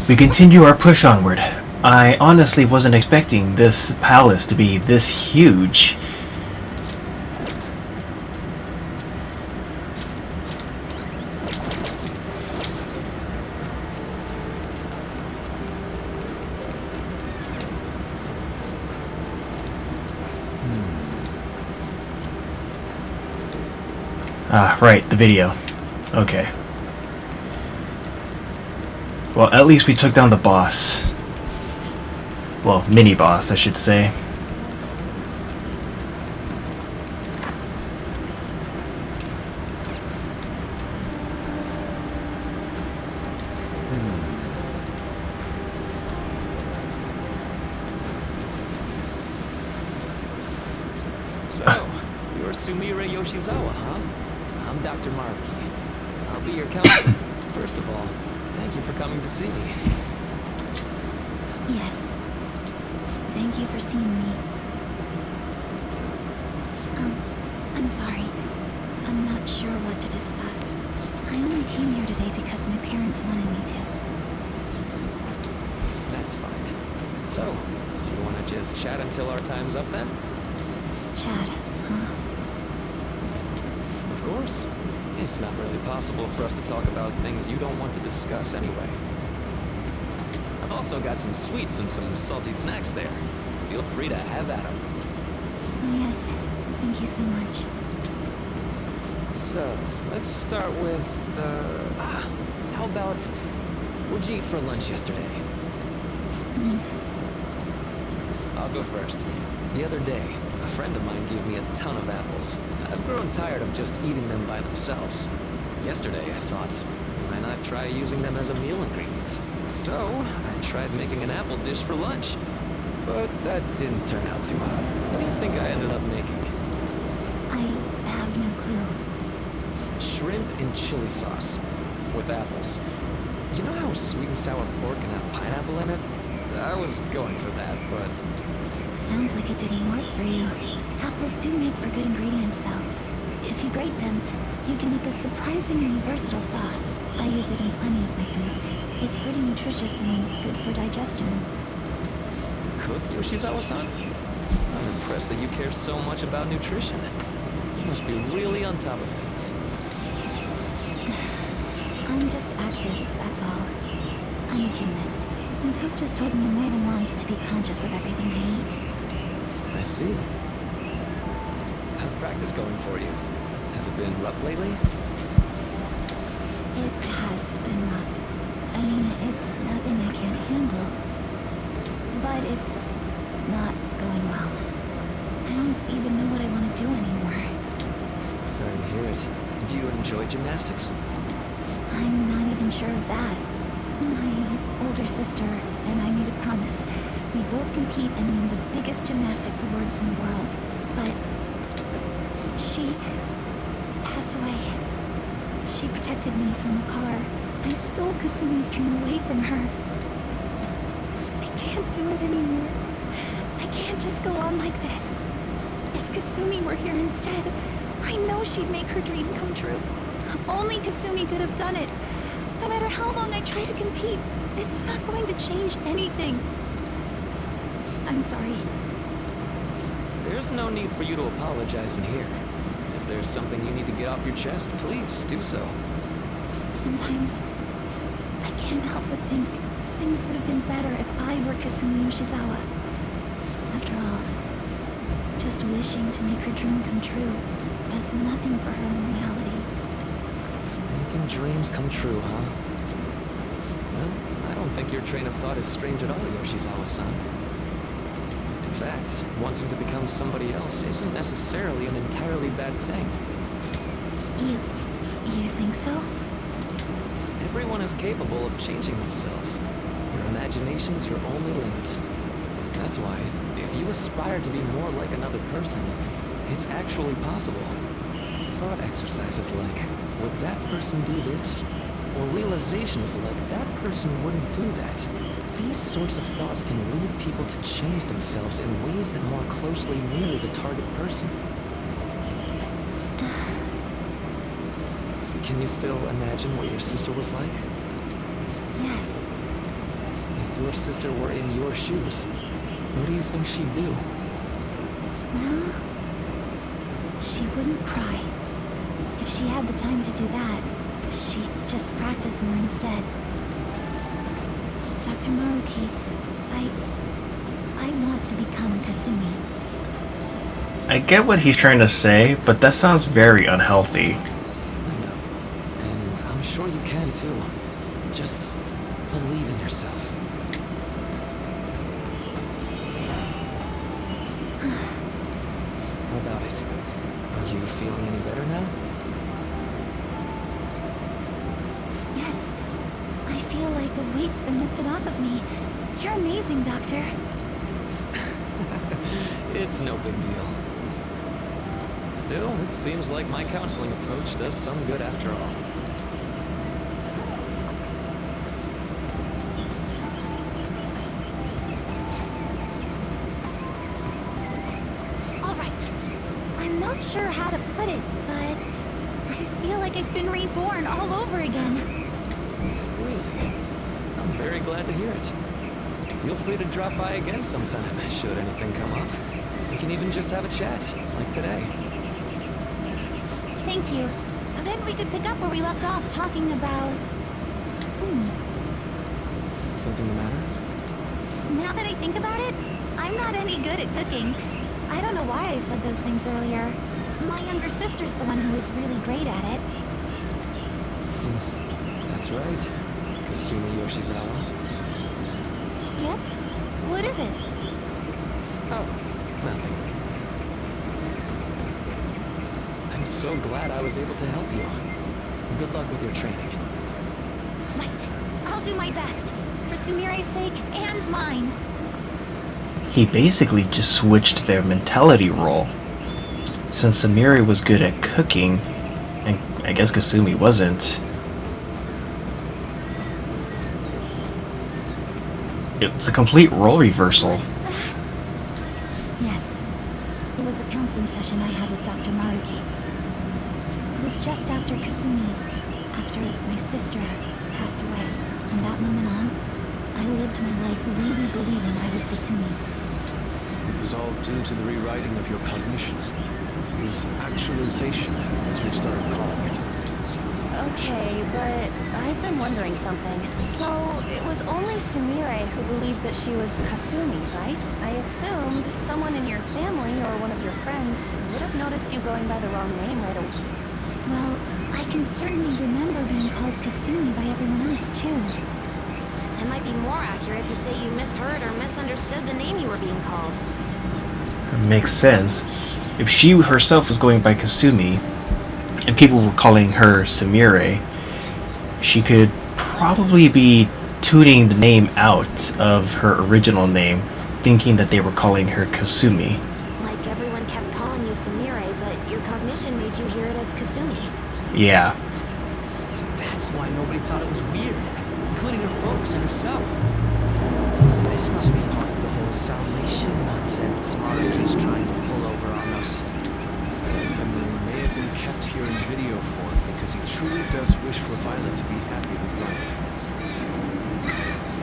we continue our push onward. I honestly wasn't expecting this palace to be this huge. Ah, right, the video. Okay. Well, at least we took down the boss. Well, mini-boss, I should say. So, you're Sumire Yoshizawa, huh? I'm Dr. Maruki. I'll be your counselor. First of all, thank you for coming to see me. Yes. Thank you for seeing me. I'm sorry. I'm not sure what to discuss. I only came here today because my parents wanted me to. That's fine. So, do you want to just chat until our time's up then? Chad, huh? Of course. It's not really possible for us to talk about things you don't want to discuss anyway. I've also got some sweets and some salty snacks there. Feel free to have at them. Oh, yes. Thank you so much. So, let's start with, how about, what'd you eat for lunch yesterday? I'll go first. The other day, a friend of mine gave me a ton of apples. I've grown tired of just eating them by themselves. Yesterday, I thought, why not try using them as a meal ingredient? So, I tried making an apple dish for lunch. But that didn't turn out too hot. What do you think I ended up making? I have no clue. Shrimp and chili sauce. With apples. You know how sweet and sour pork can have pineapple in it? I was going for that, but... Sounds like it didn't work for you. Apples do make for good ingredients, though. If you grate them, you can make a surprisingly versatile sauce. I use it in plenty of my food. It's pretty nutritious and good for digestion. Cook, Yoshizawa-san? I'm impressed that you care so much about nutrition. You must be really on top of things. I'm just active, that's all. I'm a gymnast. My coach has told me more than once to be conscious of everything I eat. I see. How's practice going for you? Has it been rough lately? It has been rough. I mean, it's nothing I can't handle. But it's not going well. I don't even know what I want to do anymore. Sorry to hear it. Do you enjoy gymnastics? I'm not even sure of that. My older sister and I made a promise. We both compete and win the biggest gymnastics awards in the world. But she passed away. She protected me from a car. I stole Kasumi's dream away from her. I can't do it anymore. I can't just go on like this. If Kasumi were here instead, I know she'd make her dream come true. Only Kasumi could have done it. No matter how long I try to compete, it's not going to change anything. I'm sorry. There's no need for you to apologize in here. If there's something you need to get off your chest, please do so. Sometimes I can't help but think things would have been better if I were Kasumi Yoshizawa. After all, just wishing to make her dream come true does nothing for her in reality. Making dreams come true, huh? Well, I don't think your train of thought is strange at all, Yoshizawa-san. In fact, wanting to become somebody else isn't necessarily an entirely bad thing. You think so? Everyone is capable of changing themselves. Your imagination's your only limit. That's why, if you aspire to be more like another person, it's actually possible. Thought exercises like, would that person do this? Or realizations like, that person wouldn't do that. These sorts of thoughts can lead people to change themselves in ways that more closely mirror the target person. Can you still imagine what your sister was like? Yes. If your sister were in your shoes, what do you think she'd do? Well, she wouldn't cry. If she had the time to do that, she'd just practice more instead. Dr. Maruki, I want to become Kasumi. I get what he's trying to say, but that sounds very unhealthy. I know. And I'm sure you can too. Just believe in yourself. How about it? Are you feeling any better now? Yes. I feel like a weight's been lifted off of me. You're amazing, Doctor. It's no big deal. Still, it seems like my counseling approach does some good after all. All right. I'm not sure how to put it, but I feel like I've been reborn all over again. Really? I'm very glad to hear it. Feel free to drop by again sometime, should anything come up. We can even just have a chat, like today. Thank you. Then we could pick up where we left off talking about... Something the matter? Now that I think about it, I'm not any good at cooking. I don't know why I said those things earlier. My younger sister's the one who is really great at it. That's right. Kasumi Yoshizawa. Yes? What is it? Oh, nothing. I'm so glad I was able to help you. Good luck with your training. Right. I'll do my best. For Sumire's sake and mine. He basically just switched their mentality role. Since Sumire was good at cooking, and I guess Kasumi wasn't, it's a complete role reversal. Yes. It was a counseling session I had with Dr. Maruki. It was just after Kasumi, after my sister passed away. From that moment on, I lived my life really believing I was Kasumi. It was all due to the rewriting of your cognition. This actualization, as we've started calling it. Okay, but I've been wondering something. So, it was only Sumire who believed that she was Kasumi, right? I assumed someone in your family or one of your friends would have noticed you going by the wrong name right away. Well, I can certainly remember being called Kasumi by everyone else, too. It might be more accurate to say you misheard or misunderstood the name you were being called. Makes sense. If she herself was going by Kasumi, and people were calling her Sumire, she could probably be tuning the name out of her original name, thinking that they were calling her Kasumi. Like everyone kept calling you Sumire, but your cognition made you hear it as Kasumi. Yeah. So that's why nobody thought it was weird, including her folks and herself. This must be part of the whole salvation nonsense Maruki's trying to pull over on us. Memory may have been kept here in video form because he truly does wish for Violet to be happy with life.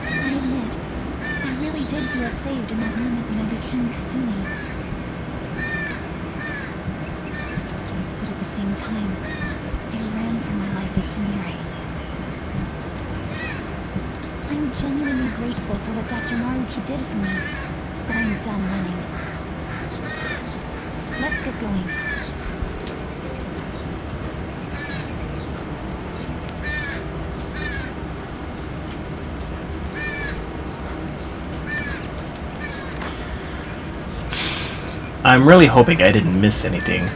I admit, I really did feel saved in that moment when I became Kasumi. But at the same time, I ran for my life as Sumire. I'm genuinely grateful for what Dr. Maruki did for me, but I'm done running. Let's get going. I'm really hoping I didn't miss anything.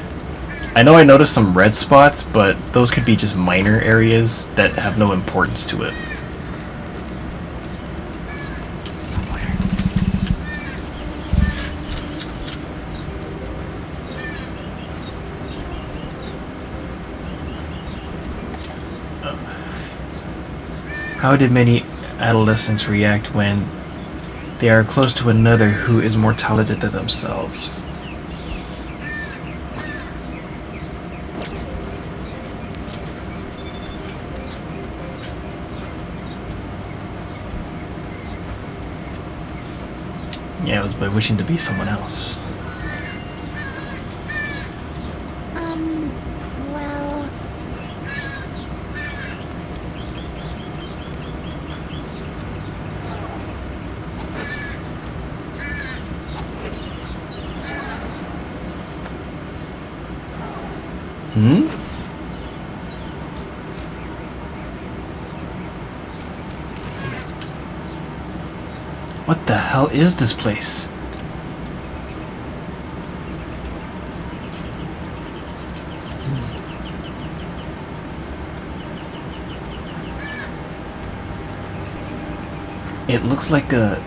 I know I noticed some red spots, but those could be just minor areas that have no importance to it. How did many adolescents react when they are close to another who is more talented than themselves? Yeah, it was by wishing to be someone else. Well... Hmm? What the hell is this place? It looks like a...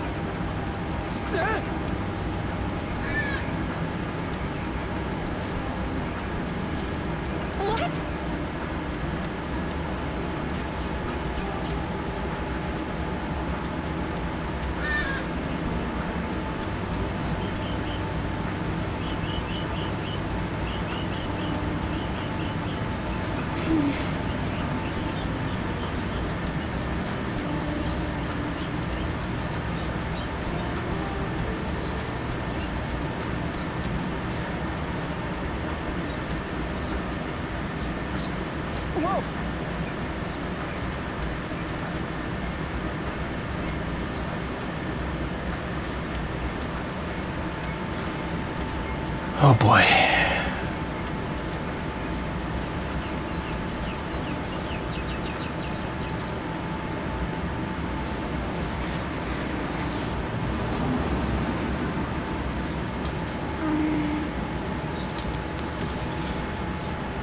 Oh boy.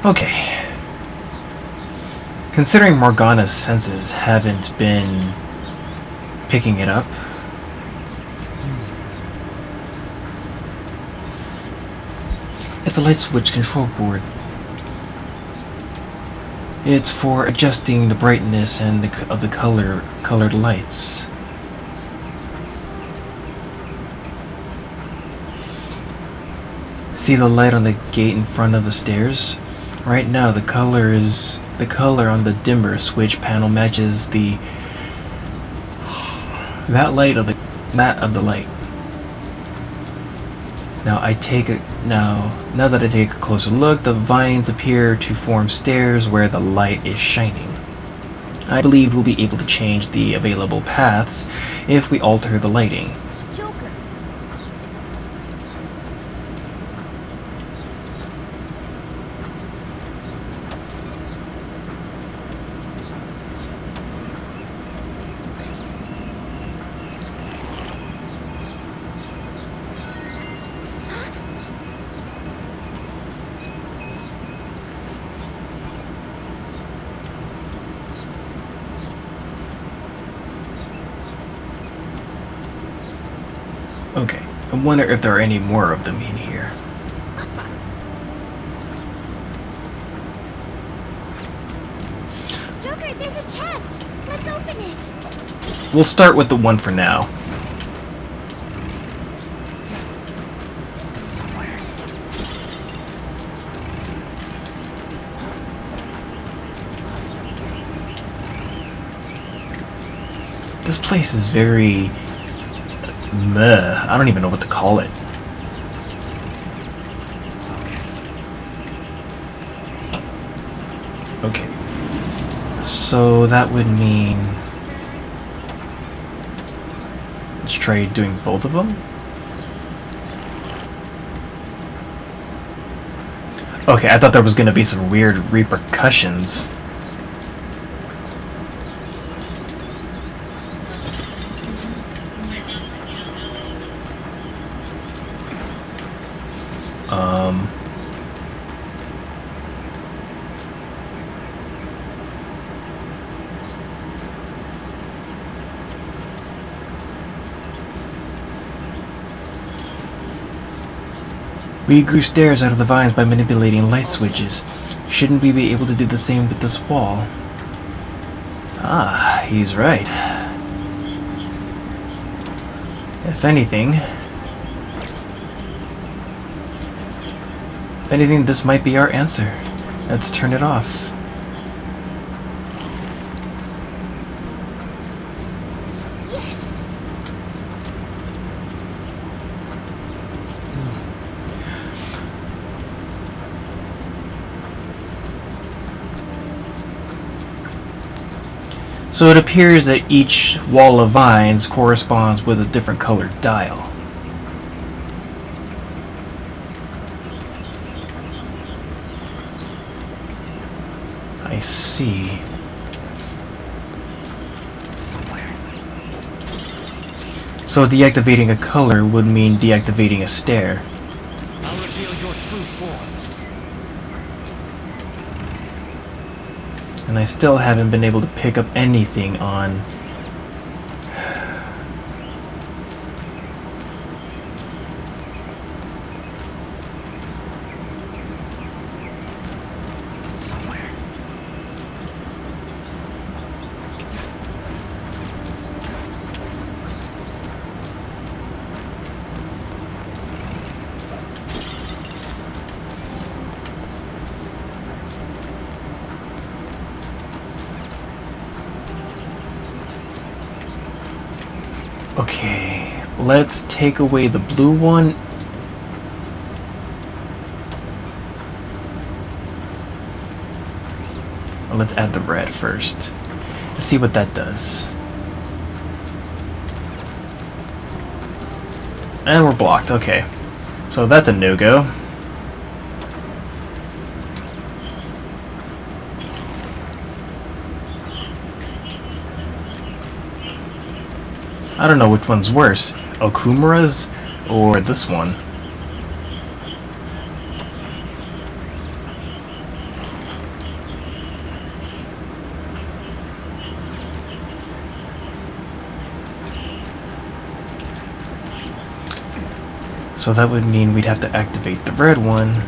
Okay. Considering Morgana's senses haven't been picking it up, it's a light switch control board. It's for adjusting the brightness and of the colored lights. See the light on the gate in front of the stairs? Right now the color on the dimmer switch panel matches that of the light. Now that I take a closer look, the vines appear to form stairs where the light is shining. I believe we'll be able to change the available paths if we alter the lighting. Joker. Okay, I wonder if there are any more of them in here. Joker, there's a chest. Let's open it. We'll start with the one for now. This place is very meh. I don't even know what to call it. Okay. So that would mean... let's try doing both of them? Okay, I thought there was gonna be some weird repercussions. We grew stairs out of the vines by manipulating light switches. Shouldn't we be able to do the same with this wall? Ah, he's right. If anything, this might be our answer. Let's turn it off. Yes. So it appears that each wall of vines corresponds with a different colored dial. I see. So deactivating a color would mean deactivating a stair. I'll reveal your true form. And I still haven't been able to pick up anything on... Okay, let's take away the blue one. Or let's add the red first. Let's see what that does. And we're blocked, okay. So that's a no-go. I don't know which one's worse, Okumura's or this one. So that would mean we'd have to activate the red one.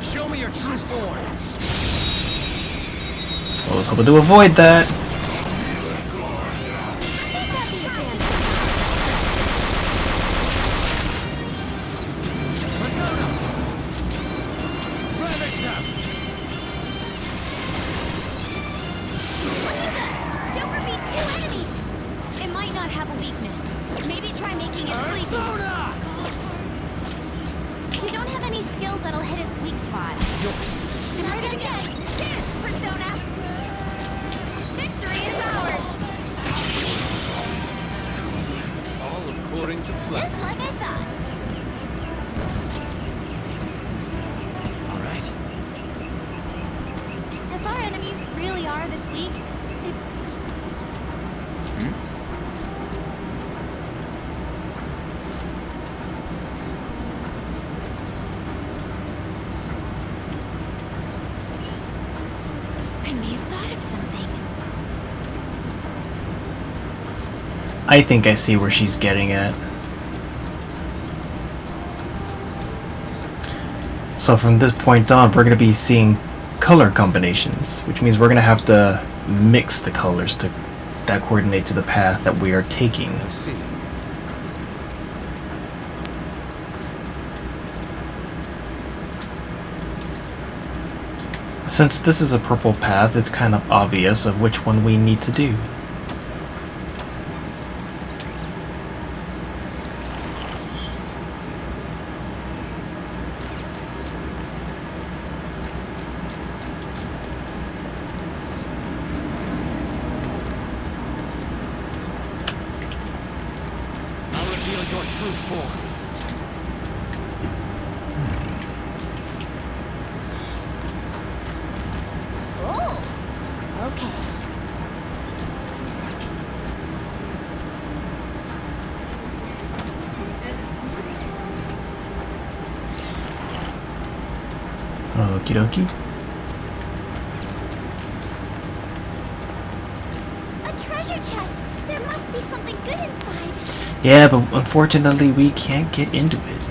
Show me your true form. I was hoping to avoid that. Joker beat 2 enemies! It might not have a weakness. Maybe try making it sleepy. You don't have any skills that'll hit its weak spot. Try it again! Yes, Persona! Victory is ours! All according to plan. Just like I thought. All right. If our enemies really are this weak, I may have thought of something. I think I see where she's getting at. So from this point on, we're going to be seeing color combinations, which means we're going to have to mix the colors that coordinate to the path that we are taking. I see. Since this is a purple path, it's kind of obvious of which one we need to do. I'll reveal your true form. Oh! Okay. Okie dokie. A treasure chest! There must be something good inside. Yeah, but unfortunately we can't get into it.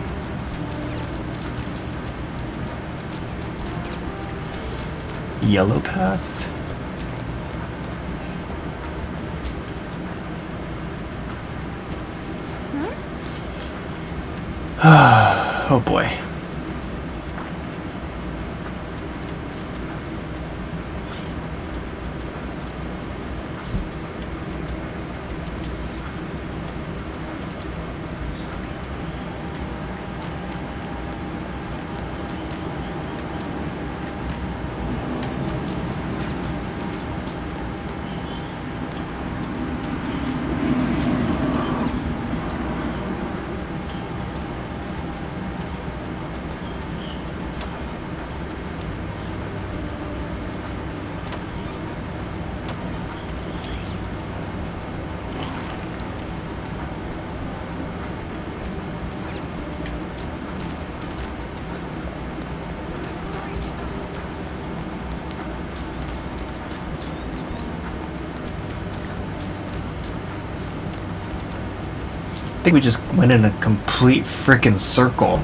Yellow path? Oh boy. I think we just went in a complete frickin' circle.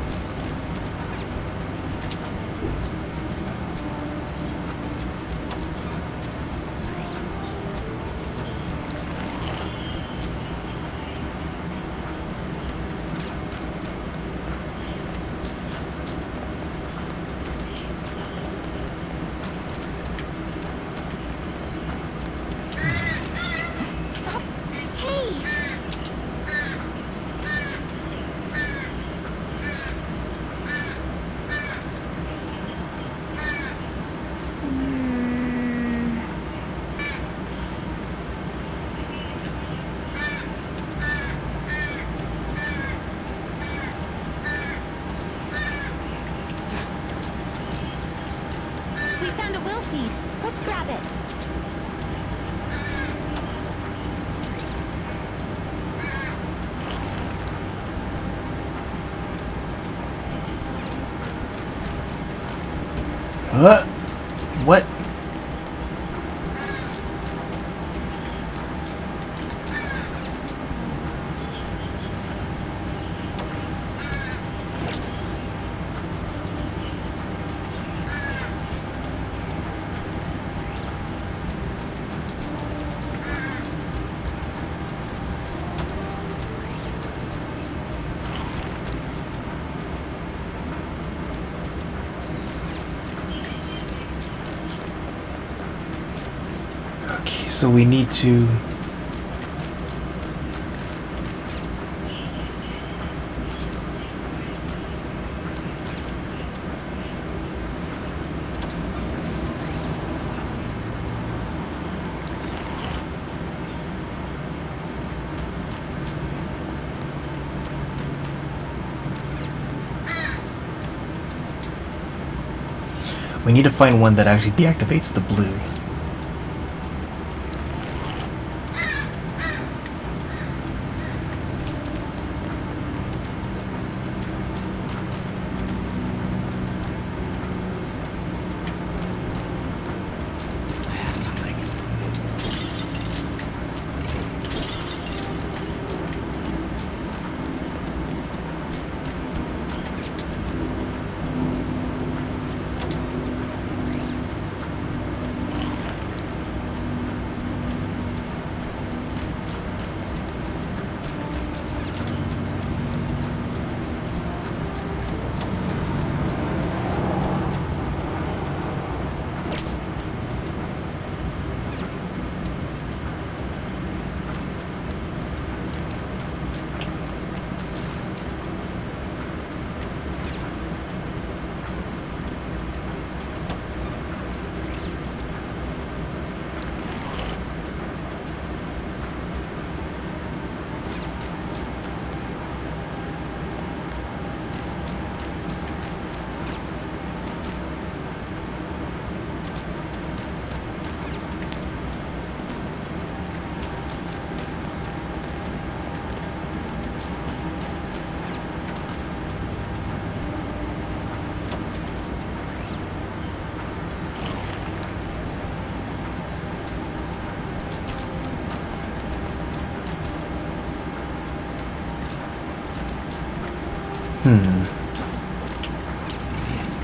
Hey! What? Okay, so we need to... We need to find one that actually deactivates the blue. I have something. See it.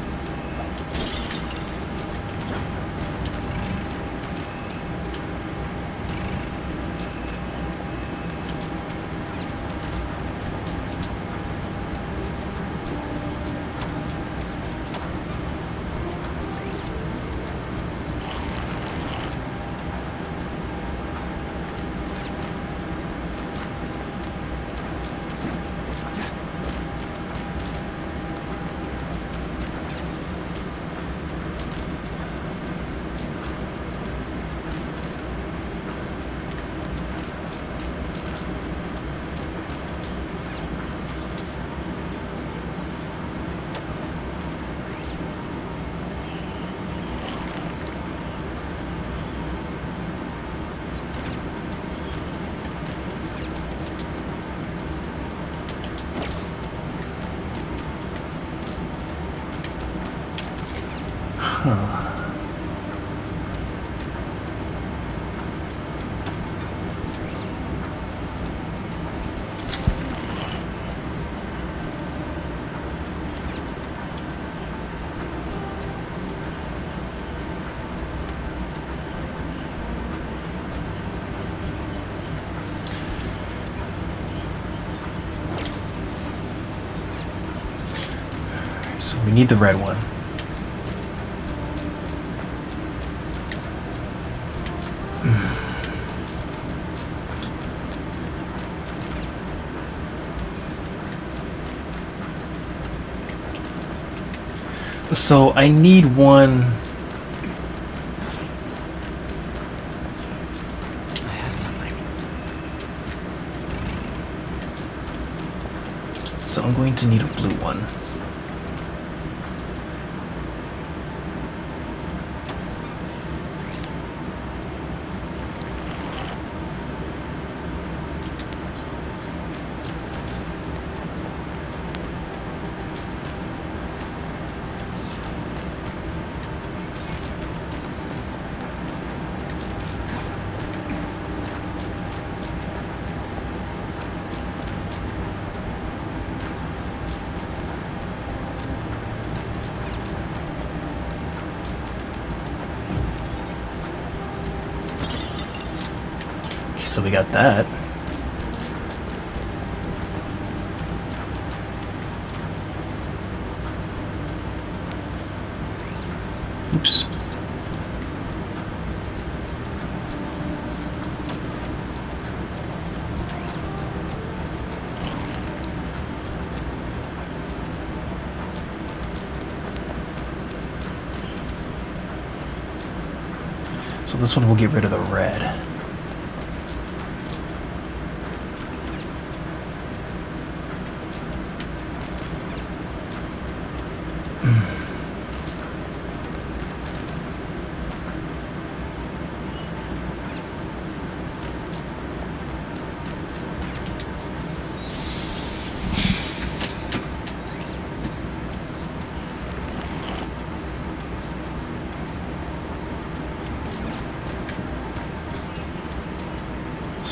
So we need the red one. So I need one. I have something. So I'm going to need a blue one. so we got that. Oops. So this one will get rid of the red.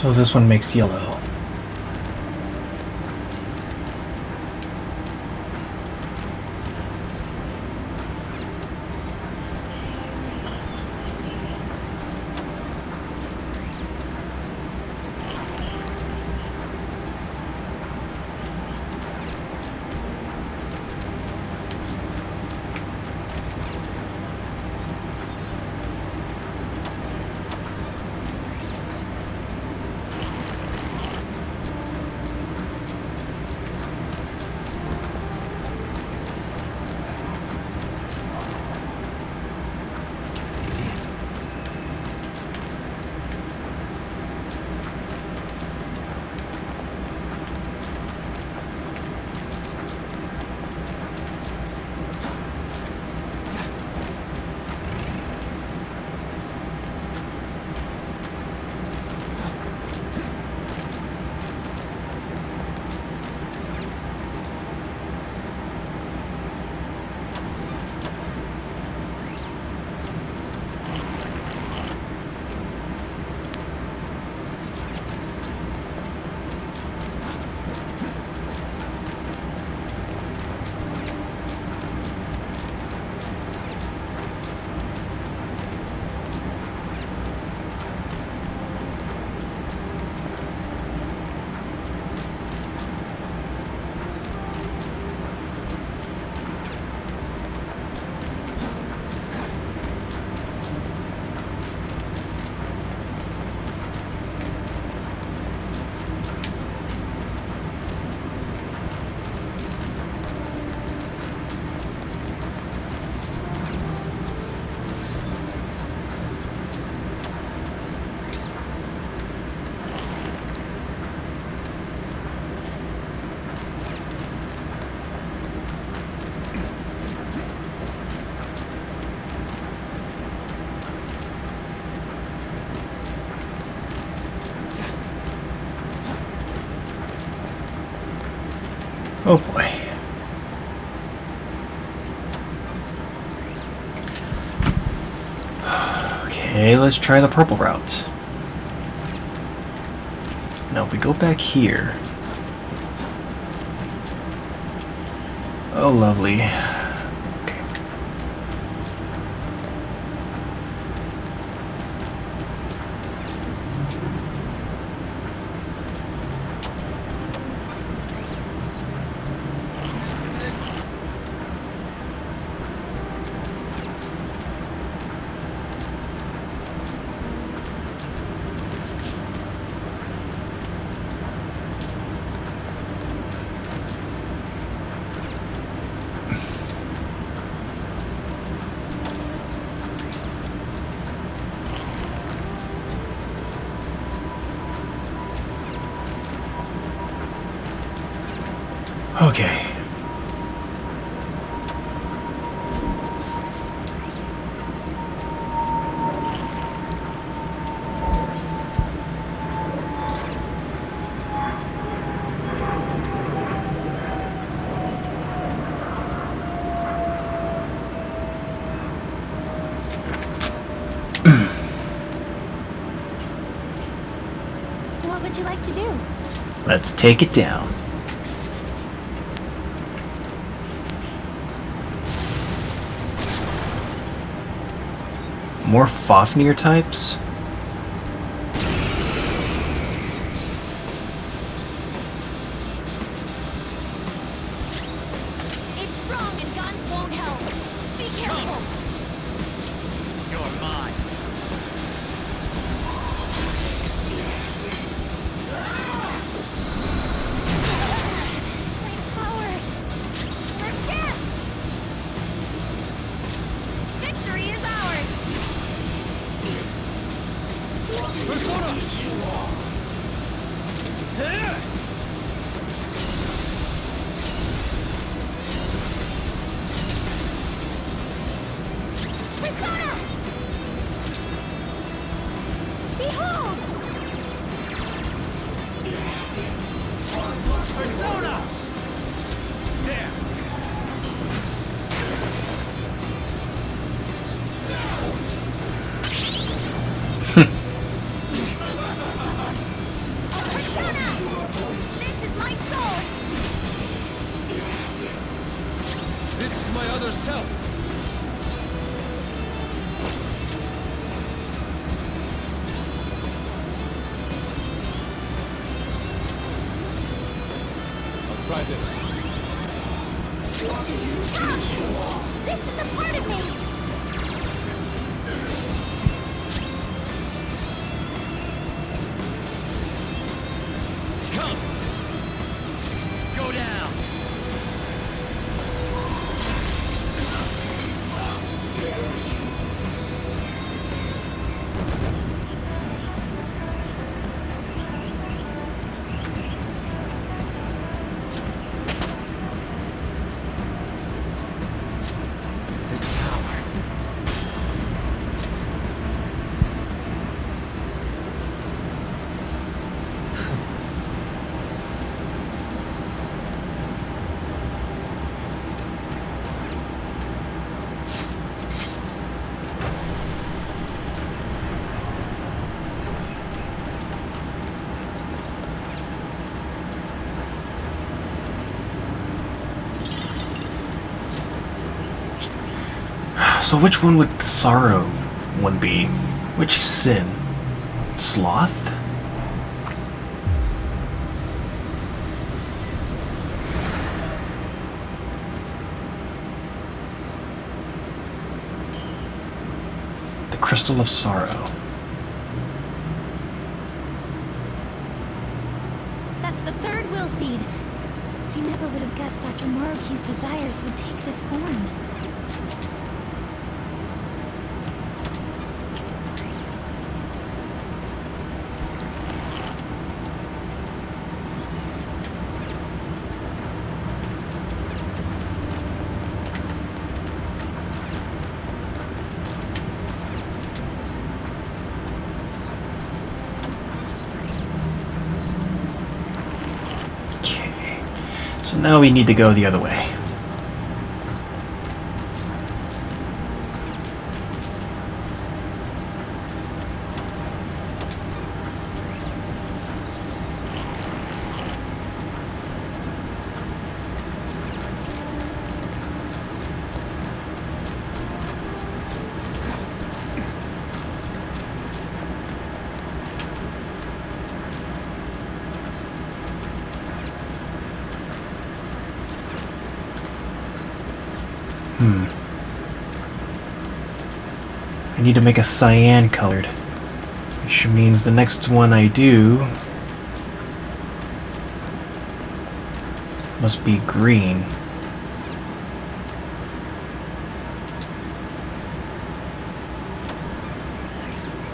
So this one makes yellow. Oh boy. Okay, let's try the purple route. Now if we go back here. Oh lovely. Okay. Okay. What would you like to do? Let's take it down. More Fafnir types? Persona! Behold! Persona! There! Persona! This is my soul! This is my other self. I'll try this. This is a part of me! Come! Go down! This power. So which one would the sorrow one be? Which sin? Sloth? The Crystal of Sorrow. That's the third will seed. I never would have guessed Dr. Moroki's desires would take this form. Okay. So now we need to go the other way. I need to make a cyan colored, which means the next one I do must be green.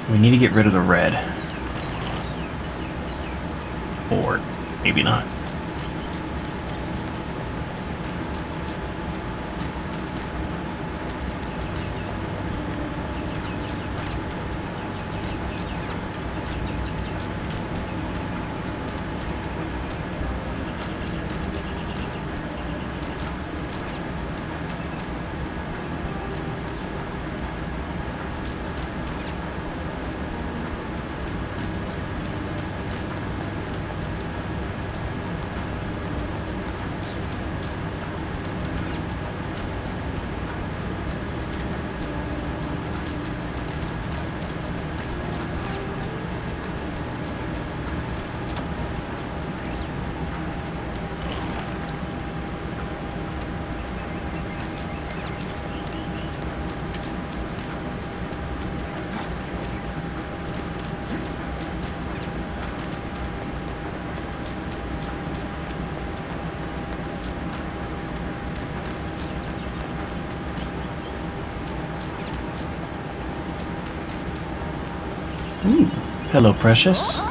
We need to get rid of the red. Or maybe not. Hello, Precious.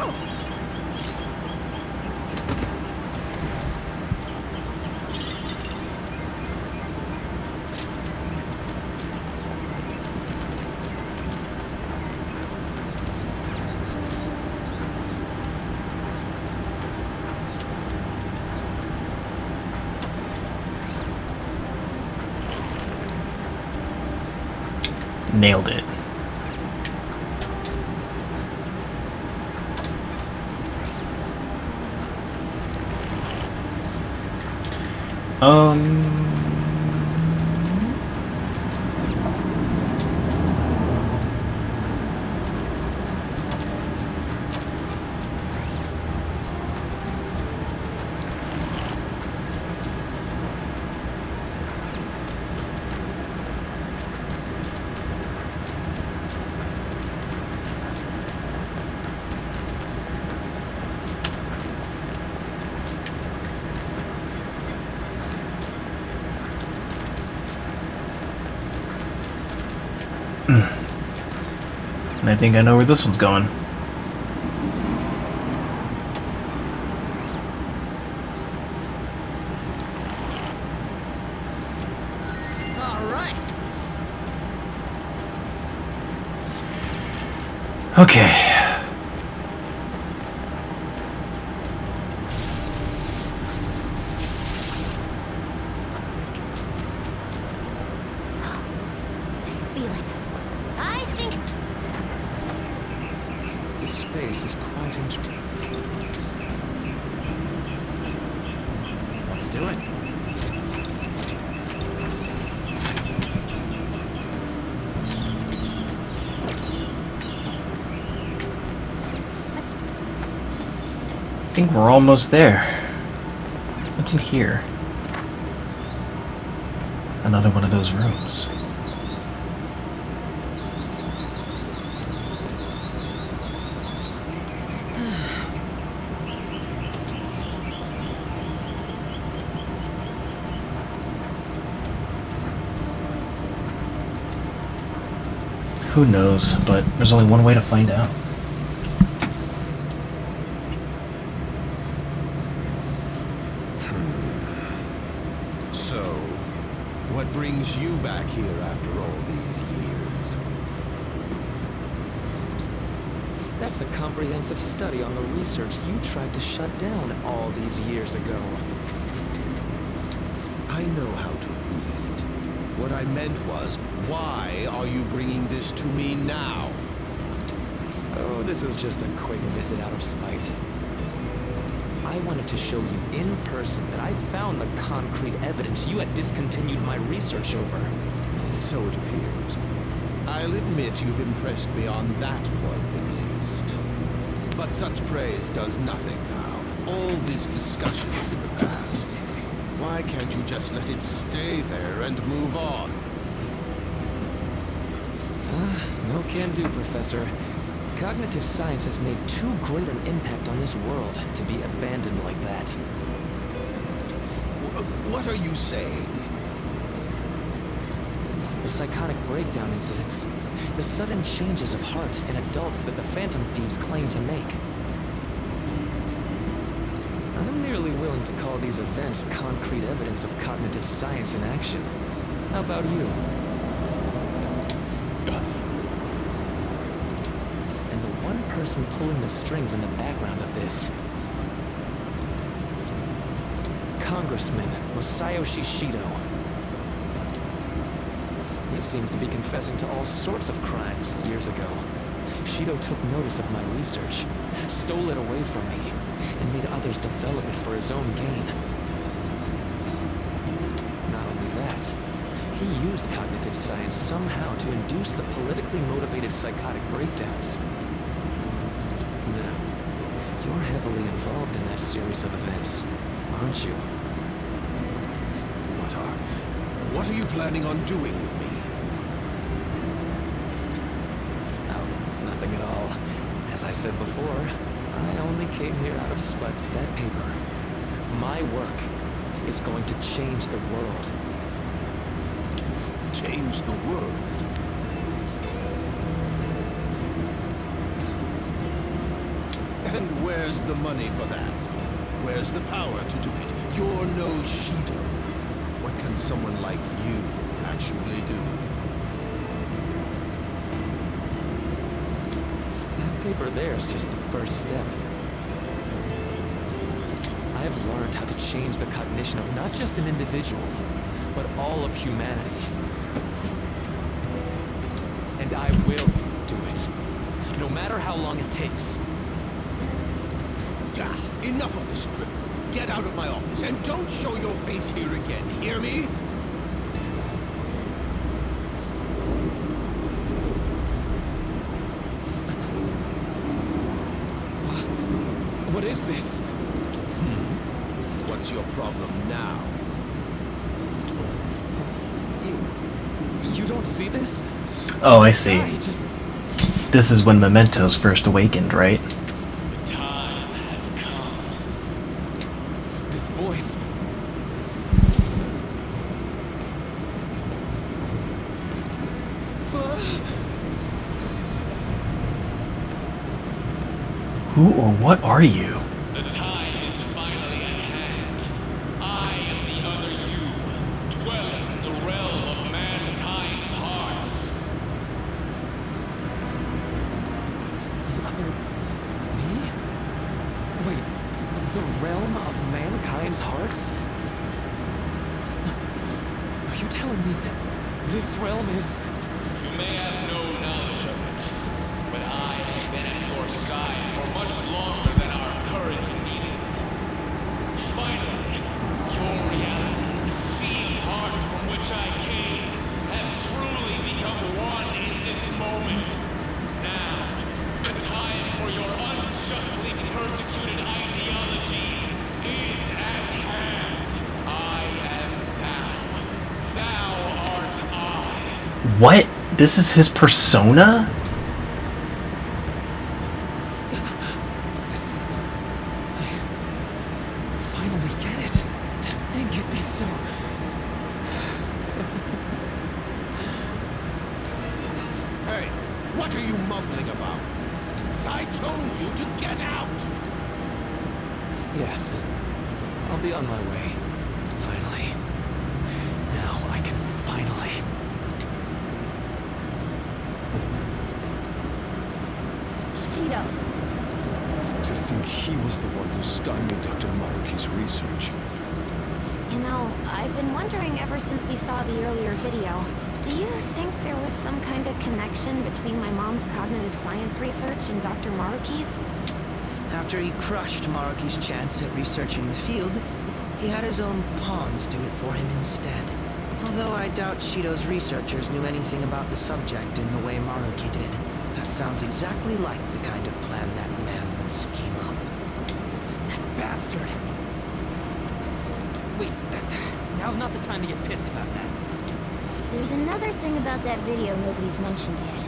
Nailed it. Um... And I think I know where this one's going. All right. Okay. This feeling. I think This space is quite interesting. Let's do it. I think we're almost there. What's in here? Another one of those rooms. Who knows, but there's only one way to find out. So, what brings you back here after all these years? That's a comprehensive study on the research you tried to shut down all these years ago. I know how to read. What I meant was, why are you bringing this to me now? Oh, this is just a quick visit out of spite. I wanted to show you in person that I found the concrete evidence you had discontinued my research over. So it appears. I'll admit you've impressed me on that point at least. But such praise does nothing now. All this discussion is in the past. Why can't you just let it stay there and move on? No can do, Professor. Cognitive science has made too great an impact on this world to be abandoned like that. What are you saying? The psychotic breakdown incidents. The sudden changes of heart in adults that the Phantom Thieves claim to make. I'm nearly willing to call these events concrete evidence of cognitive science in action. How about you? And the one person pulling the strings in the background of this. Congressman Masayoshi Shido. He seems to be confessing to all sorts of crimes years ago. Shido took notice of my research, stole it away from me, and made others develop it for his own gain. Not only that, he used cognitive science somehow to induce the politically motivated psychotic breakdowns. Now, you're heavily involved in that series of events, aren't you? What are you planning on doing with me? Oh, nothing at all. As I said before, I only came here out of spite. That paper, my work, is going to change the world. Change the world? And where's the money for that? Where's the power to do it? You're no Shido. What can someone like you actually do? That paper there is just the first step. I have learned how to change the cognition of not just an individual, but all of humanity. And I will do it, no matter how long it takes. Ah, enough of this trip. Get out of my office and don't show your face here again, hear me? What is this? What's your problem now? You don't see this? Oh, I see. I just... This is when Mementos first awakened, right? Time has come. This voice... Who or what are you? The time is finally at hand. I am the other you, dwelling in the realm of mankind's hearts. Me? Wait, the realm of mankind's hearts? Are you telling me that this realm is... You may have no knowledge of it, but I have been at your side for much longer than our courage needed. Finally, your reality, the sea of hearts from which I came, have truly become one in this moment. Now, the time for your unjustly persecuted ideology is at hand. I am thou. Thou art I. What? This is his persona? That's it. I finally get it. Make it be so. Hey, what are you mumbling about? I told you to get out! Yes. I'll be on my way. Finally. Now I can finally... Shido. To think he was the one who stymied Dr. Maruki's research. You know, I've been wondering ever since we saw the earlier video. Do you think there was some kind of connection between my mom's cognitive science research and Dr. Maruki's? After he crushed Maruki's chance at researching the field, he had his own pawns do it for him instead. Although I doubt Shido's researchers knew anything about the subject in the way Maruki did. That sounds exactly like the kind of plan that man would scheme up. That bastard! Wait, now's not the time to get pissed about that. There's another thing about that video nobody's mentioned yet.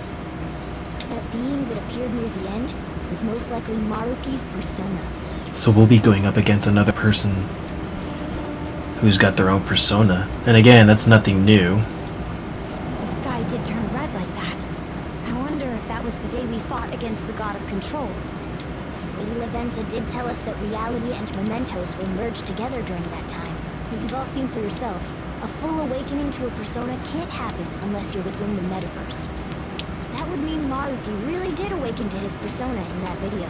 That being that appeared near the end is most likely Maruki's persona. So we'll be going up against another person who's got their own persona. And again, that's nothing new. The sky did turn red like that. I wonder if that was the day we fought against the god of control. Lady Lavenza did tell us that reality and mementos will merge together during that time. As you've all seen for yourselves, a full awakening to a persona can't happen unless you're within the metaverse. That would mean Maruki really did awaken to his persona in that video.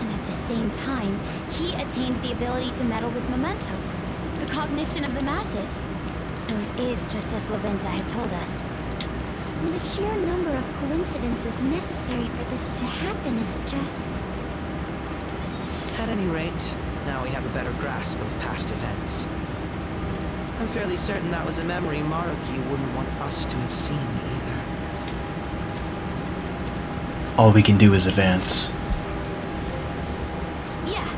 And at the same time, he attained the ability to meddle with mementos, the cognition of the masses. So it is just as Lavenza had told us. The sheer number of coincidences necessary for this to happen is just... At any rate, now we have a better grasp of past events. I'm fairly certain that was a memory Maruki wouldn't want us to have seen either. All we can do is advance. Yeah.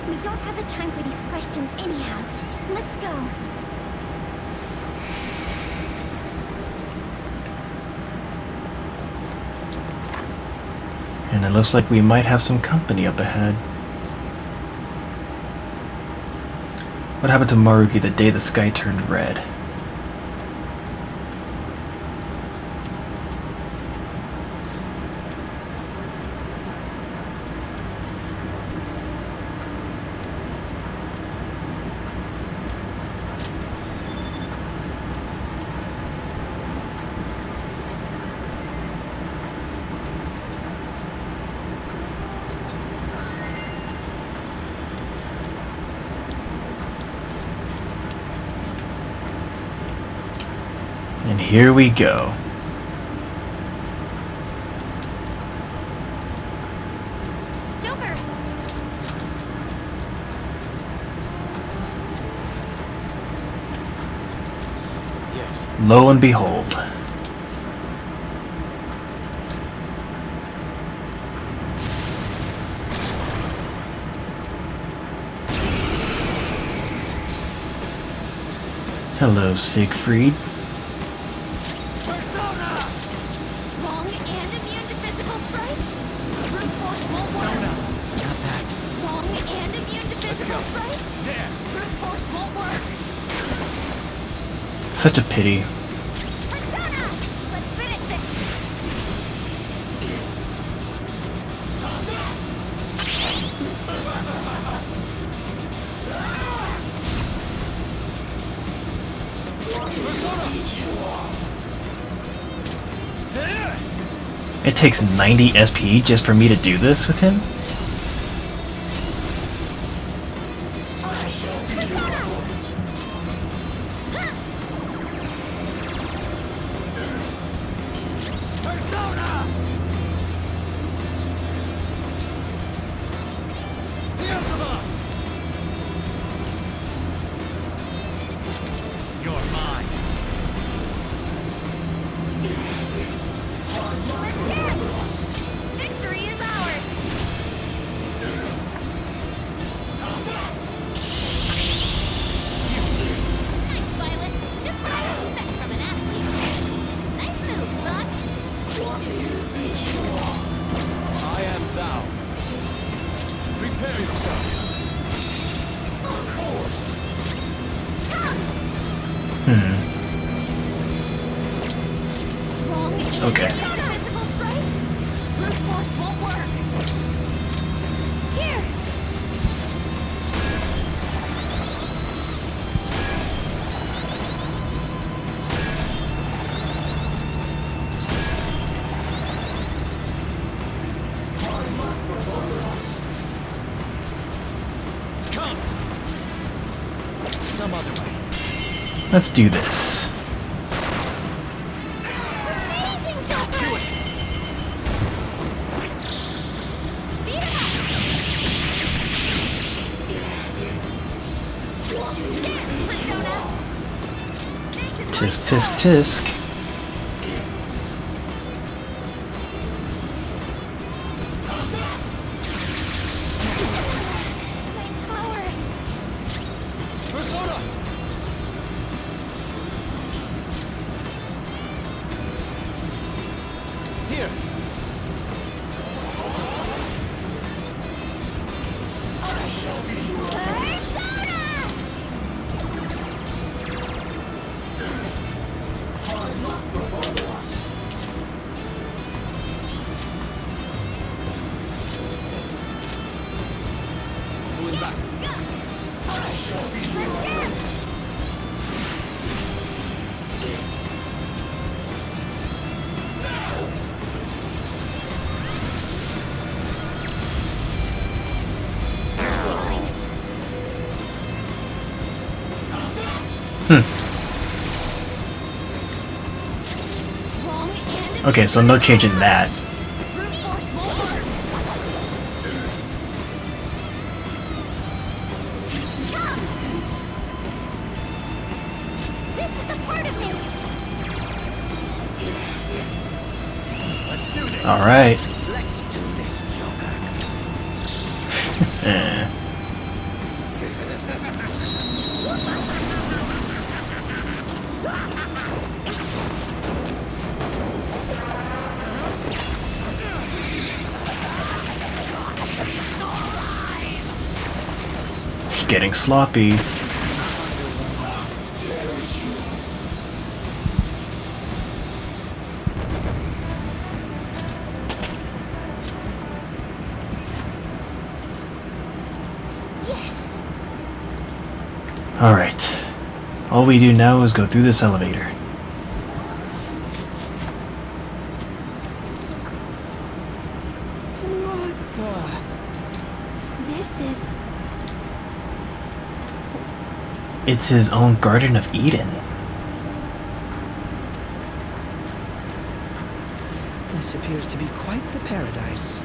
We don't have the time for these questions anyhow. Let's go. And it looks like we might have some company up ahead. What happened to Maruki the day the sky turned red? And here we go. Joker! Yes. Lo and behold. Hello, Siegfried. Strong and immune to physical strikes? Brute force won't work. Got that. Strong and immune to physical strikes? Brute force won't work. Such a pity. Persona! Let's finish this. It takes 90 SP just for me to do this with him? You're mine. Victory is ours! Nice, Violet. Just what I expect from an athlete. Nice moves, Fox. I am thou. Prepare yourself. Strong and Okay. physical strikes? Brute force won't work. Here! Come. Some other way. Let's do this. Amazing, Joker! Do it. Beat him up! Dance, Persona! Tisk, tisk, tisk. My power! Persona! Here. Persona! Moving back. Let's dance! Strong and Okay, so no change in that. brute force won't work. This is a part of me. Let's do this. Alright. Let's do this, Joker. Eh. Getting sloppy. Yes. Alright. All we do now is go through this elevator. This is... It's his own Garden of Eden. This appears to be quite the paradise.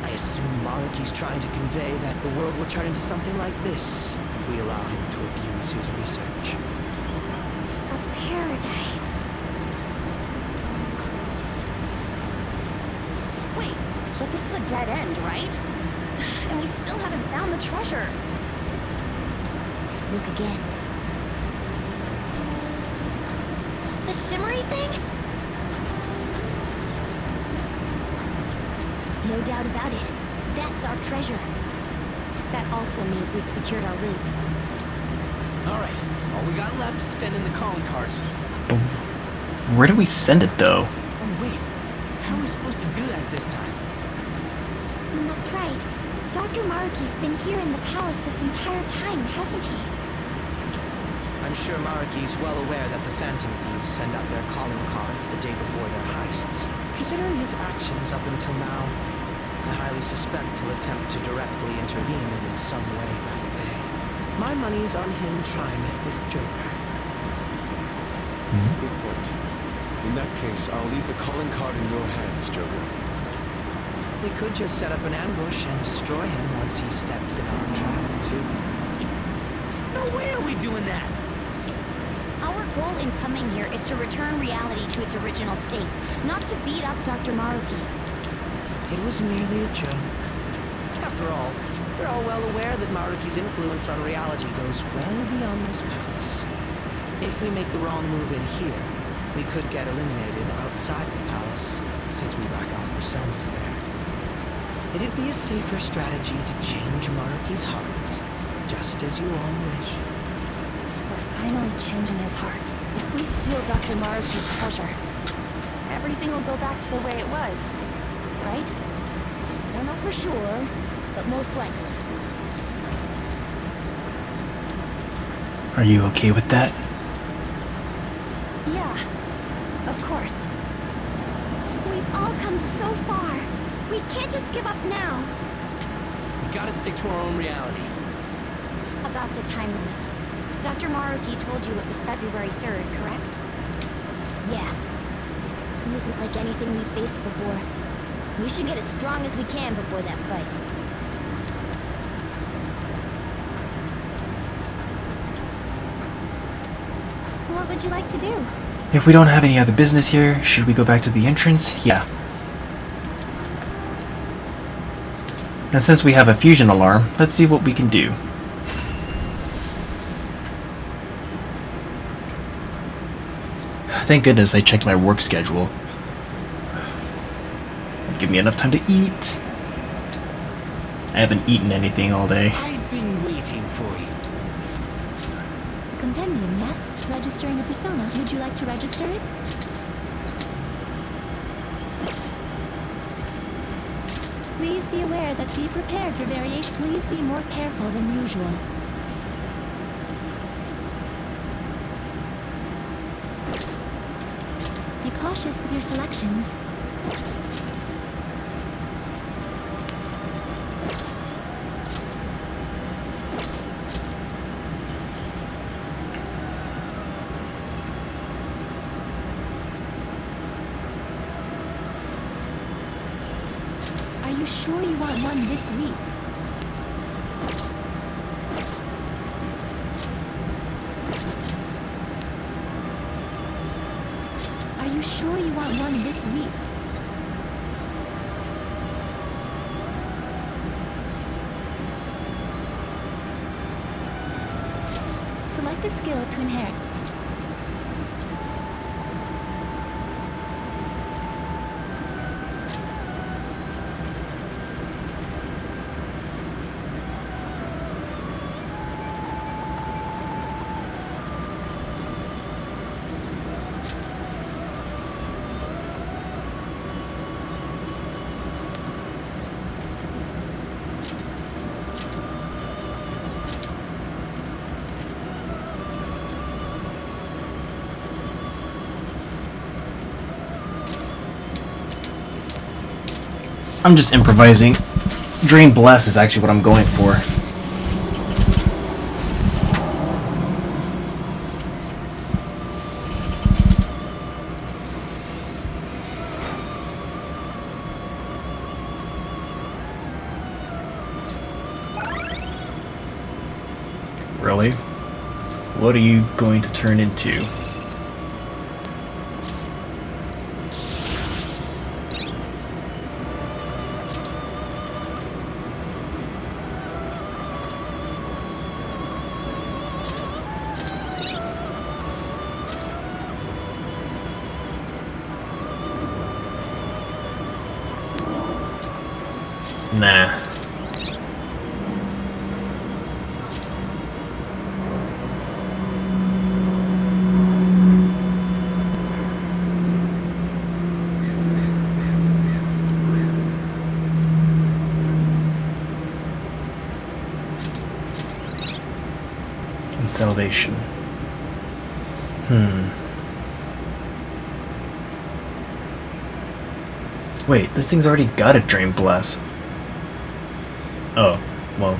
I assume Maruki's trying to convey that the world will turn into something like this if we allow him to abuse his research. A paradise. Wait, but this is a dead end, right? And we still haven't found the treasure. Look again. The shimmery thing? No doubt about it. That's our treasure. That also means we've secured our route. Alright, all we got left is send in the calling card. But where do we send it, though? Oh wait, how are we supposed to do that this time? That's right. Dr. Maruki's been here in the palace this entire time, hasn't he? I'm sure Maruki's well aware that the Phantom Thieves send out their calling cards the day before their heists. Considering his actions up until now, I highly suspect he'll attempt to directly intervene in some way that day. My money's on him trying it with Joker. Good point. In that case, I'll leave the calling card in your hands, Joker. We could just set up an ambush and destroy him once he steps in our trap, too. No way are we doing that! Our goal in coming here is to return reality to its original state, not to beat up Dr. Maruki. It was merely a joke. After all, we're all well aware that Maruki's influence on reality goes well beyond this palace. If we make the wrong move in here, we could get eliminated outside the palace, since we lack our personas there. It'd be a safer strategy to change Maruki's heart, just as you all wish. We're finally changing his heart. If we steal Dr. Maruki's treasure, everything will go back to the way it was, right? Don't know for sure, but most likely. Are you okay with that? Yeah, of course. We've all come so far. We can't just give up now. We gotta stick to our own reality. About the time limit. Dr. Maruki told you it was February 3rd, correct? Yeah. It isn't like anything we faced before. We should get as strong as we can before that fight. What would you like to do? If we don't have any other business here, should we go back to the entrance? Yeah. And since we have a fusion alarm, let's see what we can do. Thank goodness I checked my work schedule. Give me enough time to eat. I haven't eaten anything all day. I've been waiting for you. Compendium, yes? Registering a persona. Would you like to register it? Please be aware that be prepared for variation. Please be more careful than usual. Be cautious with your selections. Are you sure you want one this week? Are you sure you want one this week? Select the skill to inherit. I'm just improvising. Drain Blast is actually what I'm going for. Really? What are you going to turn into? Nah. And salvation. Wait, this thing's already got a drain blast. Oh, well,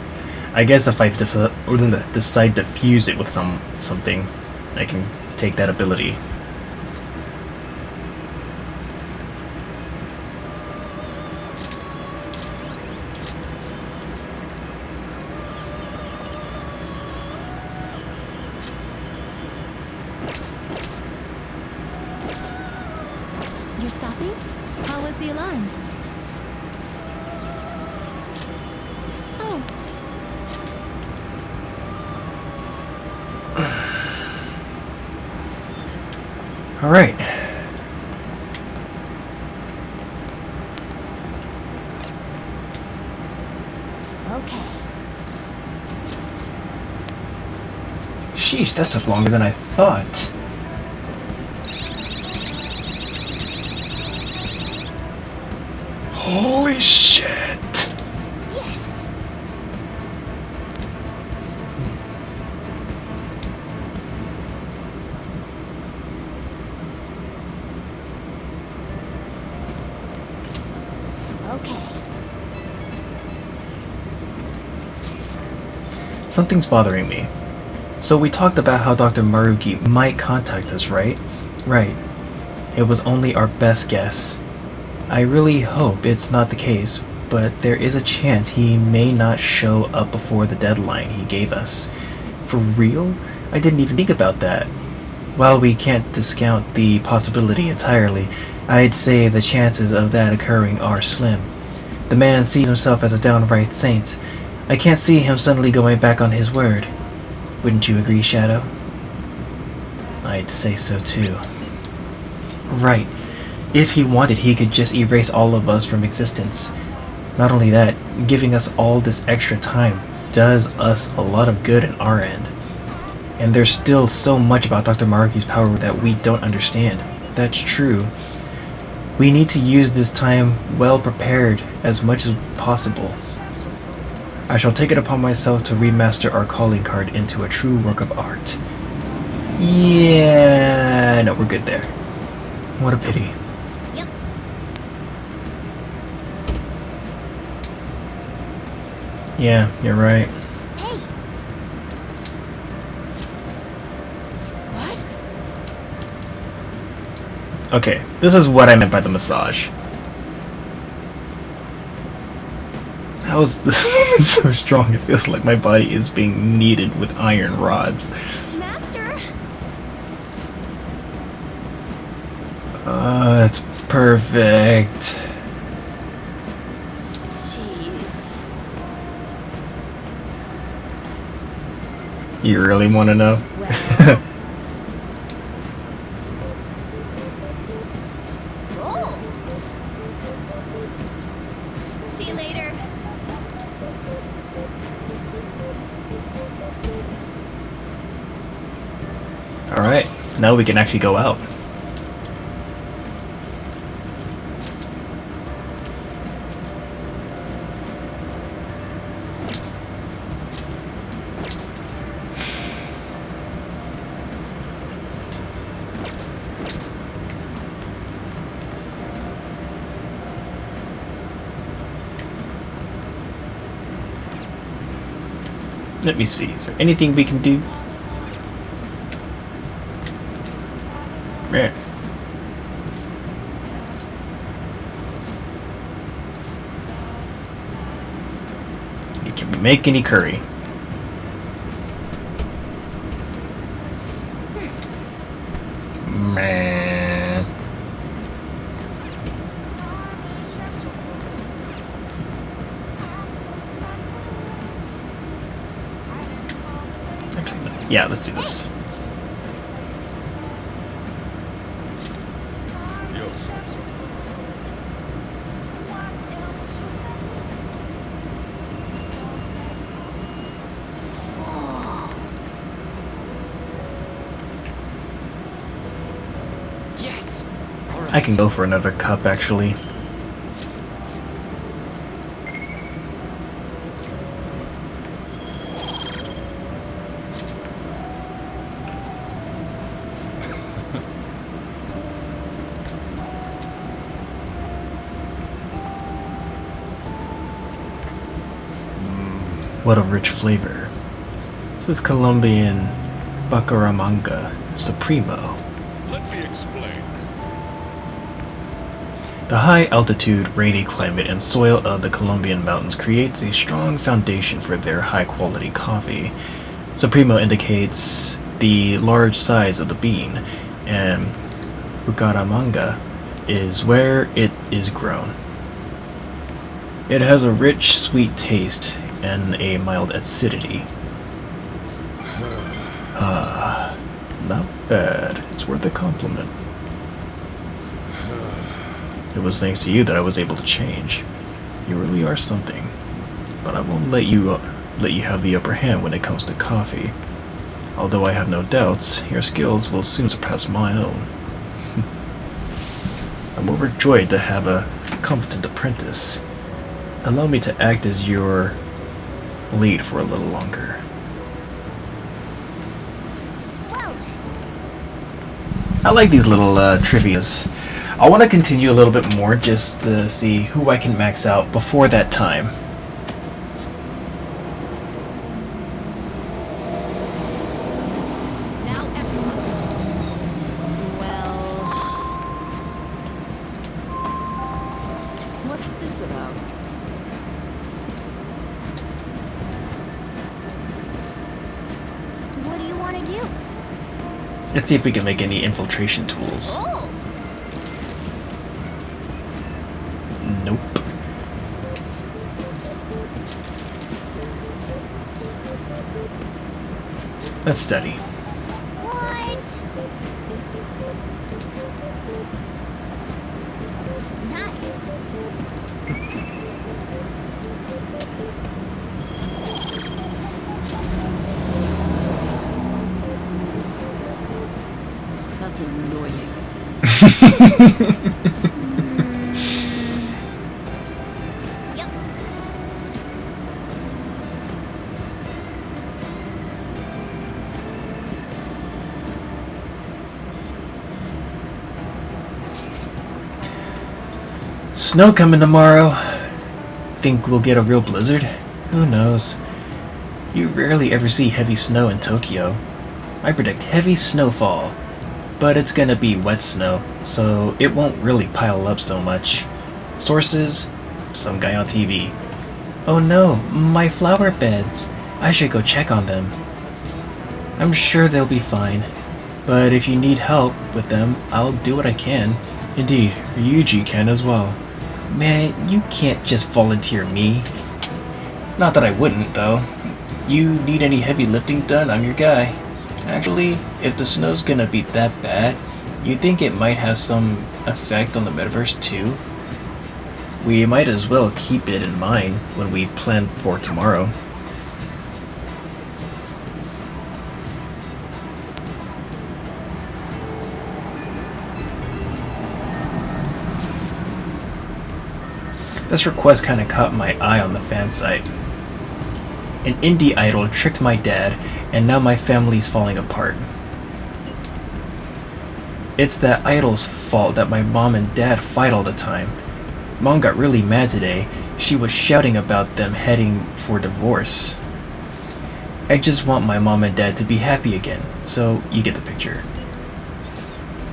I guess if I decide to fuse it with something, I can take that ability. You're stopping? How was the alarm? Oh. All right. Okay. Sheesh, that took longer than I thought. Holy shit! Yes! Okay. Something's bothering me. So we talked about how Dr. Maruki might contact us, right? Right. It was only our best guess. I really hope it's not the case, but there is a chance he may not show up before the deadline he gave us. For real? I didn't even think about that. While we can't discount the possibility entirely, I'd say the chances of that occurring are slim. The man sees himself as a downright saint. I can't see him suddenly going back on his word. Wouldn't you agree, Shadow? I'd say so too. Right. If he wanted, he could just erase all of us from existence. Not only that, giving us all this extra time does us a lot of good on our end. And there's still so much about Dr. Maruki's power that we don't understand. That's true. We need to use this time well prepared as much as possible. I shall take it upon myself to remaster our calling card into a true work of art. Yeah, no, we're good there. What a pity. Yep. Yeah, you're right. Hey! What? Okay, this is what I meant by the massage. How is this so strong? It feels like my body is being kneaded with iron rods. Master? It's perfect. Jeez. You really want to know? Well. Roll. See you later. Alright, now we can actually go out. Let me see, is there anything we can do? Yeah. Can we make any curry? Yeah, let's do this. Yes. All right. I can go for another cup, actually. What a rich flavor. This is Colombian Bucaramanga Supremo. Let me explain. The high altitude, rainy climate, and soil of the Colombian mountains creates a strong foundation for their high quality coffee. Supremo indicates the large size of the bean, and Bucaramanga is where it is grown. It has a rich, sweet taste and a mild acidity. Not bad. It's worth a compliment. It was thanks to you that I was able to change. You really are something. But I won't let you have the upper hand when it comes to coffee. Although I have no doubts, your skills will soon surpass my own. I'm overjoyed to have a competent apprentice. Allow me to act as your lead for a little longer. I like these little trivias. I want to continue a little bit more just to see who I can max out before that time. Now everyone. Well, What's this about? What do you want to do? Let's see if we can make any infiltration tools. Oh, Nope. Let's study. what? Nice. That's annoying. Yep. Snow coming tomorrow. Think we'll get a real blizzard? Who knows? You rarely ever see heavy snow in Tokyo. I predict heavy snowfall, but it's gonna be wet snow, so it won't really pile up so much. Sources? Some guy on TV. Oh no, my flower beds. I should go check on them. I'm sure they'll be fine, but if you need help with them, I'll do what I can. Indeed, Ryuji can as well. Man, you can't just volunteer me. Not that I wouldn't, though. You need any heavy lifting done, I'm your guy. Actually, if the snow's gonna be that bad, you think it might have some effect on the metaverse too? We might as well keep it in mind when we plan for tomorrow. This request kinda caught my eye on the fan site. An indie idol tricked my dad, and now my family's falling apart. It's that idol's fault that my mom and dad fight all the time. Mom got really mad today. She was shouting about them heading for divorce. I just want my mom and dad to be happy again, so you get the picture.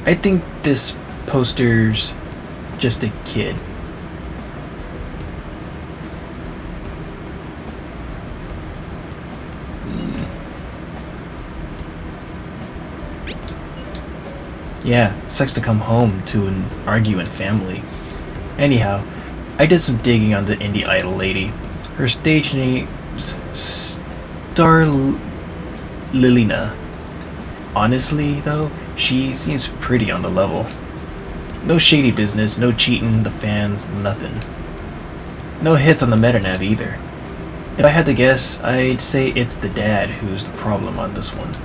I think this poster's just a kid. Yeah, sucks to come home to an arguing family. Anyhow, I did some digging on the indie idol lady. Her stage name's Lilina. Honestly, though, she seems pretty on the level. No shady business, no cheating, the fans, nothing. No hits on the metanav either. If I had to guess, I'd say it's the dad who's the problem on this one.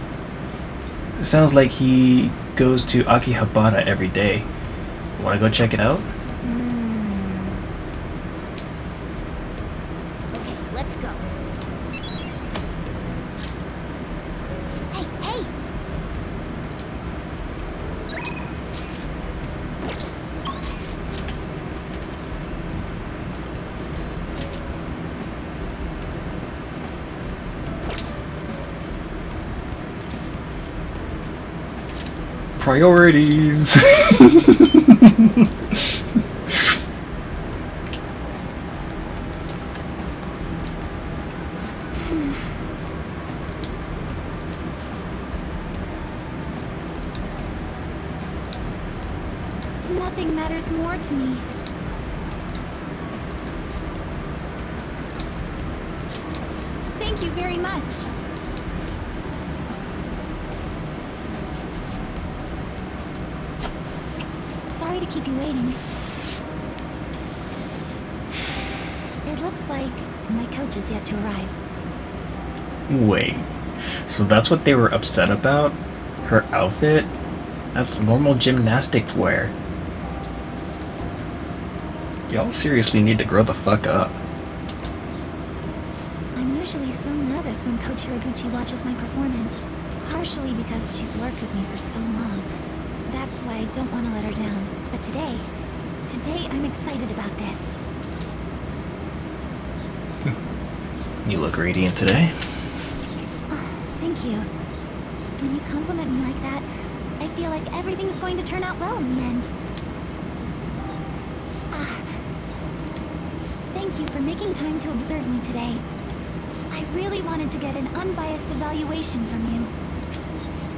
It sounds like he goes to Akihabara every day. Wanna go check it out? Okay, let's go. Hey, hey! Priorities! Nothing matters more to me. Thank you very much. Sorry to keep you waiting. It looks like my coach is yet to arrive. Wait, so that's what they were upset about? Her outfit? That's normal gymnastic wear. Y'all seriously need to grow the fuck up. I'm usually so nervous when Coach Hiraguchi watches my performance. Partially because she's worked with me for so long. That's why I don't want to let her down. But today I'm excited about this. You look radiant today. Oh, thank you. When you compliment me like that, I feel like everything's going to turn out well in the end. Thank you for making time to observe me today. I really wanted to get an unbiased evaluation from you.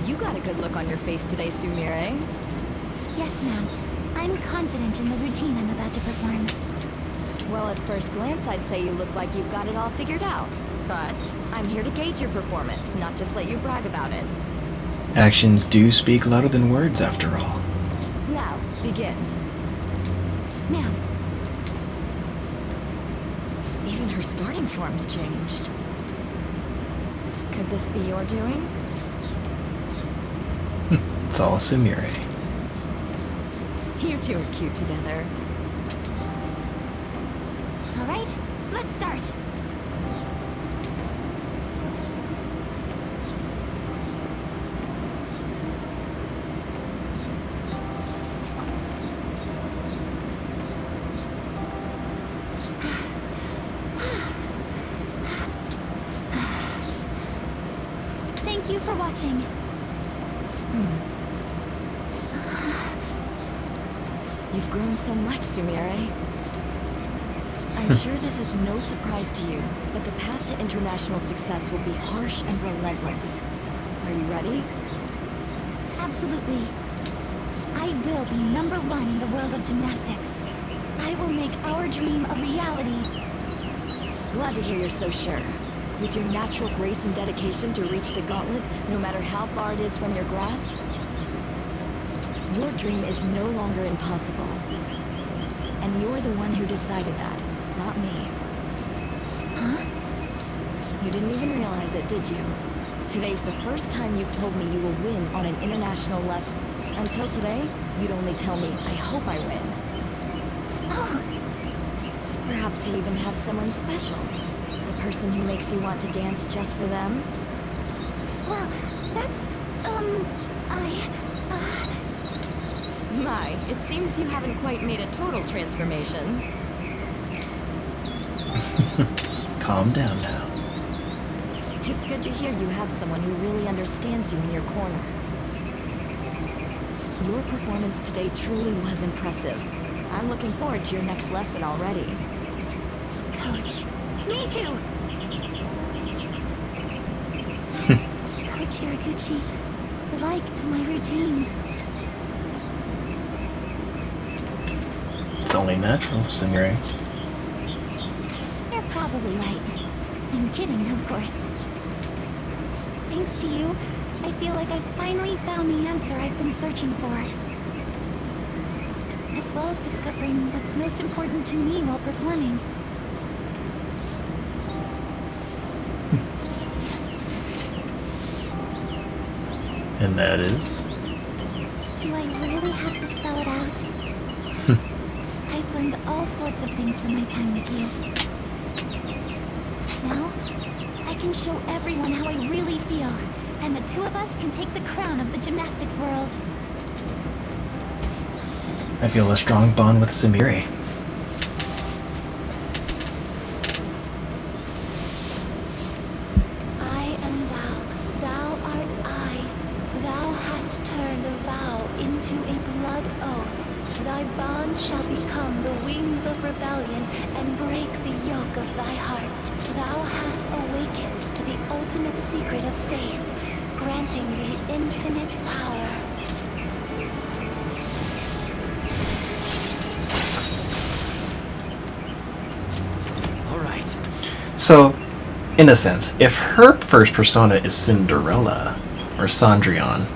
You got a good look on your face today, Sumire. Yes, ma'am. I'm confident in the routine I'm about to perform. Well, at first glance, I'd say you look like you've got it all figured out. But I'm here to gauge your performance, not just let you brag about it. Actions do speak louder than words, after all. Now, begin. Ma'am. Even her starting form's changed. Could this be your doing? It's all Sumire. You two are cute together. All right, let's start. Thank you for watching. You've grown so much, Sumire. I'm sure this is no surprise to you, but the path to international success will be harsh and relentless. Are you ready? Absolutely. I will be #1 in the world of gymnastics. I will make our dream a reality. Glad to hear you're so sure. With your natural grace and dedication to reach the gauntlet, no matter how far it is from your grasp, your dream is no longer impossible. And you're the one who decided that, not me. Huh? You didn't even realize it, did you? Today's the first time you've told me you will win on an international level. Until today, you'd only tell me, I hope I win. Oh, Perhaps you even have someone special. The person who makes you want to dance just for them? well, that's, My, it seems you haven't quite made a total transformation. Calm down now. It's good to hear you have someone who really understands you in your corner. Your performance today truly was impressive. I'm looking forward to your next lesson already. Coach. Me too. Coach Hiraguchi liked my routine. It's only natural, Sumire. You're probably right. I'm kidding, of course. Thanks to you, I feel like I've finally found the answer I've been searching for. As well as discovering what's most important to me while performing. And that is? Do I really have to spell it out? I've learned all sorts of things from my time with you. Now, I can show everyone how I really feel, and the two of us can take the crown of the gymnastics world. I feel a strong bond with Sumire. I am thou, thou art I. Thou hast turned a vow into a blood oath. Thy bond shall become the wings of rebellion and break the yoke of thy heart. Thou hast awakened to the ultimate secret of faith, granting thee infinite power. Alright. So, in a sense, if her first persona is Cinderella, or Cendrillon,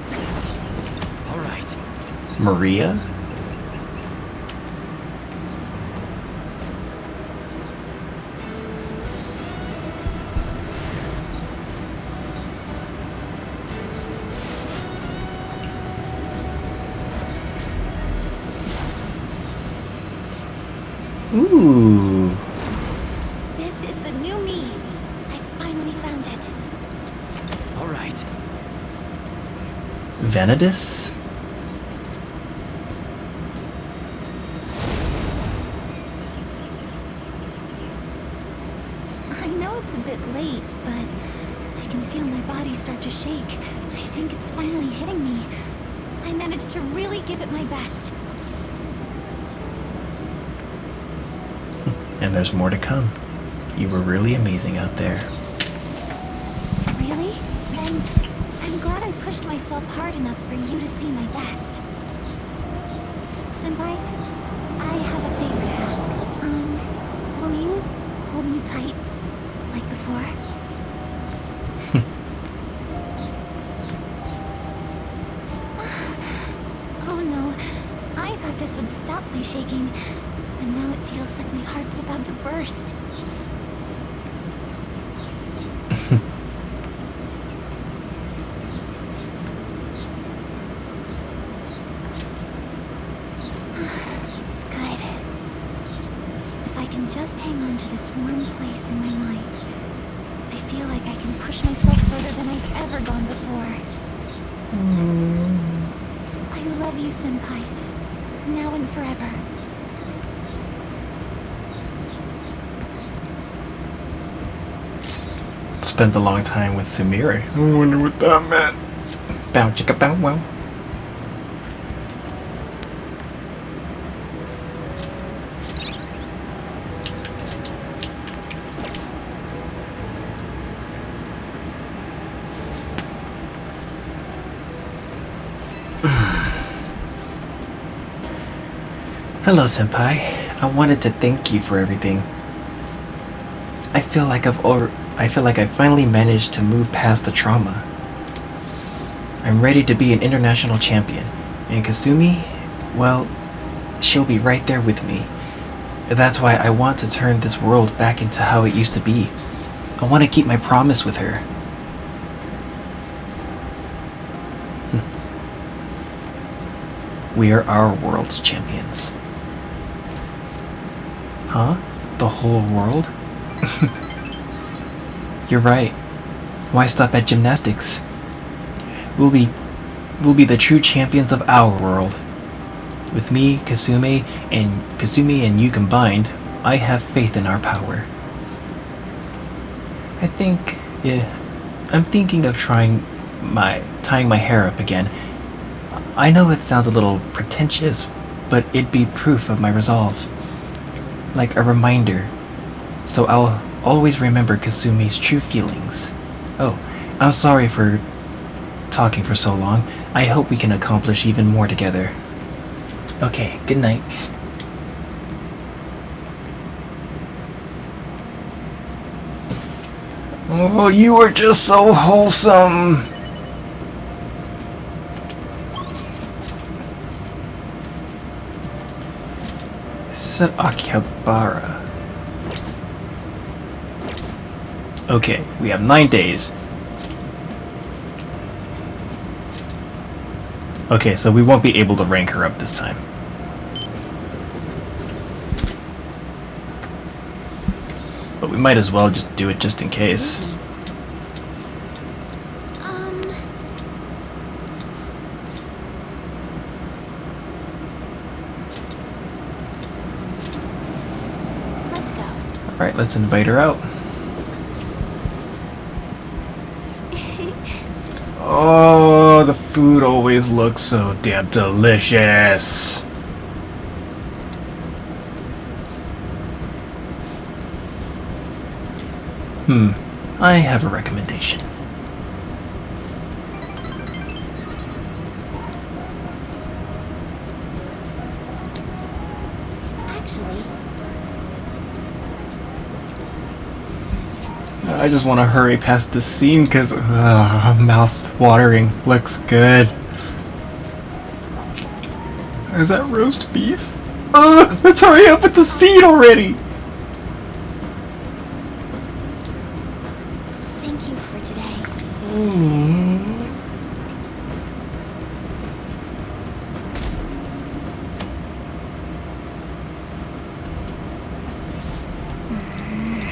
Alright. Maria? Ooh. This is the new me. I finally found it. Alright. Vanadis? I know it's a bit late, but I can feel my body start to shake. I think it's finally hitting me. I managed to really give it my best. And there's more to come. You were really amazing out there. Really? Then I'm glad I pushed myself hard enough for you to see my best. Senpai, I have a favor to ask. Will you hold me tight, like before? Oh no, I thought this would stop my shaking, and now it feels like my heart's about to burst. Good. If I can just hang on to this warm place in my mind, I feel like I can push myself further than I've ever gone before. I love you, Senpai. Now and forever. Spent a long time with Sumire. I wonder what that meant. Bow chicka bow wow. Hello, Senpai. I wanted to thank you for everything. I feel like I've finally managed to move past the trauma. I'm ready to be an international champion. And Kasumi, well, she'll be right there with me. That's why I want to turn this world back into how it used to be. I want to keep my promise with her. We are our world's champions. Huh? The whole world? You're right. Why stop at gymnastics? We'll be the true champions of our world. With me, Kasumi, and you combined, I have faith in our power. I'm thinking of tying my hair up again. I know it sounds a little pretentious, but it'd be proof of my resolve. Like a reminder. So I'll always remember Kasumi's true feelings. Oh, I'm sorry for talking for so long. I hope we can accomplish even more together. Okay, good night. Oh, you are just so wholesome. Said Akihabara. Okay, we have 9 days. Okay, so we won't be able to rank her up this time. But we might as well just do it just in case. Let's go. Alright, let's invite her out. Oh, the food always looks so damn delicious. I have a recommendation. Actually, I just want to hurry past this scene because mouth watering. Looks good. Is that roast beef? Let's hurry up with the scene already. thank you for today.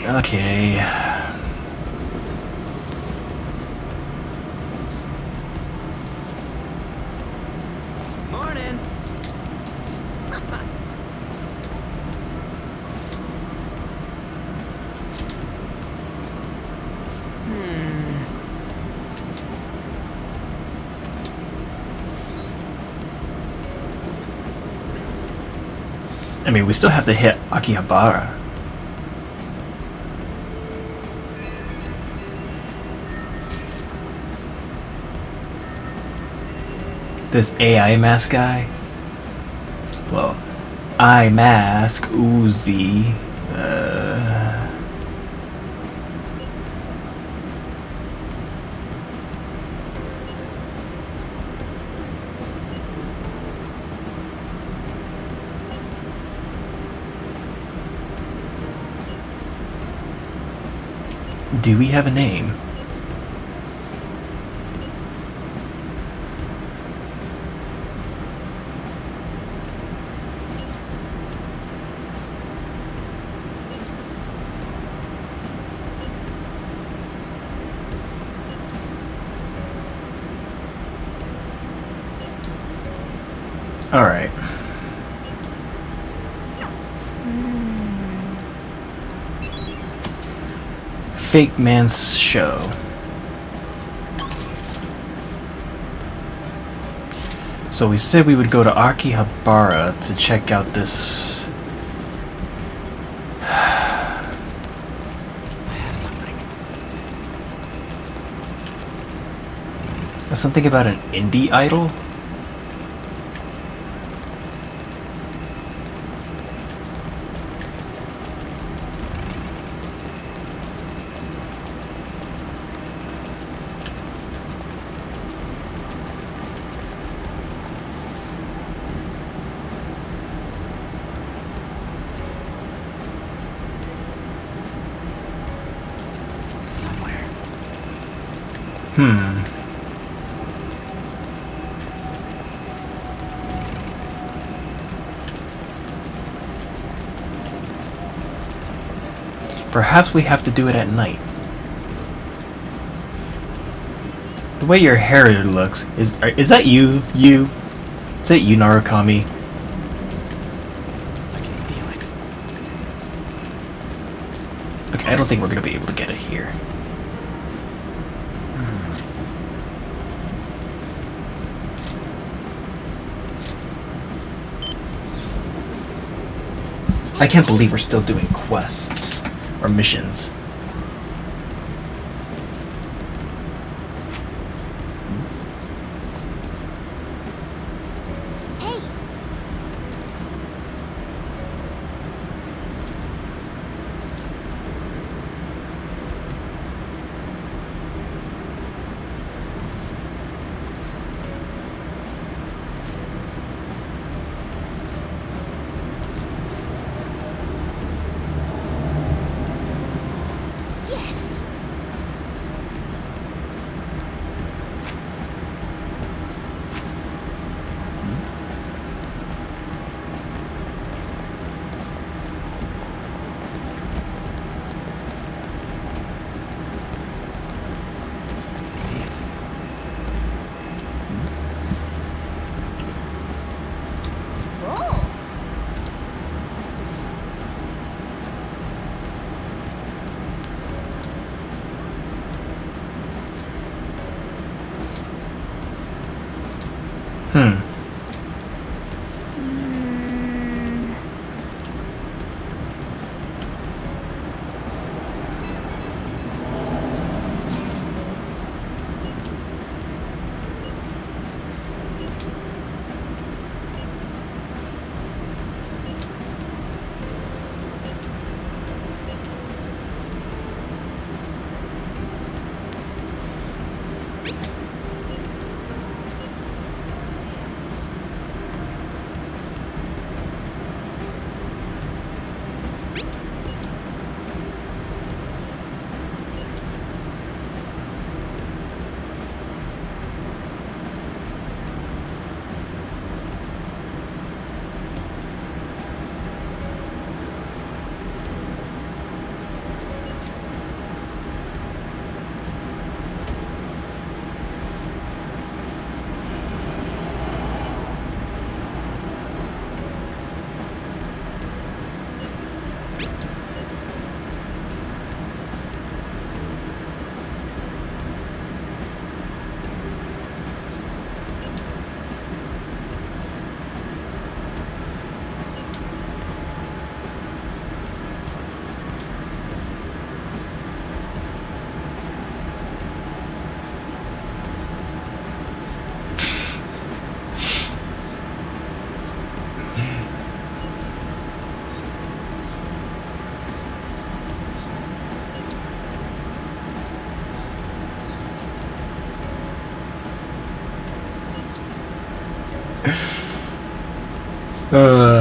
Okay. Morning. I mean, we still have to hit Akihabara. This AI mask guy? Well, I mask Uzi. Do we have a name? All right. Fake Man's Show. So we said we would go to Akihabara to check out this. I have something. Something about an indie idol? Somewhere. Perhaps we have to do it at night. The way your hair looks, is that you? Is that you, Narukami? I can feel it. Okay, I don't think we're gonna be able to get it here. I can't believe we're still doing quests or missions. Hey,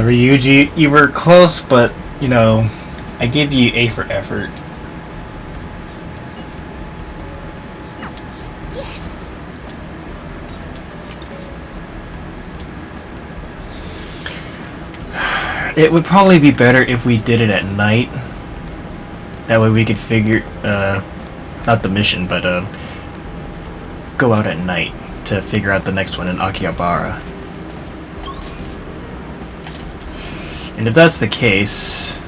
Ryuji, you were close, but, you know, I give you A for effort. Yes! It would probably be better if we did it at night. That way we could figure, not the mission, but, go out at night to figure out the next one in Akihabara. And if that's the case...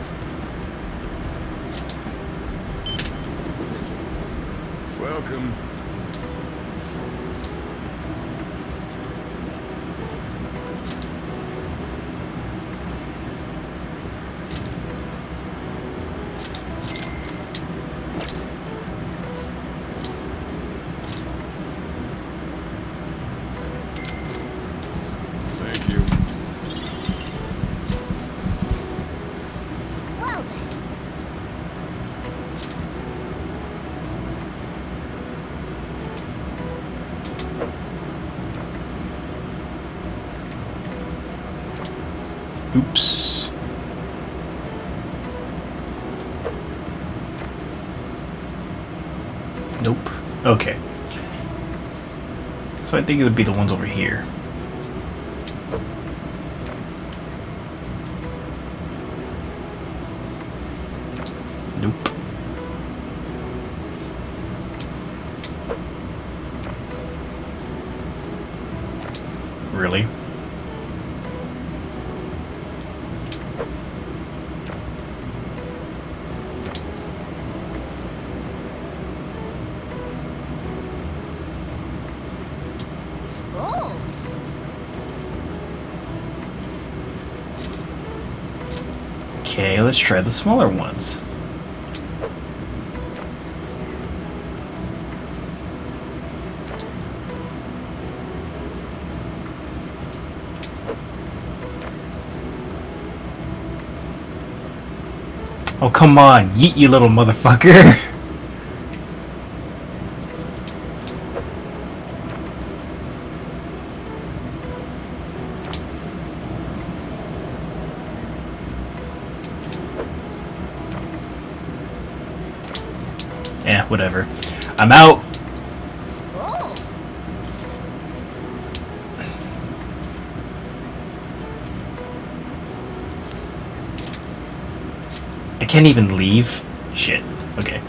Welcome. Thank you. Well then. Oops. Nope. Okay. So I think it would be the ones over here. Nope. Really? Oh! Okay, let's try the smaller ones. Oh, come on, yeet, you little motherfucker. Eh, whatever. I'm out. Oh! I can't even leave. Shit. Okay.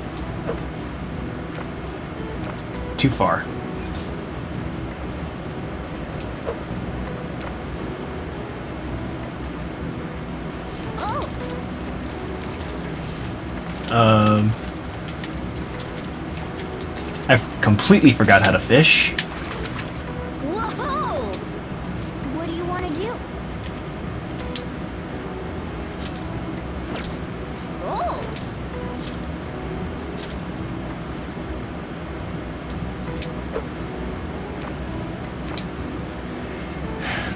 Too far. Oh! I completely forgot how to fish. Whoa!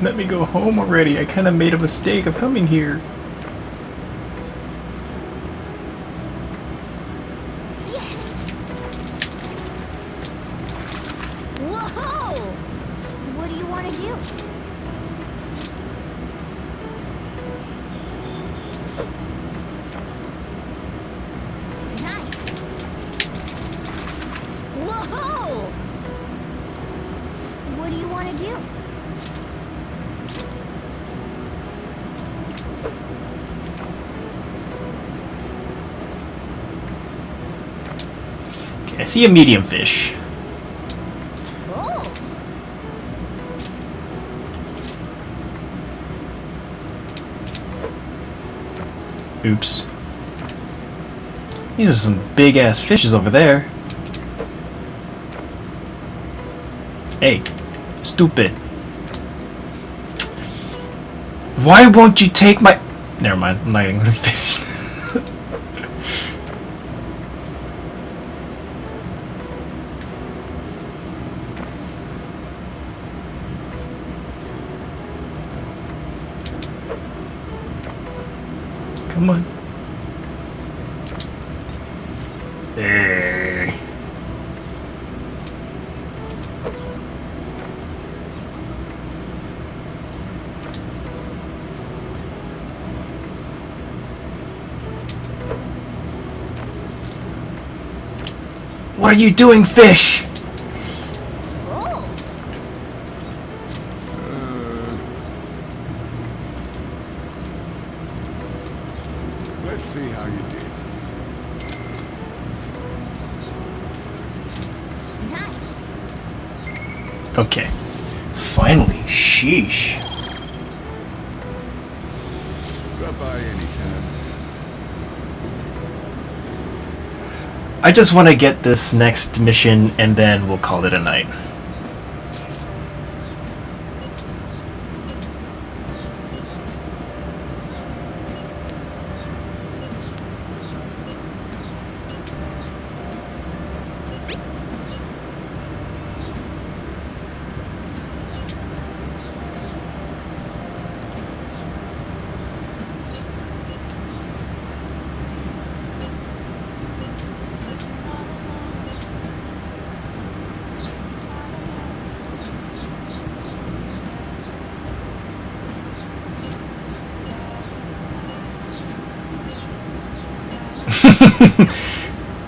Let me go home already. I kind of made a mistake of coming here. Yes! Whoa! What do you want to do? Nice! Whoa! What do you want to do? Okay, I see a medium fish. Oh! Oops. These are some big ass fishes over there. Hey, stupid. Why won't you take my... Never mind, I'm not even gonna finish this. Come on. Hey. What are you doing, fish? Oh! Let's see how you did. Nice! Okay. Finally, sheesh. Drop by anytime. I just want to get this next mission and then we'll call it a night.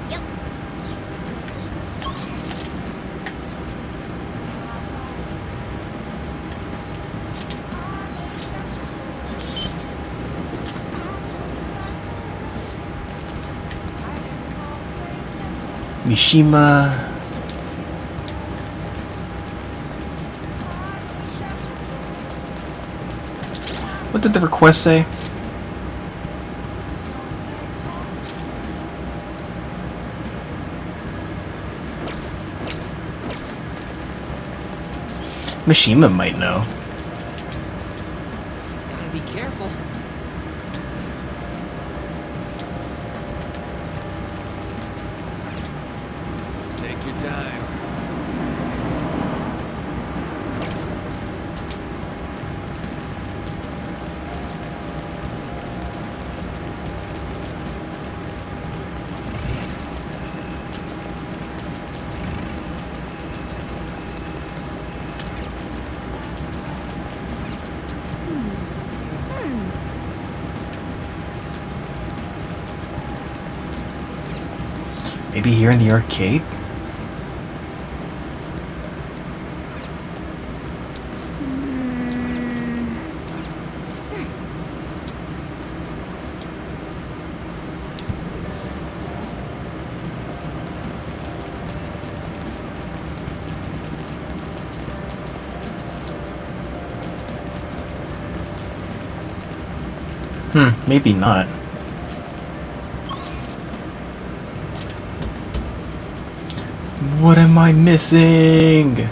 Yep. Mishima. What did the request say? Mishima might know. Gotta be careful. Take your time. That's it. Maybe here in the arcade? Maybe not. What am I missing?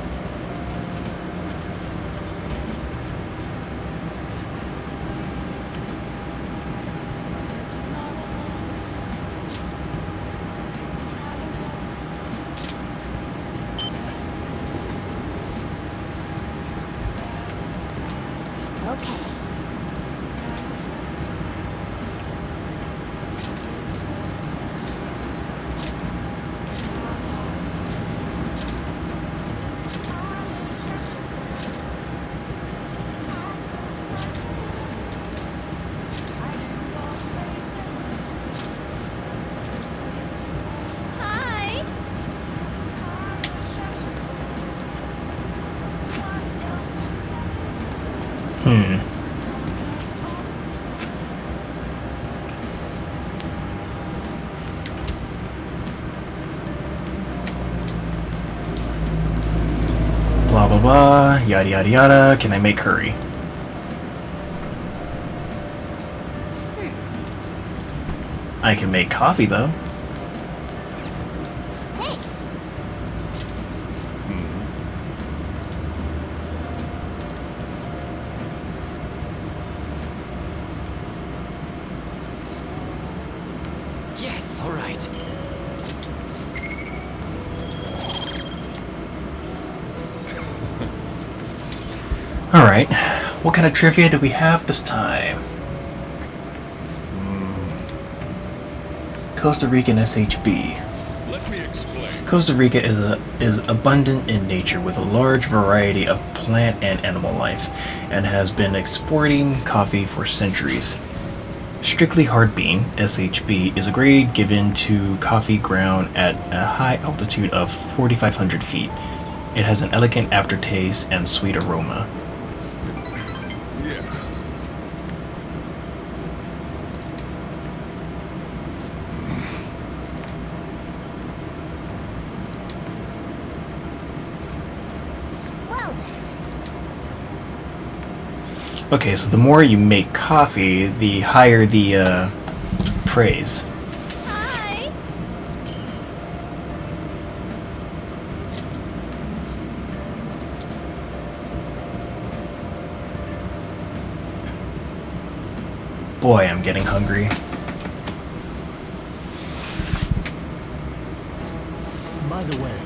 Blah blah blah, yada yada yada. Can I make curry? I can make coffee though. Yes, all right. Alright, what kind of trivia do we have this time? Costa Rican SHB. Let me explain. Costa Rica is abundant in nature with a large variety of plant and animal life, and has been exporting coffee for centuries. Strictly hard bean, SHB, is a grade given to coffee ground at a high altitude of 4,500 feet. It has an elegant aftertaste and sweet aroma. Yeah. Well then. Okay, so the more you make coffee, the higher the praise. Hi. Boy, I'm getting hungry. By the way,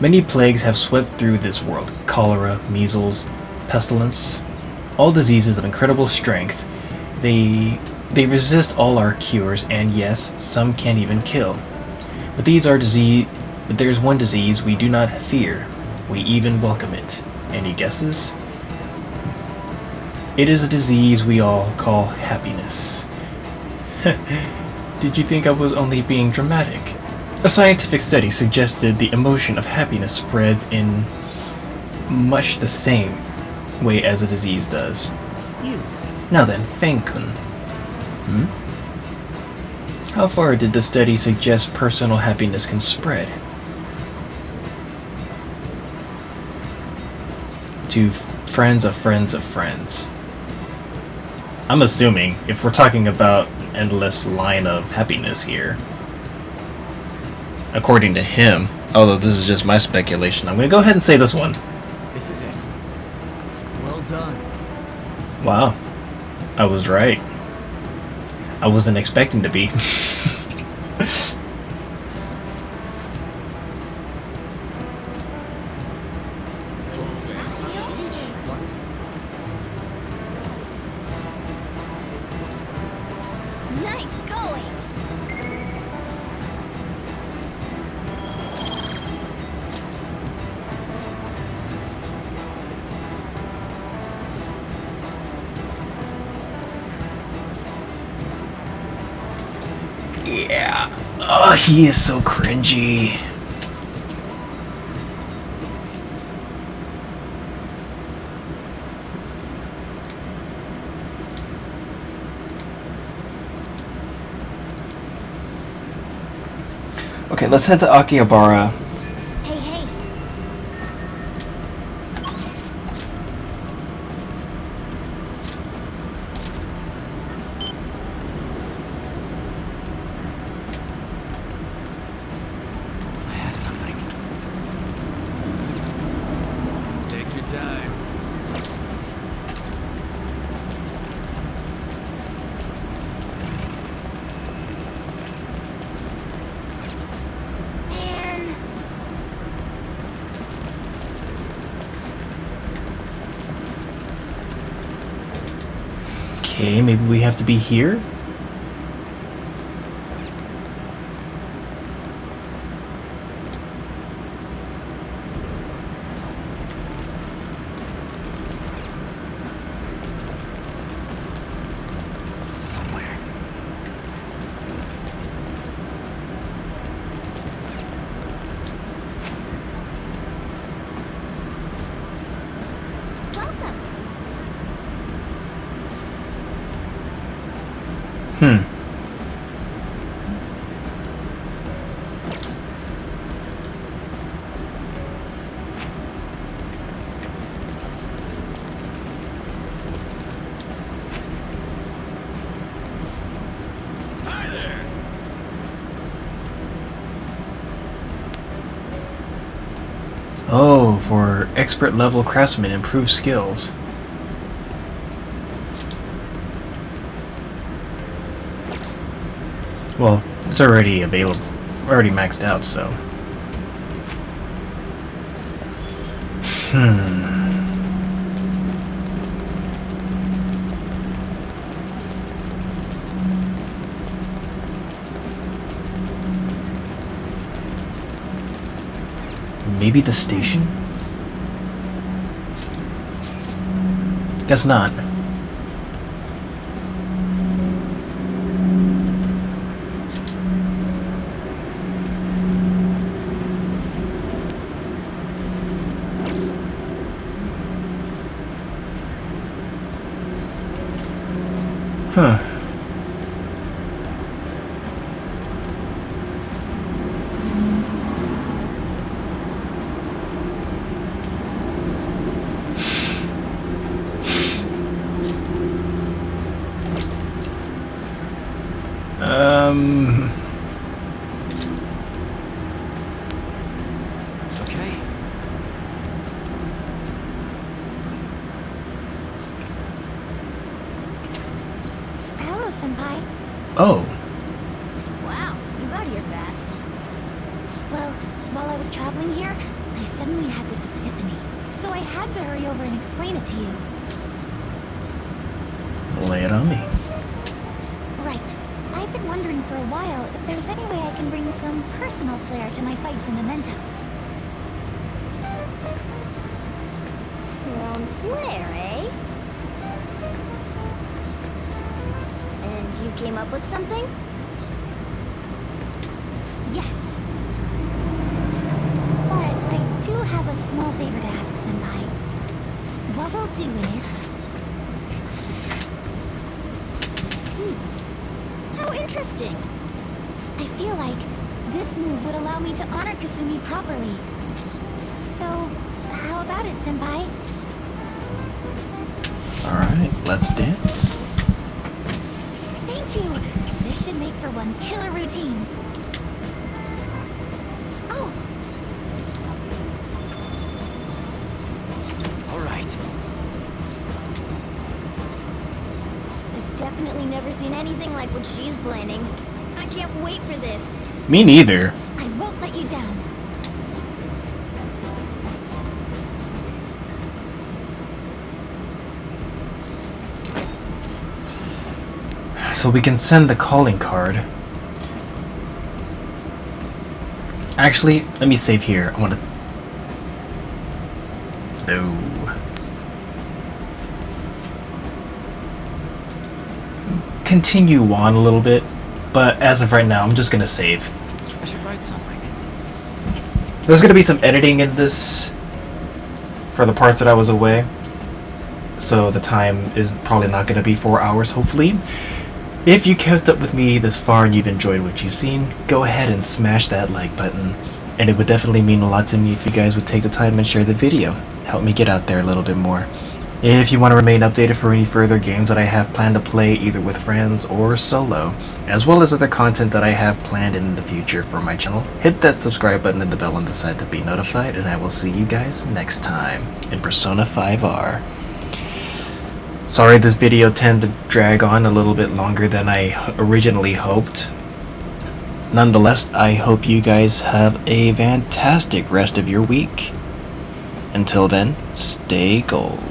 Many plagues have swept through this world. Cholera, measles, pestilence, all diseases of incredible strength. They resist all our cures, and yes, some can even kill. But there's one disease we do not fear. We even welcome it. Any guesses? It is a disease we all call happiness. Did you think I was only being dramatic? A scientific study suggested the emotion of happiness spreads in much the same way as a disease does. You. Now then, Fang-kun. How far did the study suggest personal happiness can spread? To friends of friends of friends. I'm assuming if we're talking about endless line of happiness here. According to him, although this is just my speculation, I'm gonna go ahead and say this one. this is it. Well done. Wow. I was right. I wasn't expecting to be. Nice going. Yeah. Oh, he is so cringy. Okay, let's head to Akihabara. Hey, hey. I have something. Take your time. Man. Okay, maybe we have to be here? Somewhere. Welcome. Oh, for expert level craftsmen, improved skills. Well, it's already available, already maxed out, so. Maybe the station? Guess not. Huh. Okay. Hello, Senpai. Oh. Wow, you got here fast. Well, while I was traveling here, I suddenly had this epiphany. So I had to hurry over and explain it to you. Lay it on me. Right. I've been wondering for a while if there's any way I can bring some personal flair to my fights and mementos. Your own flair, eh? And you came up with something? Yes. But I do have a small favor to ask, Senpai. What we'll do is... How interesting. I feel like this move would allow me to honor Kasumi properly. So, how about it, Senpai? Alright, let's dance. Thank you! This should make for one killer routine. Oh! Alright. I've definitely never seen anything like what she's planning. I can't wait for this. Me neither. I won't let you down. So we can send the calling card. Actually, let me save here. I want to... No. Continue on a little bit, but as of right now, I'm just gonna save. I should write something. There's gonna be some editing in this for the parts that I was away, so the time is probably not gonna be 4 hours, hopefully. If you kept up with me this far and you've enjoyed what you've seen, go ahead and smash that like button, and it would definitely mean a lot to me if you guys would take the time and share the video. Help me get out there a little bit more. If you want to remain updated for any further games that I have planned to play either with friends or solo, as well as other content that I have planned in the future for my channel, hit that subscribe button and the bell on the side to be notified, and I will see you guys next time in Persona 5R. Sorry this video tended to drag on a little bit longer than I originally hoped. Nonetheless, I hope you guys have a fantastic rest of your week. Until then, stay gold.